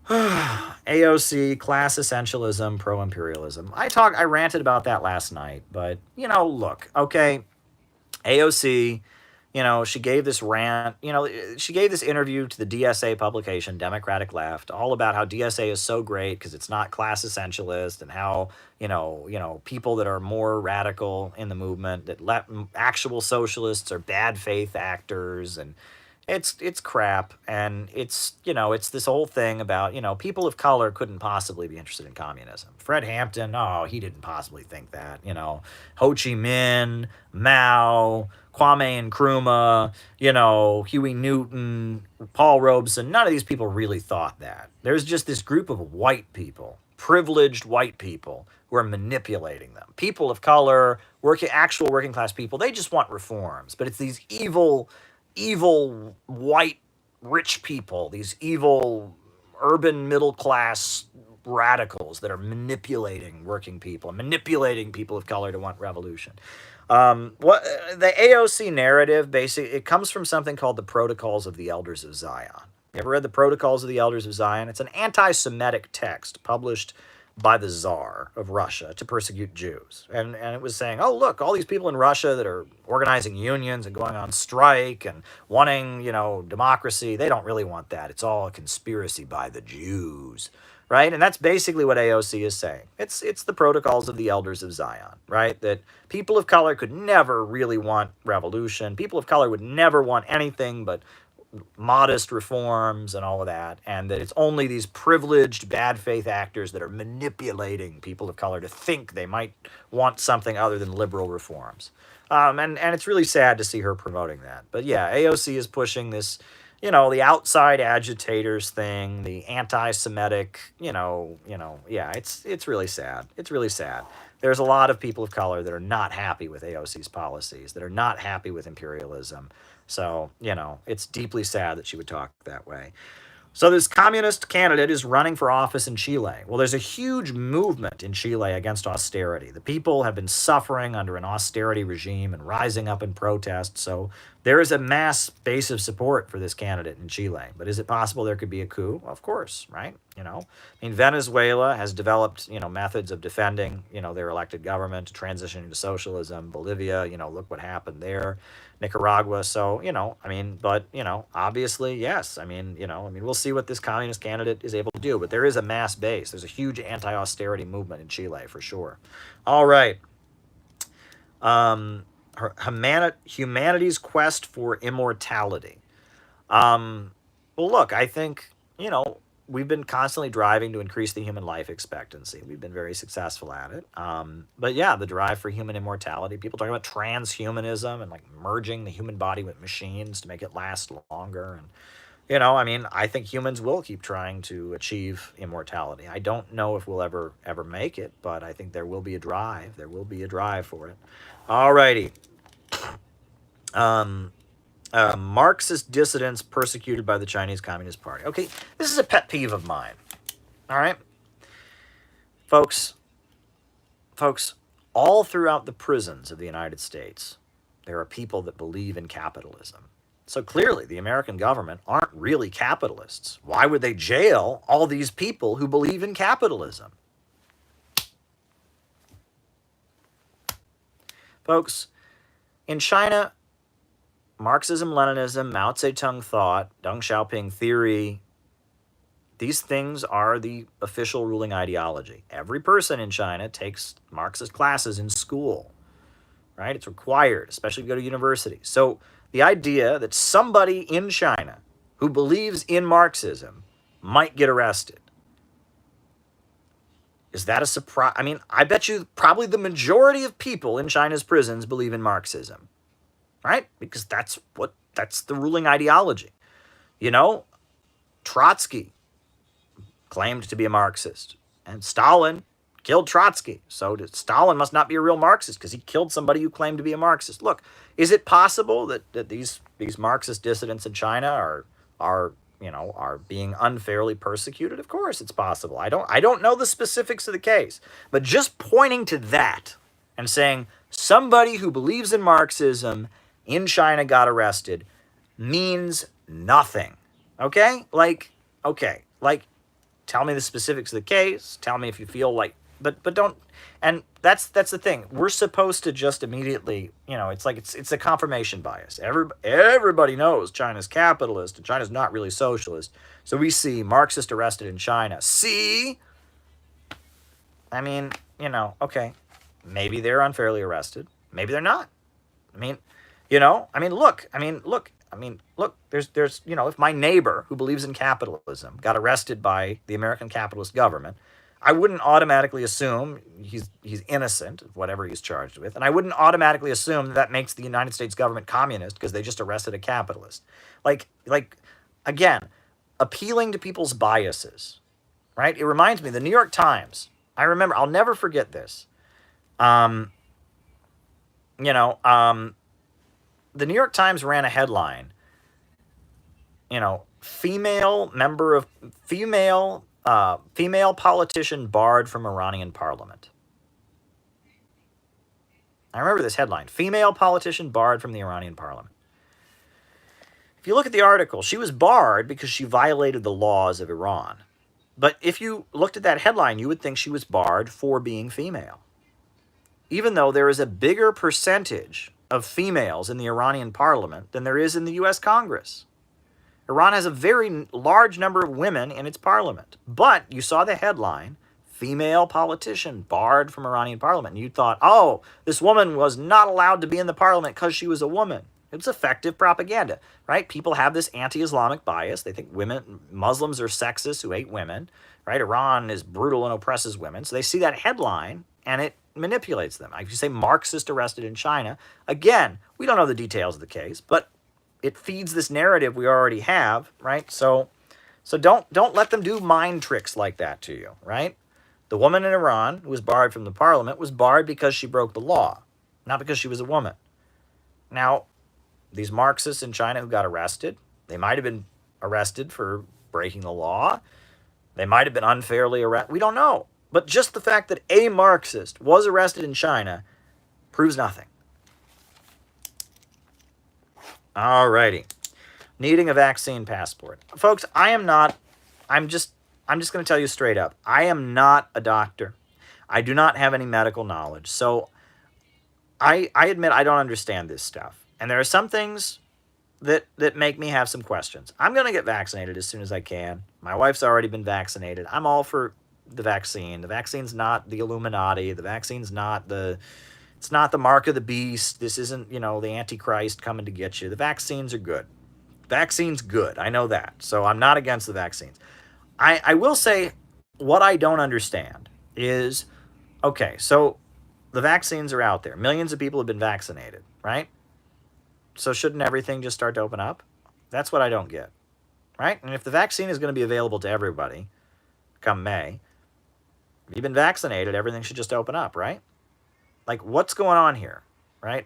AOC, class essentialism, pro-imperialism. I ranted about that last night, but, look, okay, AOC, she gave this rant, she gave this interview to the DSA publication, Democratic Left, all about how DSA is so great because it's not class essentialist, and how, people that are more radical in the movement, that actual socialists are bad faith actors, and it's crap. And it's this whole thing about, people of color couldn't possibly be interested in communism. Fred Hampton, he didn't possibly think that, Ho Chi Minh, Mao, Kwame Nkrumah, Huey Newton, Paul Robeson, none of these people really thought that. There's just this group of white people, privileged white people, who are manipulating them. People of color, actual working class people, they just want reforms. But it's these evil white rich people, these evil urban middle class radicals that are manipulating working people, manipulating people of color to want revolution. What the AOC narrative, basically, it comes from something called the Protocols of the Elders of Zion. You ever read the Protocols of the Elders of Zion? It's an anti-Semitic text published by the Tsar of Russia to persecute Jews. And it was saying, oh, look, all these people in Russia that are organizing unions and going on strike and wanting, democracy, they don't really want that. It's all a conspiracy by the Jews, right? And that's basically what AOC is saying. It's the Protocols of the Elders of Zion, right? That people of color could never really want revolution. People of color would never want anything but modest reforms and all of that, and that it's only these privileged bad faith actors that are manipulating people of color to think they might want something other than liberal reforms. And it's really sad to see her promoting that. But yeah, AOC is pushing this, the outside agitators thing, the anti-Semitic, yeah, it's really sad. It's really sad. There's a lot of people of color that are not happy with AOC's policies, that are not happy with imperialism. So, it's deeply sad that she would talk that way. So this communist candidate is running for office in Chile. Well, there's a huge movement in Chile against austerity. The people have been suffering under an austerity regime and rising up in protest. So there is a mass base of support for this candidate in Chile. But is it possible there could be a coup? Of course, right? Venezuela has developed, methods of defending, their elected government, transitioning to socialism. Bolivia, look what happened there. Nicaragua. So, obviously, yes. We'll see what this communist candidate is able to do, but there is a mass base. There's a huge anti-austerity movement in Chile, for sure. All right. Humanity's quest for immortality. Well, look, I think, we've been constantly driving to increase the human life expectancy. We've been very successful at it. But yeah, the drive for human immortality. People talk about transhumanism and like merging the human body with machines to make it last longer. And, I think humans will keep trying to achieve immortality. I don't know if we'll ever make it, but I think there will be a drive. There will be a drive for it. All righty. Marxist dissidents persecuted by the Chinese Communist Party. Okay, this is a pet peeve of mine. All right? Folks, all throughout the prisons of the United States, there are people that believe in capitalism. So clearly, the American government aren't really capitalists. Why would they jail all these people who believe in capitalism? Folks, in China, Marxism, Leninism, Mao Zedong thought, Deng Xiaoping theory, these things are the official ruling ideology. Every person in China takes Marxist classes in school, right? It's required, especially if you go to university. So the idea that somebody in China who believes in Marxism might get arrested, is that a surprise? I bet you probably the majority of people in China's prisons believe in Marxism. Right? Because that's the ruling ideology. Trotsky claimed to be a Marxist, and Stalin killed Trotsky. So Stalin must not be a real Marxist because he killed somebody who claimed to be a Marxist. Look, is it possible that these Marxist dissidents in China are being unfairly persecuted? Of course it's possible. I don't know the specifics of the case, but just pointing to that and saying somebody who believes in Marxism in China got arrested means nothing. Okay? Tell me the specifics of the case. Tell me if you feel like, but don't, and that's the thing. We're supposed to just immediately, it's a confirmation bias. Everybody knows China's capitalist and China's not really socialist. So we see Marxist arrested in China. See? Okay. Maybe they're unfairly arrested. Maybe they're not. Look, there's, if my neighbor who believes in capitalism got arrested by the American capitalist government, I wouldn't automatically assume he's innocent of whatever he's charged with, and I wouldn't automatically assume that makes the United States government communist because they just arrested a capitalist. Again, appealing to people's biases, right? It reminds me, the New York Times, I'll never forget this. The New York Times ran a headline, female politician barred from Iranian parliament. I remember this headline, female politician barred from the Iranian parliament. If you look at the article, she was barred because she violated the laws of Iran. But if you looked at that headline, you would think she was barred for being female. Even though there is a bigger percentage of females in the Iranian parliament than there is in the U.S. Congress. Iran has a very large number of women in its parliament. But you saw the headline, female politician barred from Iranian parliament. And you thought, oh, this woman was not allowed to be in the parliament because she was a woman. It's effective propaganda, right? People have this anti-Islamic bias. They think Muslims are sexist who hate women, right? Iran is brutal and oppresses women. So they see that headline and it manipulates them. If you say Marxist arrested in China, again, we don't know the details of the case, but it feeds this narrative we already have, right? So don't let them do mind tricks like that to you, right? The woman in Iran who was barred from the parliament was barred because she broke the law, not because she was a woman. Now, these Marxists in China who got arrested, they might have been arrested for breaking the law. They might have been unfairly arrested. We don't know. But just the fact that a Marxist was arrested in China proves nothing. Alrighty. Needing a vaccine passport. Folks, I'm just going to tell you straight up. I am not a doctor. I do not have any medical knowledge. So I admit I don't understand this stuff. And there are some things that make me have some questions. I'm going to get vaccinated as soon as I can. My wife's already been vaccinated. I'm all for the vaccine. The vaccine's not the Illuminati. The vaccine's not it's not the mark of the beast. This isn't, the Antichrist coming to get you. The vaccines are good. Vaccine's good. I know that. So I'm not against the vaccines. I will say what I don't understand is, okay, so the vaccines are out there. Millions of people have been vaccinated, right? So shouldn't everything just start to open up? That's what I don't get, right? And if the vaccine is going to be available to everybody come May, if you've been vaccinated, everything should just open up, right? Like, what's going on here, right?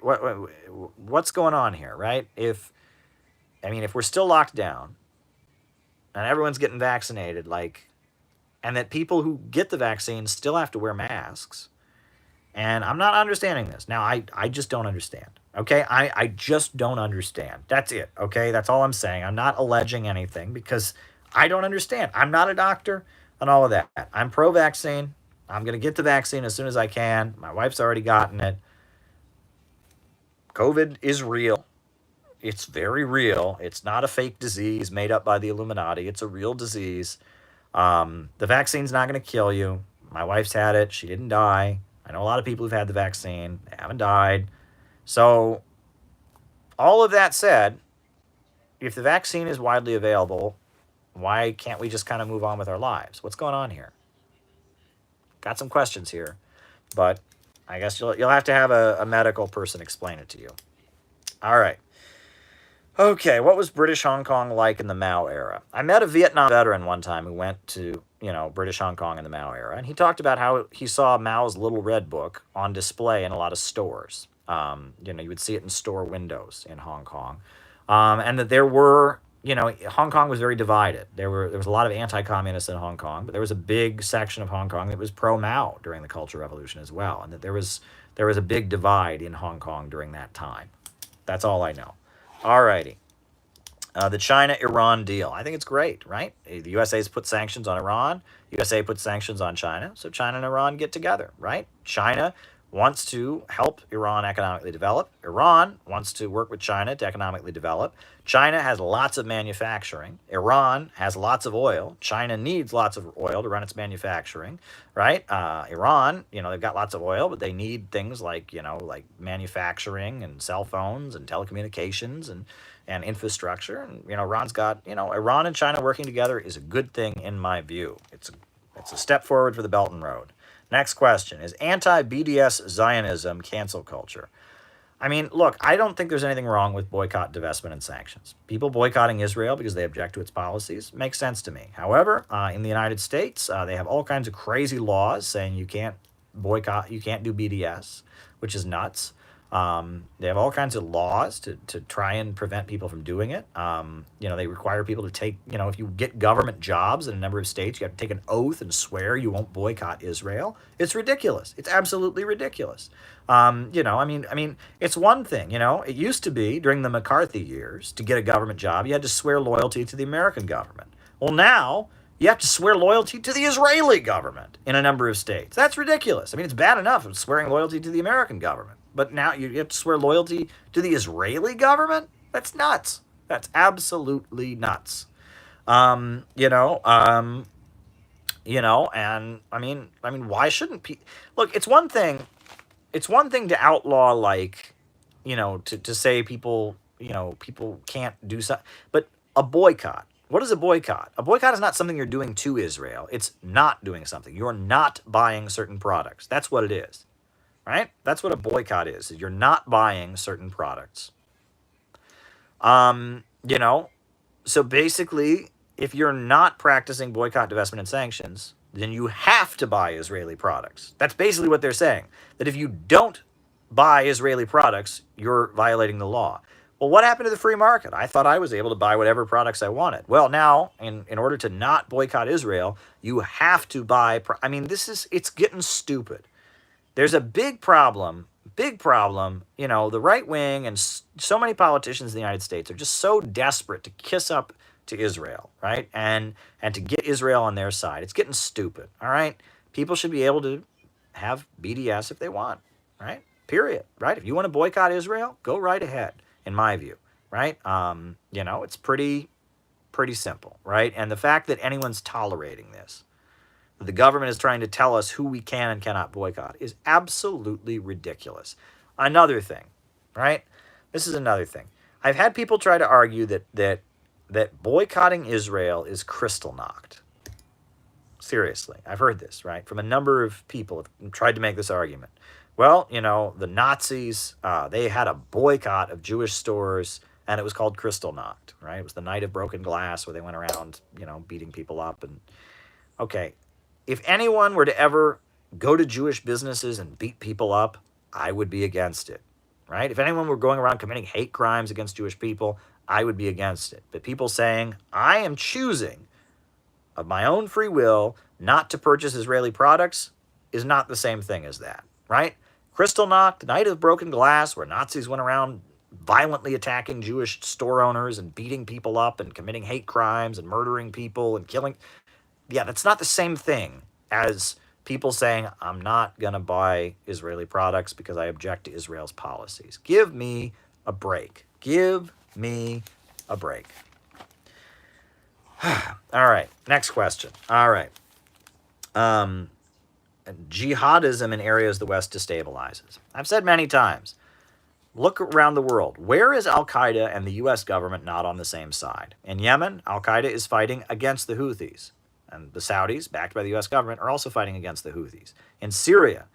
What's going on here, right? If we're still locked down and everyone's getting vaccinated, and that people who get the vaccine still have to wear masks, and I'm not understanding this. Now, I just don't understand, okay? I just don't understand. That's it, okay? That's all I'm saying. I'm not alleging anything because I don't understand. I'm not a doctor and all of that. I'm pro-vaccine. I'm going to get the vaccine as soon as I can. My wife's already gotten it. COVID is real. It's very real. It's not a fake disease made up by the Illuminati. It's a real disease. The vaccine's not going to kill you. My wife's had it. She didn't die. I know a lot of people who've had the vaccine. They haven't died. So, all of that said, if the vaccine is widely available, why can't we just kind of move on with our lives? What's going on here? Got some questions here, but I guess you'll have to have a medical person explain it to you. All right. Okay, what was British Hong Kong like in the Mao era? I met a Vietnam veteran one time who went to, British Hong Kong in the Mao era, and he talked about how he saw Mao's Little Red Book on display in a lot of stores. You would see it in store windows in Hong Kong. And that there were, Hong Kong was very divided. There was a lot of anti-communists in Hong Kong, but there was a big section of Hong Kong that was pro-Mao during the Cultural Revolution as well, and that there was a big divide in Hong Kong during that time. That's all I know. Alrighty. The China-Iran deal. I think it's great, right? The USA's put sanctions on Iran. USA put sanctions on China. So China and Iran get together, right? China wants to help Iran economically develop. Iran wants to work with China to economically develop. China has lots of manufacturing. Iran has lots of oil. China needs lots of oil to run its manufacturing, right? Iran, they've got lots of oil, but they need things like manufacturing and cell phones and telecommunications and infrastructure. And, Iran's got, Iran and China working together is a good thing in my view. It's a step forward for the Belt and Road. Next question, is anti-BDS Zionism cancel culture? Look, I don't think there's anything wrong with boycott, divestment, and sanctions. People boycotting Israel because they object to its policies makes sense to me. However, in the United States, they have all kinds of crazy laws saying you can't boycott, you can't do BDS, which is nuts. They have all kinds of laws to try and prevent people from doing it. They require people to take, if you get government jobs in a number of states, you have to take an oath and swear you won't boycott Israel. It's ridiculous. It's absolutely ridiculous. It's one thing, it used to be during the McCarthy years to get a government job, you had to swear loyalty to the American government. Well, now you have to swear loyalty to the Israeli government in a number of states. That's ridiculous. It's bad enough of swearing loyalty to the American government. But now you have to swear loyalty to the Israeli government? That's nuts. That's absolutely nuts. And why shouldn't people... Look, it's one thing to outlaw, to say people, people can't do something. But a boycott. What is a boycott? A boycott is not something you're doing to Israel. It's not doing something. You're not buying certain products. That's what it is, right? That's what a boycott is. You're not buying certain products. You know, so basically, if you're not practicing boycott, divestment, and sanctions, then you have to buy Israeli products. That's basically what they're saying. That if you don't buy Israeli products, you're violating the law. Well, what happened to the free market? I thought I was able to buy whatever products I wanted. Well, now, in order to not boycott Israel, you have to buy... it's getting stupid. There's a big problem, the right wing and so many politicians in the United States are just so desperate to kiss up to Israel, right? And to get Israel on their side. It's getting stupid, all right? People should be able to have BDS if they want, right? Period, right? If you want to boycott Israel, go right ahead, in my view, right? It's pretty simple, right? And the fact that anyone's tolerating this, the government is trying to tell us who we can and cannot boycott, is absolutely ridiculous. Another thing, right? This is another thing. I've had people try to argue that boycotting Israel is Kristallnacht. Seriously, I've heard this, right? From a number of people have tried to make this argument. Well, the Nazis, they had a boycott of Jewish stores, and it was called Kristallnacht, right? It was the night of broken glass where they went around, beating people up. And okay, if anyone were to ever go to Jewish businesses and beat people up, I would be against it, right? If anyone were going around committing hate crimes against Jewish people, I would be against it. But people saying, I am choosing of my own free will not to purchase Israeli products is not the same thing as that, right? Kristallnacht, night of broken glass, where Nazis went around violently attacking Jewish store owners and beating people up and committing hate crimes and murdering people and killing. Yeah, that's not the same thing as people saying, I'm not going to buy Israeli products because I object to Israel's policies. Give me a break. Give me a break. All right, next question. All right. Jihadism in areas the West destabilizes. I've said many times, look around the world. Where is Al-Qaeda and the U.S. government not on the same side? In Yemen, Al-Qaeda is fighting against the Houthis. And the Saudis, backed by the U.S. government, are also fighting against the Houthis. In Syria,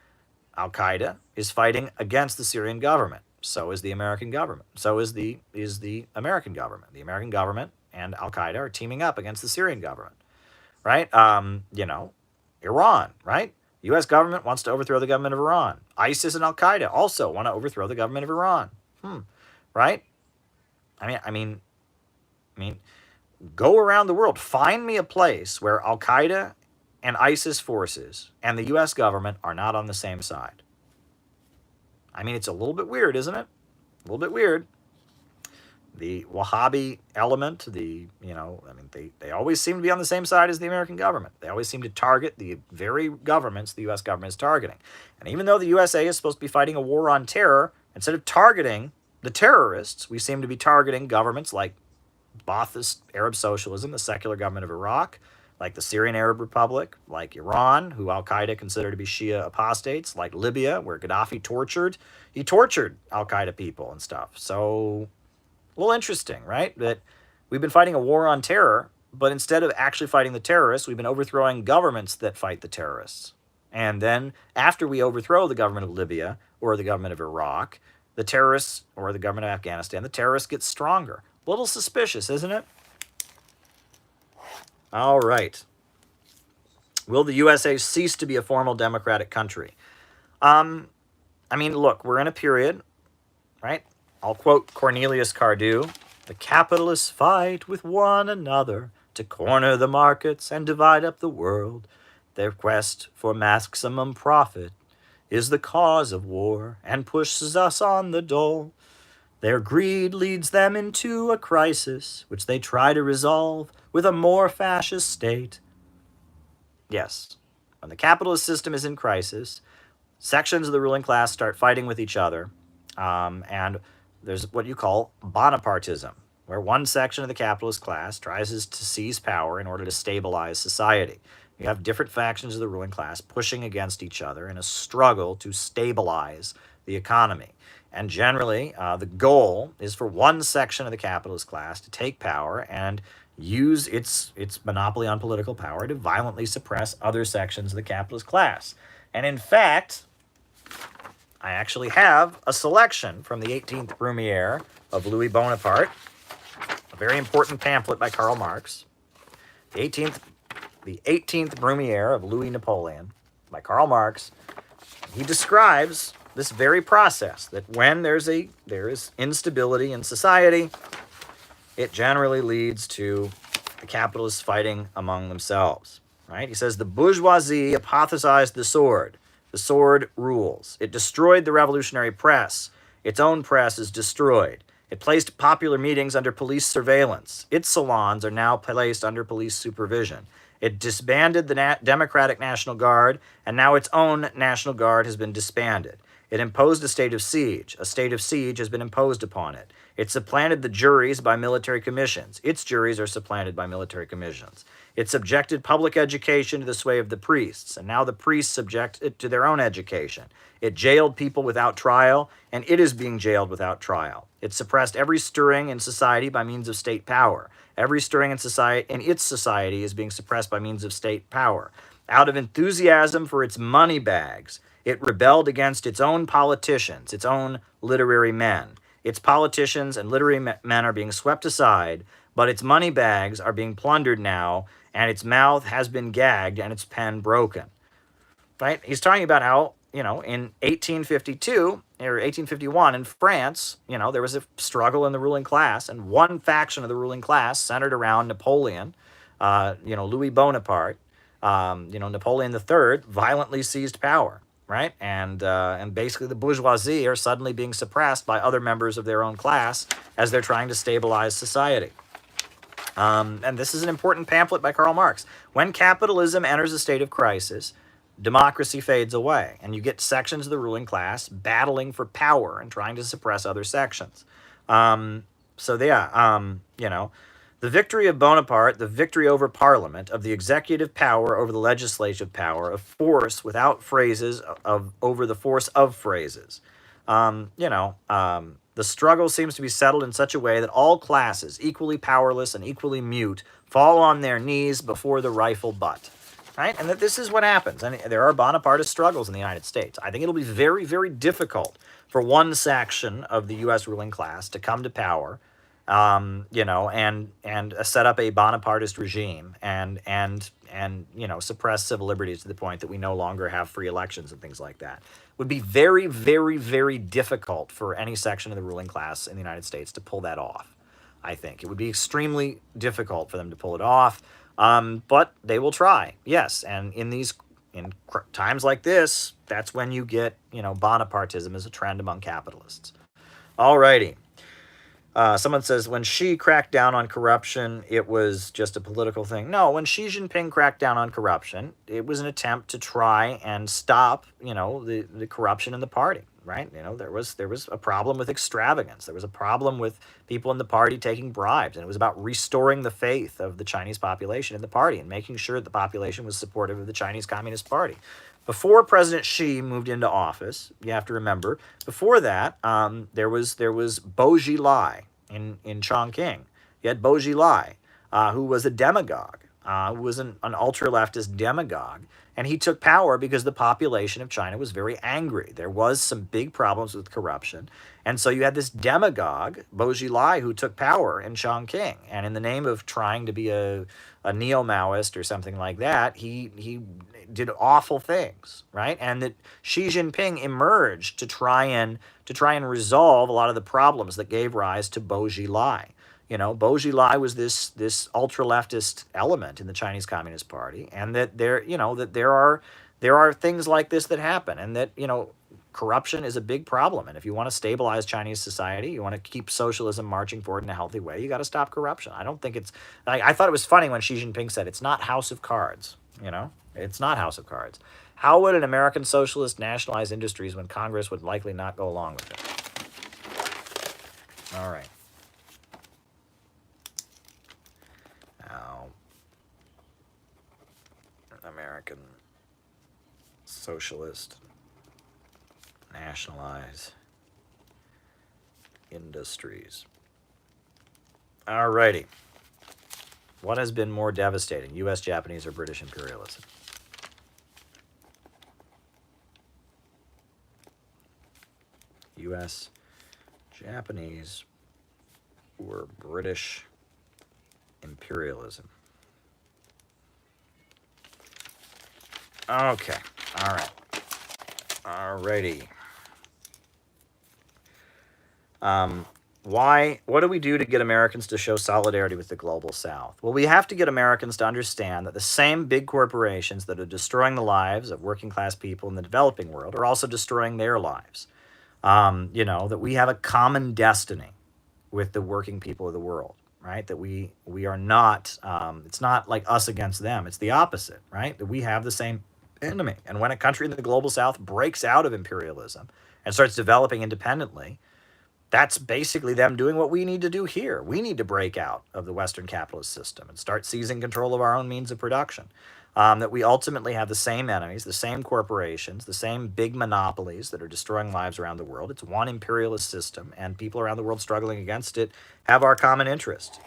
Al-Qaeda is fighting against the Syrian government. So is the American government. So is the American government. The American government and Al-Qaeda are teaming up against the Syrian government, right? Iran, right? U.S. government wants to overthrow the government of Iran. ISIS and Al-Qaeda also want to overthrow the government of Iran, right? I mean, go around the world. Find me a place where Al-Qaeda and ISIS forces and the U.S. government are not on the same side. It's a little bit weird, isn't it? A little bit weird. The Wahhabi element, they always seem to be on the same side as the American government. They always seem to target the very governments the U.S. government is targeting. And even though the USA is supposed to be fighting a war on terror, instead of targeting the terrorists, we seem to be targeting governments like Ba'athist Arab socialism, the secular government of Iraq, like the Syrian Arab Republic, like Iran, who Al-Qaeda consider to be Shia apostates, like Libya, where Gaddafi tortured Al-Qaeda people and stuff. So, a little interesting, right? That we've been fighting a war on terror, but instead of actually fighting the terrorists, we've been overthrowing governments that fight the terrorists. And then, after we overthrow the government of Libya or the government of Iraq, the terrorists, or the government of Afghanistan, the terrorists get stronger. A little suspicious, isn't it? All right. Will the USA cease to be a formal democratic country? Look, we're in a period, right? I'll quote Cornelius Cardew. The capitalists fight with one another to corner the markets and divide up the world. Their quest for maximum profit is the cause of war and pushes us on the dole. Their greed leads them into a crisis, which they try to resolve with a more fascist state. Yes, when the capitalist system is in crisis, sections of the ruling class start fighting with each other, and there's what you call Bonapartism, where one section of the capitalist class tries to seize power in order to stabilize society. You have different factions of the ruling class pushing against each other in a struggle to stabilize the economy. And generally, the goal is for one section of the capitalist class to take power and use its monopoly on political power to violently suppress other sections of the capitalist class. And in fact, I actually have a selection from the 18th Brumaire of Louis Bonaparte, a very important pamphlet by Karl Marx. The 18th Brumaire of Louis Napoleon by Karl Marx. He describes this very process, that when there is instability in society, it generally leads to the capitalists fighting among themselves, right? He says the bourgeoisie apothesized the sword. The sword rules. It destroyed the revolutionary press. Its own press is destroyed. It placed popular meetings under police surveillance. Its salons are now placed under police supervision. It disbanded the Democratic National Guard, and now its own National Guard has been disbanded. It imposed a state of siege. A state of siege has been imposed upon it. It supplanted the juries by military commissions. Its juries are supplanted by military commissions. It subjected public education to the sway of the priests, and now the priests subject it to their own education. It jailed people without trial, and it is being jailed without trial. It suppressed every stirring in society by means of state power. Every stirring in its society is being suppressed by means of state power. Out of enthusiasm for its money bags, it rebelled against its own politicians, its own literary men. Its politicians and literary men are being swept aside, but its money bags are being plundered now, and its mouth has been gagged and its pen broken. Right? He's talking about how, in 1852 or 1851 in France, there was a struggle in the ruling class, and one faction of the ruling class centered around Napoleon, Louis Bonaparte, Napoleon III violently seized power, right? And basically the bourgeoisie are suddenly being suppressed by other members of their own class as they're trying to stabilize society. And this is an important pamphlet by Karl Marx. When capitalism enters a state of crisis, democracy fades away, and you get sections of the ruling class battling for power and trying to suppress other sections. The victory of Bonaparte, the victory over Parliament, of the executive power over the legislative power, of force without phrases, over the force of phrases. The struggle seems to be settled in such a way that all classes, equally powerless and equally mute, fall on their knees before the rifle butt. Right? And that this is what happens. And there are Bonapartist struggles in the United States. I think it'll be very, very difficult for one section of the U.S. ruling class to come to power, and set up a Bonapartist regime and suppress civil liberties to the point that we no longer have free elections and things like that. It would be very, very, very difficult for any section of the ruling class in the United States to pull that off. I think it would be extremely difficult for them to pull it off. But they will try, yes. And in times like this, that's when you get, Bonapartism as a trend among capitalists. Alrighty. Someone says, when Xi cracked down on corruption, it was just a political thing. No, when Xi Jinping cracked down on corruption, it was an attempt to try and stop, the corruption in the party, right? There was a problem with extravagance. There was a problem with people in the party taking bribes, and it was about restoring the faith of the Chinese population in the party and making sure the population was supportive of the Chinese Communist Party. Before President Xi moved into office, you have to remember, before that, there was Bo Xilai in Chongqing. You had Bo Xilai, who was a demagogue, who was an ultra-leftist demagogue, and he took power because the population of China was very angry. There was some big problems with corruption, and so you had this demagogue, Bo Xilai, who took power in Chongqing, and in the name of trying to be a neo-Maoist or something like that, he did awful things, right? And that Xi Jinping emerged to try and resolve a lot of the problems that gave rise to Bo Xilai. Bo Xilai was this ultra-leftist element in the Chinese Communist Party, and that there are things like this that happen, and that corruption is a big problem. And if you want to stabilize Chinese society, you want to keep socialism marching forward in a healthy way, you got to stop corruption. I don't think it's. I thought it was funny when Xi Jinping said it's not House of Cards. It's not House of Cards. How would an American socialist nationalize industries when Congress would likely not go along with it? All right. Now, American socialist Nationalize industries. Alrighty. What has been more devastating, U.S., Japanese, or British imperialism? U.S., Japanese, or British imperialism? Okay. All right. Alrighty. What do we do to get Americans to show solidarity with the global South? Well, we have to get Americans to understand that the same big corporations that are destroying the lives of working class people in the developing world are also destroying their lives. That we have a common destiny with the working people of the world, right? That we are not, it's not like us against them. It's the opposite, right? That we have the same enemy. And when a country in the global South breaks out of imperialism and starts developing independently, that's basically them doing what we need to do here. We need to break out of the Western capitalist system and start seizing control of our own means of production. That we ultimately have the same enemies, the same corporations, the same big monopolies that are destroying lives around the world. It's one imperialist system, and people around the world struggling against it have our common interest.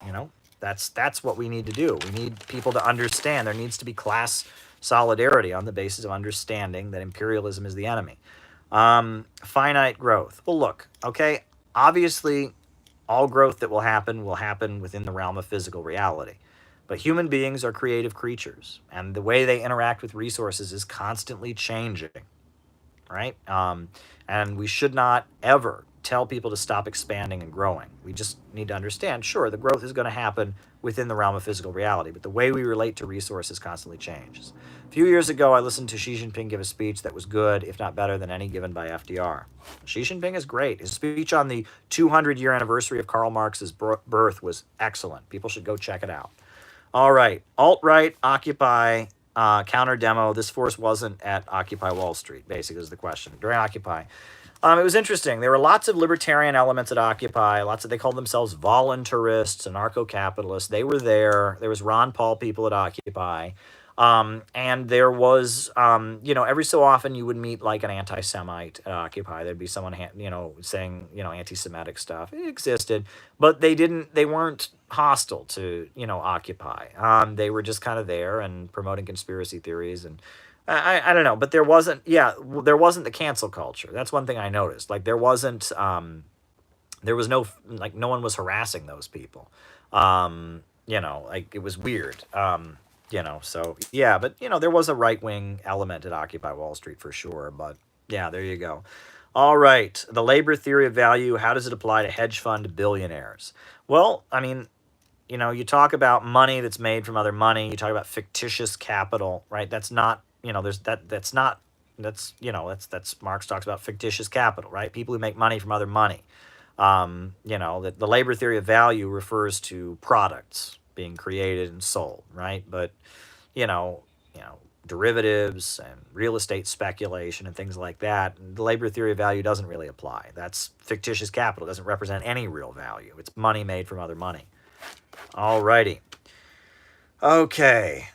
That's what we need to do. We need people to understand there needs to be class solidarity on the basis of understanding that imperialism is the enemy. Finite growth. Well, look, okay, obviously, all growth that will happen within the realm of physical reality. But human beings are creative creatures, and the way they interact with resources is constantly changing, right? And we should not ever tell people to stop expanding and growing. We just need to understand, sure, the growth is going to happen within the realm of physical reality, but the way we relate to resources constantly changes. A few years ago, I listened to Xi Jinping give a speech that was good, if not better, than any given by FDR. Xi Jinping is great. His speech on the 200-year anniversary of Karl Marx's birth was excellent. People should go check it out. All right, alt-right, Occupy, counter-demo. This force wasn't at Occupy Wall Street, basically, is the question. During Occupy, it was interesting. There were lots of libertarian elements at Occupy. They called themselves voluntarists, anarcho-capitalists. They were there. There was Ron Paul people at Occupy. And there was, every so often you would meet like an anti-Semite at Occupy. There'd be someone, saying, anti-Semitic stuff. It existed, but they weren't hostile to, Occupy. They were just kind of there and promoting conspiracy theories. And I don't know, but there wasn't the cancel culture. That's one thing I noticed. Like there was no, no one was harassing those people. It was weird. So yeah, but there was a right-wing element at Occupy Wall Street for sure, but yeah, there you go. All right, the labor theory of value, how does it apply to hedge fund billionaires? Well, I mean, you talk about money that's made from other money, you talk about fictitious capital, right? That's not, that's Marx talks about fictitious capital, right? People who make money from other money. The labor theory of value refers to products being created and sold, right? But, derivatives and real estate speculation and things like that, the labor theory of value doesn't really apply. That's fictitious capital. It doesn't represent any real value. It's money made from other money. All righty. Okay.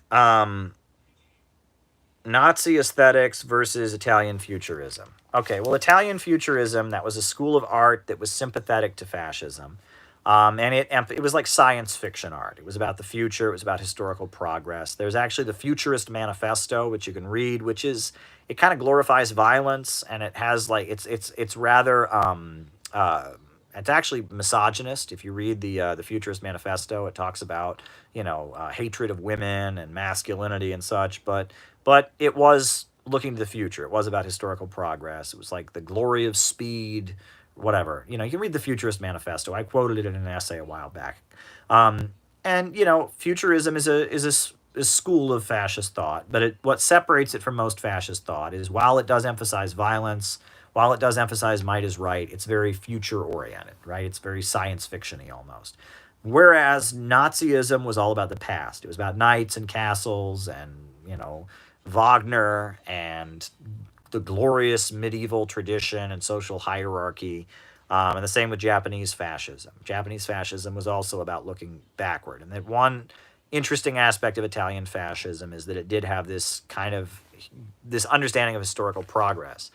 Nazi aesthetics versus Italian futurism. Okay, well, Italian futurism, that was a school of art that was sympathetic to fascism. And it was like science fiction art. It was about the future. It was about historical progress. There's actually the Futurist Manifesto, which you can read, it kind of glorifies violence, and it has it's rather it's actually misogynist. If you read the Futurist Manifesto, it talks about hatred of women and masculinity and such. But it was looking to the future. It was about historical progress. It was like the glory of speed. Whatever, you can read the Futurist Manifesto. I quoted it in an essay a while back. Futurism is a school of fascist thought, but what separates it from most fascist thought is while it does emphasize violence, while it does emphasize might is right, it's very future-oriented, right? It's very science fiction-y almost. Whereas Nazism was all about the past. It was about knights and castles and, Wagner and the glorious medieval tradition and social hierarchy, and the same with Japanese fascism. Japanese fascism was also about looking backward, and that one interesting aspect of Italian fascism is that it did have this understanding of historical progress.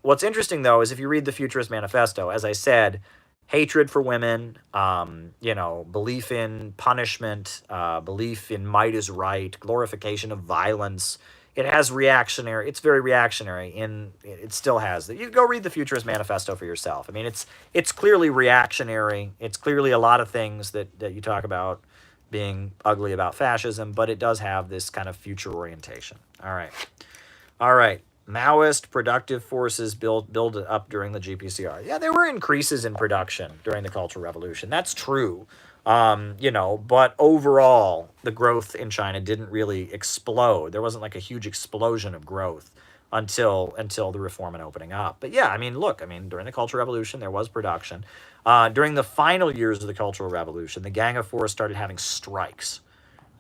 What's interesting, though, is if you read the Futurist Manifesto, as I said, hatred for women, belief in punishment, belief in might is right, glorification of violence. It has reactionary. It's very reactionary. It still has that. You go read the Futurist Manifesto for yourself. I mean, it's clearly reactionary. It's clearly a lot of things that you talk about being ugly about fascism, but it does have this kind of future orientation. All right. All right. Maoist productive forces build up during the GPCR. Yeah, there were increases in production during the Cultural Revolution. That's true. But overall, the growth in China didn't really explode. There wasn't like a huge explosion of growth until the reform and opening up. But yeah, I mean, look, during the Cultural Revolution, there was production. During the final years of the Cultural Revolution, the Gang of Four started having strikes,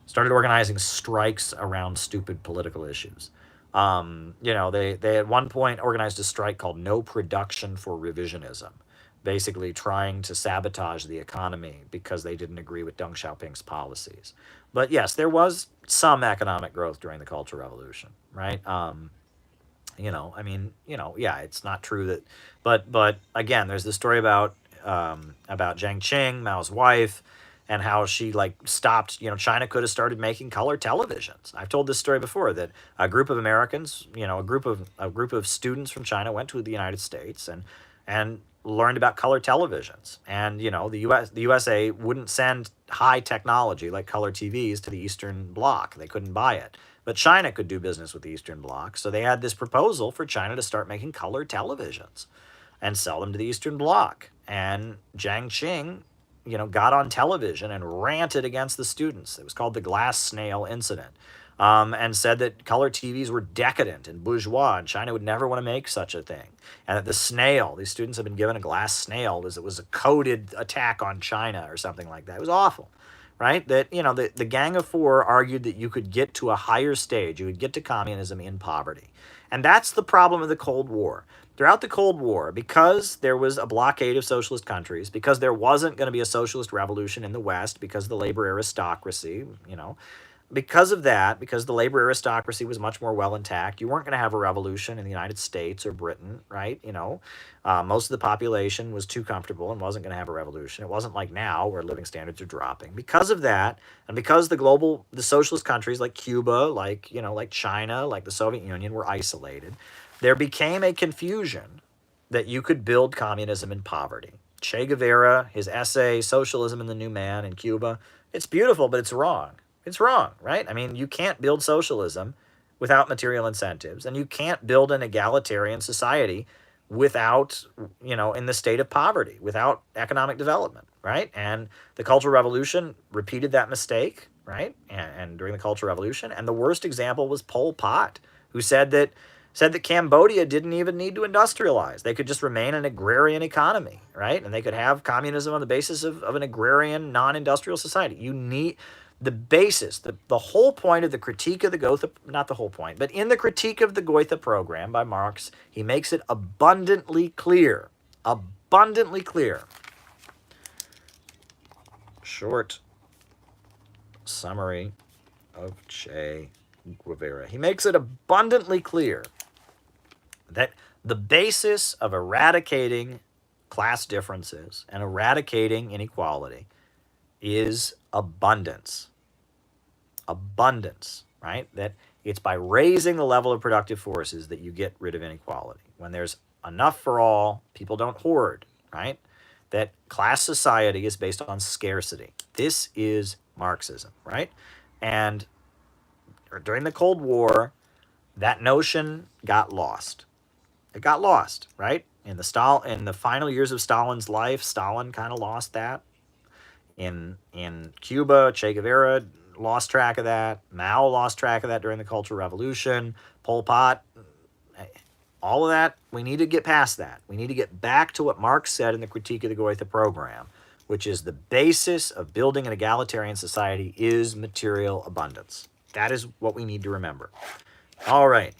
started organizing strikes around stupid political issues. They at one point organized a strike called No Production for Revisionism, basically trying to sabotage the economy because they didn't agree with Deng Xiaoping's policies. But yes, there was some economic growth during the Cultural Revolution, right? Yeah, it's not true that, but again, there's the story about Jiang Qing, Mao's wife, and how she stopped. China could have started making color televisions. I've told this story before, that a group of Americans, a group of students from China went to the United States and learned about color televisions. And the USA wouldn't send high technology like color TVs to the Eastern Bloc. They couldn't buy it. But China could do business with the Eastern Bloc, so they had this proposal for China to start making color televisions and sell them to the Eastern Bloc. And Jiang Qing, got on television and ranted against the students. It was called the Glass Snail Incident, and said that color TVs were decadent and bourgeois, and China would never want to make such a thing. And that the snail, these students have been given a glass snail, as it was a coded attack on China or something like that. It was awful, right? That, the Gang of Four argued that you could get to a higher stage, you would get to communism in poverty. And that's the problem of the Cold War. Throughout the Cold War, because there was a blockade of socialist countries, because there wasn't going to be a socialist revolution in the West, because the labor aristocracy, because of that, because the labor aristocracy was much more well intact, you weren't going to have a revolution in the United States or Britain, right? Most of the population was too comfortable and wasn't going to have a revolution. It wasn't like now where living standards are dropping. Because of that, and because the socialist countries like Cuba, like China, like the Soviet Union were isolated, there became a confusion that you could build communism in poverty. Che Guevara, his essay, Socialism and the New Man in Cuba, it's beautiful, but it's wrong. It's wrong, right? You can't build socialism without material incentives, and you can't build an egalitarian society without, in the state of poverty, without economic development, right? And the Cultural Revolution repeated that mistake, right? And during the Cultural Revolution, and the worst example was Pol Pot, who said that Cambodia didn't even need to industrialize. They could just remain an agrarian economy, right? And they could have communism on the basis of an agrarian, non-industrial society. You need the basis, the whole point of the critique of the Gotha, not the whole point, but in the critique of the Gotha program by Marx, he makes it abundantly clear. Short summary of Che Guevara. He makes it abundantly clear that the basis of eradicating class differences and eradicating inequality is abundance. Abundance, right? That it's by raising the level of productive forces that you get rid of inequality. When there's enough for all, people don't hoard, right? That class society is based on scarcity. This is Marxism, right? And during the Cold War, that notion got lost. It got lost, right? In the final years of Stalin's life, Stalin kind of lost that. In Cuba, Che Guevara lost track of that. Mao lost track of that during the Cultural Revolution. Pol Pot, all of that, we need to get past that. We need to get back to what Marx said in the Critique of the Gotha program, which is the basis of building an egalitarian society is material abundance. That is what we need to remember. All right.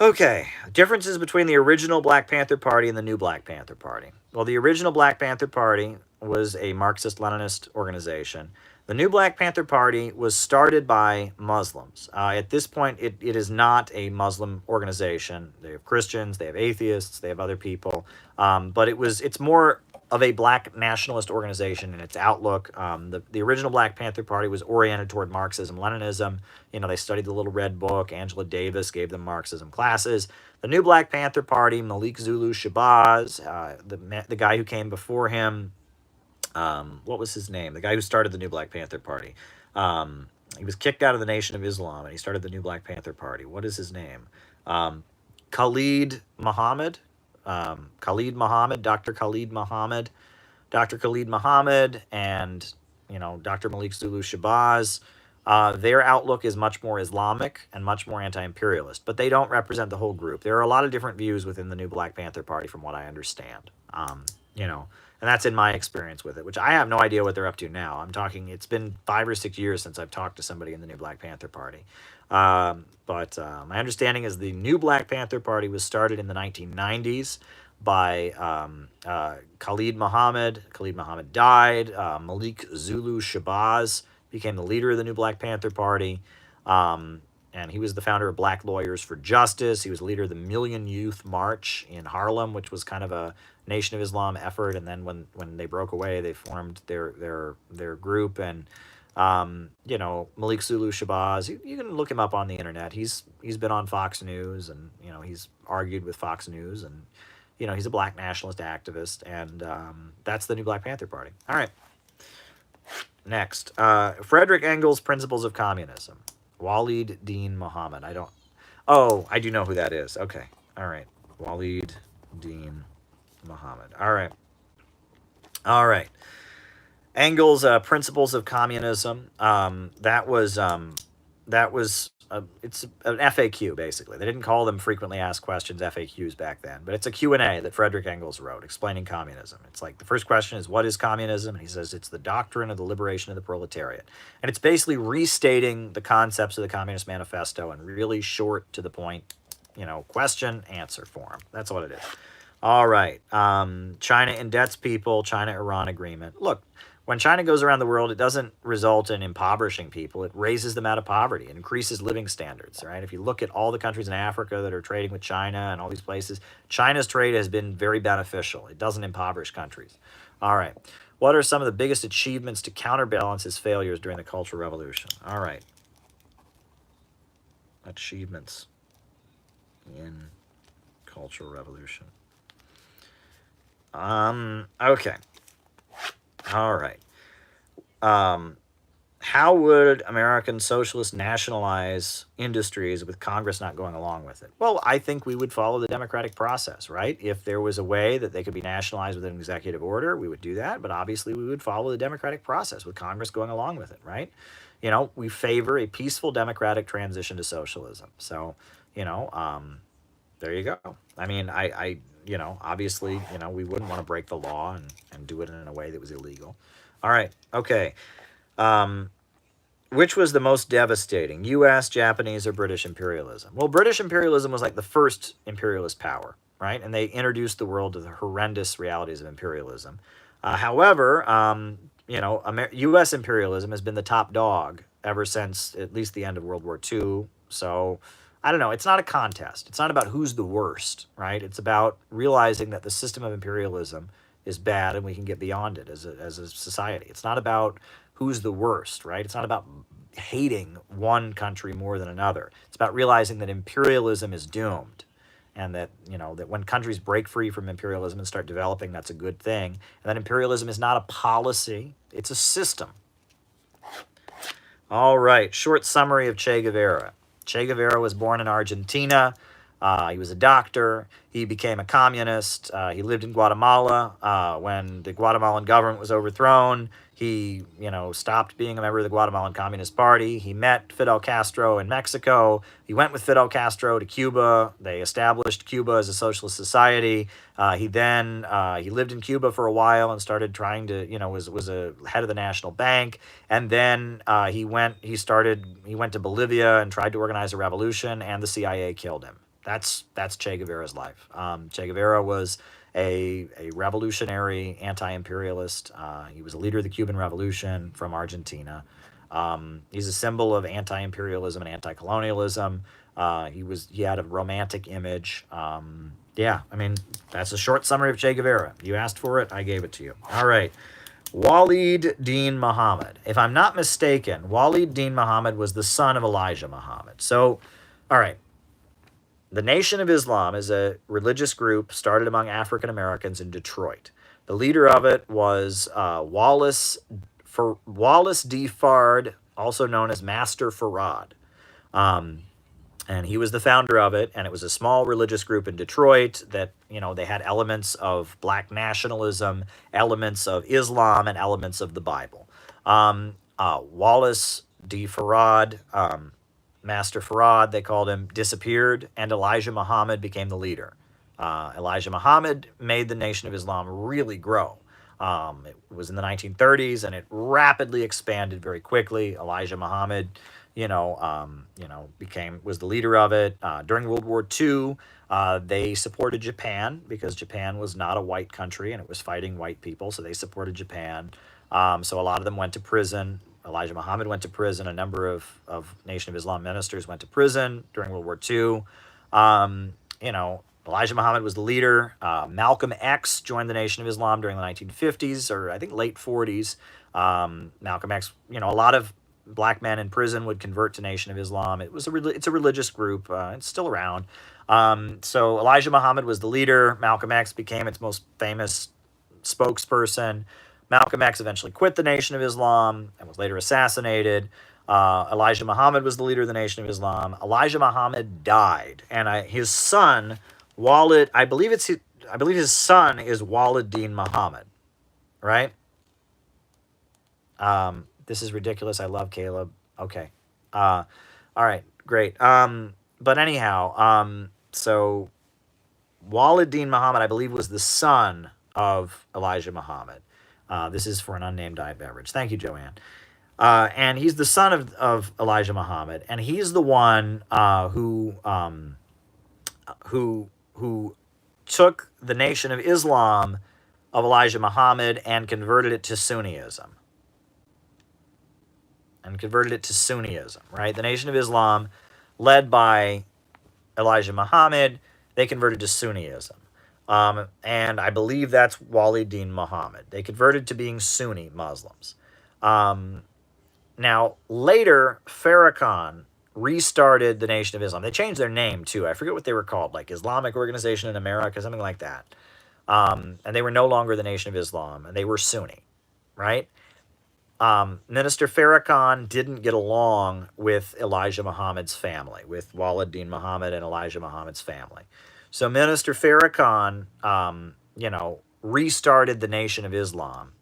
Okay, differences between the original Black Panther Party and the new Black Panther Party. Well, the original Black Panther Party was a Marxist-Leninist organization The new Black Panther Party was started by Muslims. At this point, it is not a Muslim organization. They have Christians, they have atheists, they have other people, but it's more of a black nationalist organization in its outlook. The original Black Panther Party was oriented toward Marxism, Leninism. They studied the Little Red Book. Angela Davis gave them Marxism classes. The new Black Panther Party, Malik Zulu Shabazz, the guy who came before him, what was his name? The guy who started the new Black Panther Party. He was kicked out of the Nation of Islam, and he started the new Black Panther Party. What is his name? Khalid Muhammad. Khalid Muhammad, Dr. Khalid Muhammad. Dr. Khalid Muhammad and, Dr. Malik Zulu Shabazz. Their outlook is much more Islamic and much more anti-imperialist, but they don't represent the whole group. There are a lot of different views within the new Black Panther Party from what I understand. And that's in my experience with it, which I have no idea what they're up to now. I'm talking, it's been 5 or 6 years since I've talked to somebody in the new Black Panther Party. But my understanding is the new Black Panther Party was started in the 1990s by Khalid Muhammad. Khalid Muhammad died. Malik Zulu Shabazz became the leader of the new Black Panther Party. And he was the founder of Black Lawyers for Justice. He was the leader of the Million Youth March in Harlem, which was kind of a Nation of Islam effort. And then when they broke away, they formed their group. And Malik Zulu Shabazz, you can look him up on the internet. He's been on Fox News, and he's argued with Fox News, and he's a black nationalist activist, and that's the new Black Panther Party. All right. Next, Frederick Engels' Principles of Communism. Walid Din Muhammad. I do know who that is. Okay. All right. Walid Din Muhammad. All right. Engels' Principles of Communism. It's an FAQ, basically. They didn't call them frequently asked questions, FAQs, back then, but it's a Q&A that Frederick Engels wrote explaining communism. It's like the first question is, what is communism? And he says it's the doctrine of the liberation of the proletariat. And it's basically restating the concepts of the Communist Manifesto in really short, to the point, question, answer form. That's what it is. All right. China indebts people, China-Iran agreement. Look, when China goes around the world, it doesn't result in impoverishing people. It raises them out of poverty. It increases living standards, right? If you look at all the countries in Africa that are trading with China and all these places, China's trade has been very beneficial. It doesn't impoverish countries. All right. What are some of the biggest achievements to counterbalance his failures during the Cultural Revolution? All right. Achievements in Cultural Revolution. Okay. All right. How would American socialists nationalize industries with Congress not going along with it? Well, I think we would follow the democratic process, right? If there was a way that they could be nationalized with an executive order, we would do that. But obviously, we would follow the democratic process with Congress going along with it, right? We favor a peaceful democratic transition to socialism. So, there you go. I mean, obviously, we wouldn't want to break the law and do it in a way that was illegal. All right. Okay. Which was the most devastating, U.S., Japanese, or British imperialism? Well, British imperialism was like the first imperialist power, right? And they introduced the world to the horrendous realities of imperialism. However, U.S. imperialism has been the top dog ever since at least the end of World War II. So, I don't know. It's not a contest. It's not about who's the worst, right? It's about realizing that the system of imperialism is bad and we can get beyond it as a society. It's not about who's the worst, right? It's not about hating one country more than another. It's about realizing that imperialism is doomed, and that, that when countries break free from imperialism and start developing, that's a good thing. And that imperialism is not a policy, it's a system. All right, short summary of Che Guevara. Che Guevara was born in Argentina. He was a doctor. He became a communist. He lived in Guatemala. When the Guatemalan government was overthrown, he, stopped being a member of the Guatemalan Communist Party. He met Fidel Castro in Mexico. He went with Fidel Castro to Cuba. They established Cuba as a socialist society. He lived in Cuba for a while and started trying to, was a head of the National Bank. And then he went to Bolivia and tried to organize a revolution, and the CIA killed him. That's Che Guevara's life. Che Guevara was a revolutionary anti-imperialist. He was a leader of the Cuban Revolution from Argentina. He's a symbol of anti-imperialism and anti-colonialism. He had a romantic image. Yeah, I mean, that's a short summary of Che Guevara. You asked for it, I gave it to you. All right. Walid Din Muhammad. If I'm not mistaken, Walid Din Muhammad was the son of Elijah Muhammad. So, all right. The Nation of Islam is a religious group started among African Americans in Detroit. The leader of it was Wallace D. Fard, also known as Master Farad. And he was the founder of it, and it was a small religious group in Detroit that, they had elements of black nationalism, elements of Islam, and elements of the Bible. Wallace D. Farad, Master Farad, they called him, disappeared, and Elijah Muhammad became the leader. Elijah Muhammad made the Nation of Islam really grow. It was in the 1930s, and it rapidly expanded very quickly. Elijah Muhammad was the leader of it. During World War II, they supported Japan because Japan was not a white country and it was fighting white people, so they supported Japan. So a lot of them went to prison. Elijah Muhammad went to prison. A number of Nation of Islam ministers went to prison during World War II. Elijah Muhammad was the leader. Malcolm X joined the Nation of Islam during the 1950s, or I think late 40s. Malcolm X, a lot of black men in prison would convert to Nation of Islam. It's a religious group. It's still around. So Elijah Muhammad was the leader. Malcolm X became its most famous spokesperson. Malcolm X eventually quit the Nation of Islam and was later assassinated. Elijah Muhammad was the leader of the Nation of Islam. Elijah Muhammad died, and his son, Walid, I believe his son is Walid Din Muhammad, right? This is ridiculous. I love Caleb. Okay. All right, great. But anyhow, so Walid Din Muhammad, I believe, was the son of Elijah Muhammad. This is for an unnamed diet beverage. Thank you, Joanne. And he's the son of Elijah Muhammad, and he's the one who took the Nation of Islam of Elijah Muhammad and converted it to Sunniism. Right? The Nation of Islam, led by Elijah Muhammad, they converted to Sunniism. And I believe that's Walid Din Muhammad. They converted to being Sunni Muslims. Now, later, Farrakhan restarted the Nation of Islam. They changed their name, too. I forget what they were called, like Islamic Organization in America, something like that. And they were no longer the Nation of Islam, and they were Sunni, right? Minister Farrakhan didn't get along with Elijah Muhammad's family, with Walid Din Muhammad and Elijah Muhammad's family. So Minister Farrakhan, restarted the Nation of Islam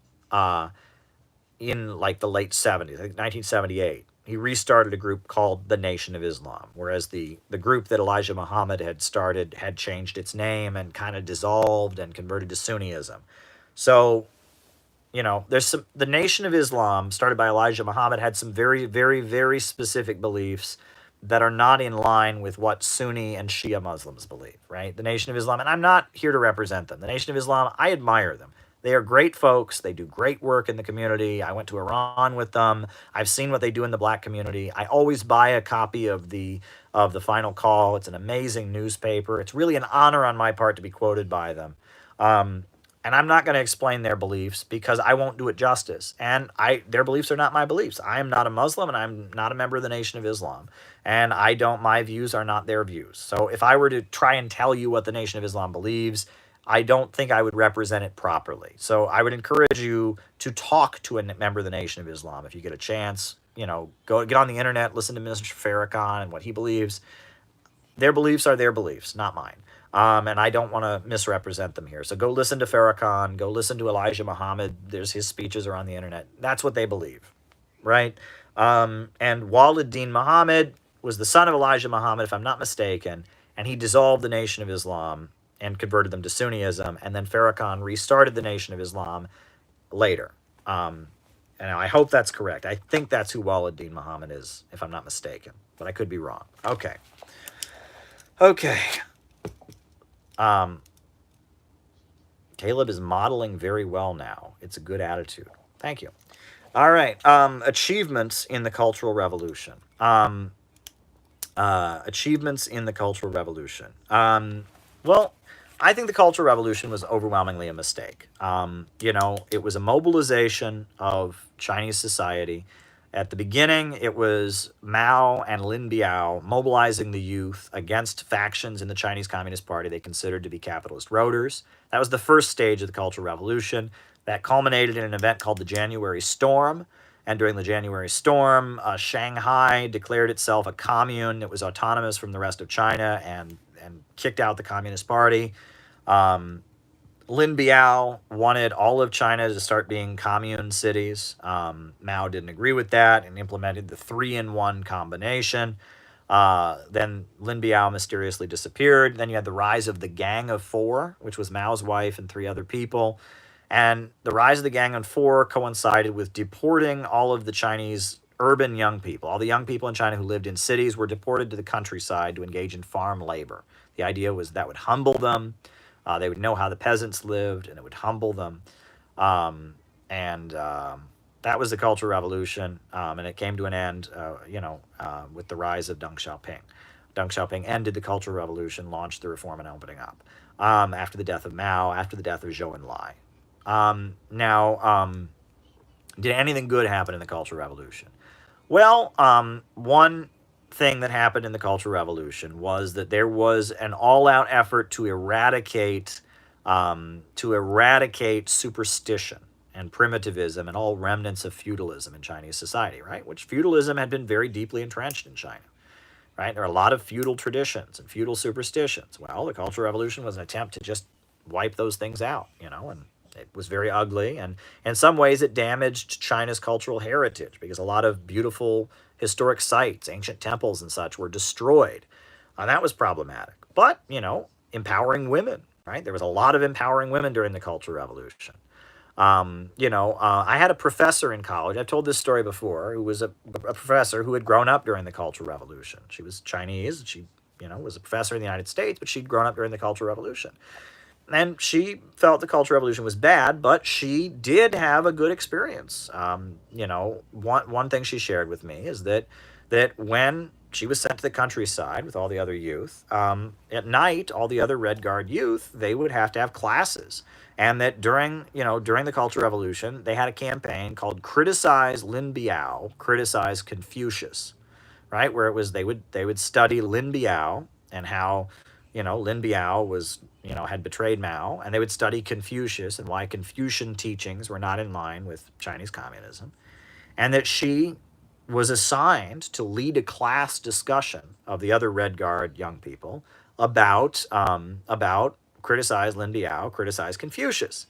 in like the late 70s, I think 1978. He restarted a group called the Nation of Islam, whereas the group that Elijah Muhammad had started had changed its name and kind of dissolved and converted to Sunniism. So, the Nation of Islam, started by Elijah Muhammad, had some very, very, very specific beliefs that are not in line with what Sunni and Shia Muslims believe, right? The Nation of Islam, and I'm not here to represent them. The Nation of Islam, I admire them. They are great folks. They do great work in the community. I went to Iran with them. I've seen what they do in the black community. I always buy a copy of the Final Call. It's an amazing newspaper. It's really an honor on my part to be quoted by them. And I'm not going to explain their beliefs because I won't do it justice. And their beliefs are not my beliefs. I am not a Muslim, and I'm not a member of the Nation of Islam. And my views are not their views. So if I were to try and tell you what the Nation of Islam believes, I don't think I would represent it properly. So I would encourage you to talk to a member of the Nation of Islam if you get a chance. Go get on the internet, listen to Mr. Farrakhan and what he believes. Their beliefs are their beliefs, not mine. And I don't want to misrepresent them here. So go listen to Farrakhan, go listen to Elijah Muhammad. His speeches are on the internet. That's what they believe, right? And Walid Din Muhammad was the son of Elijah Muhammad, if I'm not mistaken, and he dissolved the Nation of Islam and converted them to Sunniism, and then Farrakhan restarted the Nation of Islam later. And I hope that's correct. I think that's who Walid Din Muhammad is, if I'm not mistaken, but I could be wrong. Okay. Caleb is modeling very well now. It's a good attitude. Thank you. All right. Achievements in the Cultural Revolution. Achievements in the Cultural Revolution. Well, I think the Cultural Revolution was overwhelmingly a mistake. It was a mobilization of Chinese society. At the beginning, it was Mao and Lin Biao mobilizing the youth against factions in the Chinese Communist Party they considered to be capitalist roaders. That was the first stage of the Cultural Revolution. That culminated in an event called the January Storm. And during the January Storm, Shanghai declared itself a commune. It was autonomous from the rest of China and kicked out the Communist Party. Lin Biao wanted all of China to start being commune cities. Mao didn't agree with that and implemented the 3-in-1 combination. Then Lin Biao mysteriously disappeared. Then you had the rise of the Gang of Four, which was Mao's wife and 3 other people. And the rise of the Gang of Four coincided with deporting all of the Chinese urban young people. All the young people in China who lived in cities were deported to the countryside to engage in farm labor. The idea was that would humble them. They would know how the peasants lived, and it would humble them. That was the Cultural Revolution, and it came to an end, with the rise of Deng Xiaoping. Deng Xiaoping ended the Cultural Revolution, launched the reform and opening up. After the death of Mao, after the death of Zhou Enlai. Did anything good happen in the Cultural Revolution? Well, one thing that happened in the Cultural Revolution was that there was an all-out effort to eradicate superstition and primitivism and all remnants of feudalism in Chinese society, right? Which feudalism had been very deeply entrenched in China, right? There are a lot of feudal traditions and feudal superstitions. Well, the Cultural Revolution was an attempt to just wipe those things out, and it was very ugly. And in some ways, it damaged China's cultural heritage because a lot of beautiful historic sites, ancient temples and such, were destroyed. That was problematic. But, empowering women, right? There was a lot of empowering women during the Cultural Revolution. I had a professor in college, I've told this story before, who was a professor who had grown up during the Cultural Revolution. She was Chinese. She, was a professor in the United States, but she'd grown up during the Cultural Revolution. And she felt the Cultural Revolution was bad, but she did have a good experience. One thing she shared with me is that when she was sent to the countryside with all the other youth, at night, all the other Red Guard youth, they would have to have classes. And that during the Cultural Revolution, they had a campaign called Criticize Lin Biao, Criticize Confucius, right? Where it was they would study Lin Biao and how Lin Biao was, had betrayed Mao, and they would study Confucius and why Confucian teachings were not in line with Chinese communism, and that she was assigned to lead a class discussion of the other Red Guard young people about criticize Lin Biao, criticize Confucius.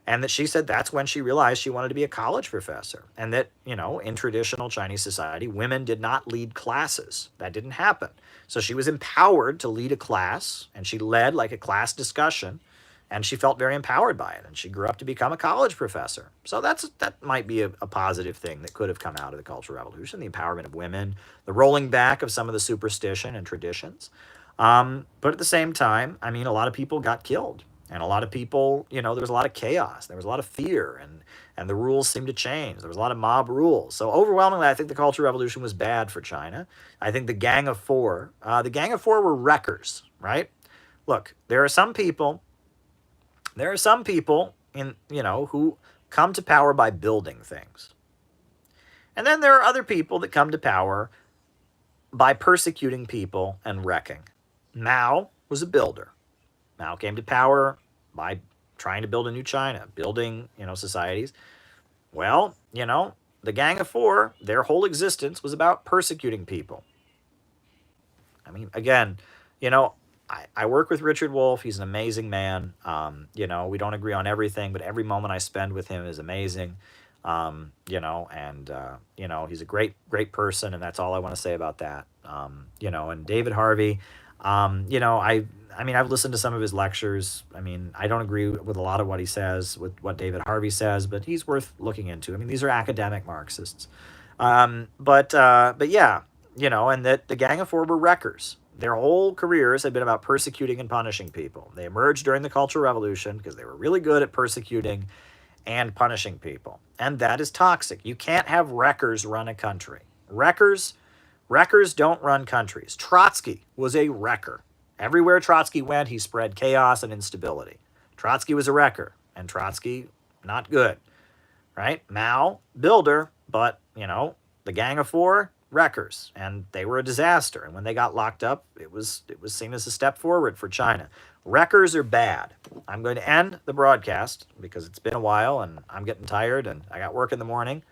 And that she said that's when she realized she wanted to be a college professor. And that, in traditional Chinese society, women did not lead classes. That didn't happen. So she was empowered to lead a class, and she led like a class discussion, and she felt very empowered by it. And she grew up to become a college professor. So that might be a positive thing that could have come out of the Cultural Revolution, the empowerment of women, the rolling back of some of the superstition and traditions. But at the same time, a lot of people got killed. And a lot of people, there was a lot of chaos. There was a lot of fear, and the rules seemed to change. There was a lot of mob rules. So overwhelmingly, I think the Cultural Revolution was bad for China. I think the Gang of Four were wreckers, right? Look, there are some people in, who come to power by building things. And then there are other people that come to power by persecuting people and wrecking. Mao was a builder. Mao came to power by trying to build a new China, building, societies. Well, the Gang of Four, their whole existence was about persecuting people. Again, I work with Richard Wolff. He's an amazing man. We don't agree on everything, but every moment I spend with him is amazing. He's a great person, and that's all I want to say about that. And David Harvey, I've listened to some of his lectures. I don't agree with a lot of what he says, with what David Harvey says, but he's worth looking into. These are academic Marxists. But yeah, and that the Gang of Four were wreckers. their whole careers had been about persecuting and punishing people. They emerged during the Cultural Revolution because they were really good at persecuting and punishing people. And that is toxic. You can't have wreckers run a country. Wreckers don't run countries. Trotsky was a wrecker. Everywhere Trotsky went, he spread chaos and instability. Trotsky was a wrecker, and Trotsky, not good, right? Mao, builder, but, the Gang of Four, wreckers, and they were a disaster. And when they got locked up, it was seen as a step forward for China. Wreckers are bad. I'm going to end the broadcast because it's been a while and I'm getting tired and I got work in the morning.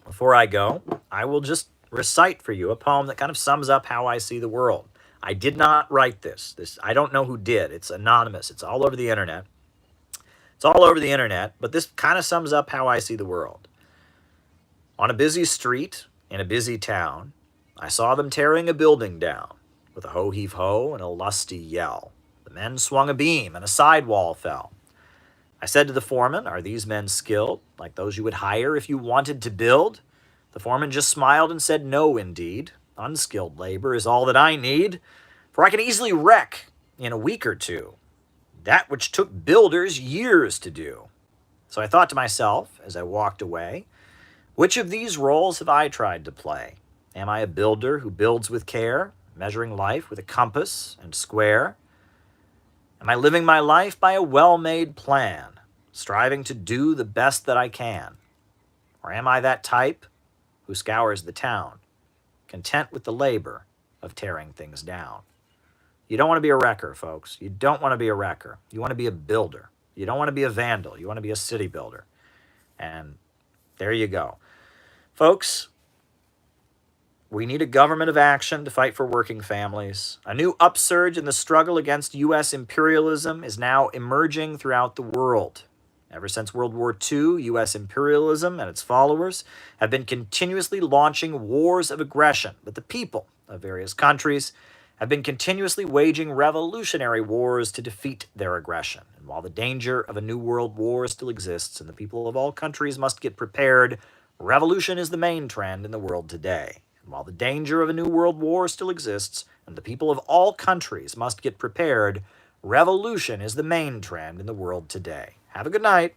Before I go, I will just recite for you a poem that kind of sums up how I see the world. I did not write this. I don't know who did. It's anonymous. It's all over the internet. But this kind of sums up how I see the world. On a busy street in a busy town, I saw them tearing a building down with a ho-heave-ho and a lusty yell. The men swung a beam and a sidewall fell. I said to the foreman, "Are these men skilled, like those you would hire if you wanted to build?" The foreman just smiled and said, "No, indeed. Unskilled labor is all that I need, for I can easily wreck in a week or two that which took builders years to do." So I thought to myself as I walked away, which of these roles have I tried to play? Am I a builder who builds with care, measuring life with a compass and square? Am I living my life by a well-made plan, striving to do the best that I can? Or am I that type who scours the town, content with the labor of tearing things down? You don't want to be a wrecker, folks. You don't want to be a wrecker. You want to be a builder. You don't want to be a vandal. You want to be a city builder. And there you go. Folks, we need a government of action to fight for working families. A new upsurge in the struggle against U.S. imperialism is now emerging throughout the world. Ever since World War II, U.S. imperialism and its followers have been continuously launching wars of aggression, but the people of various countries have been continuously waging revolutionary wars to defeat their aggression. And while the danger of a new world war still exists and the people of all countries must get prepared, revolution is the main trend in the world today. And while the danger of a new world war still exists and the people of all countries must get prepared, revolution is the main trend in the world today. Have a good night.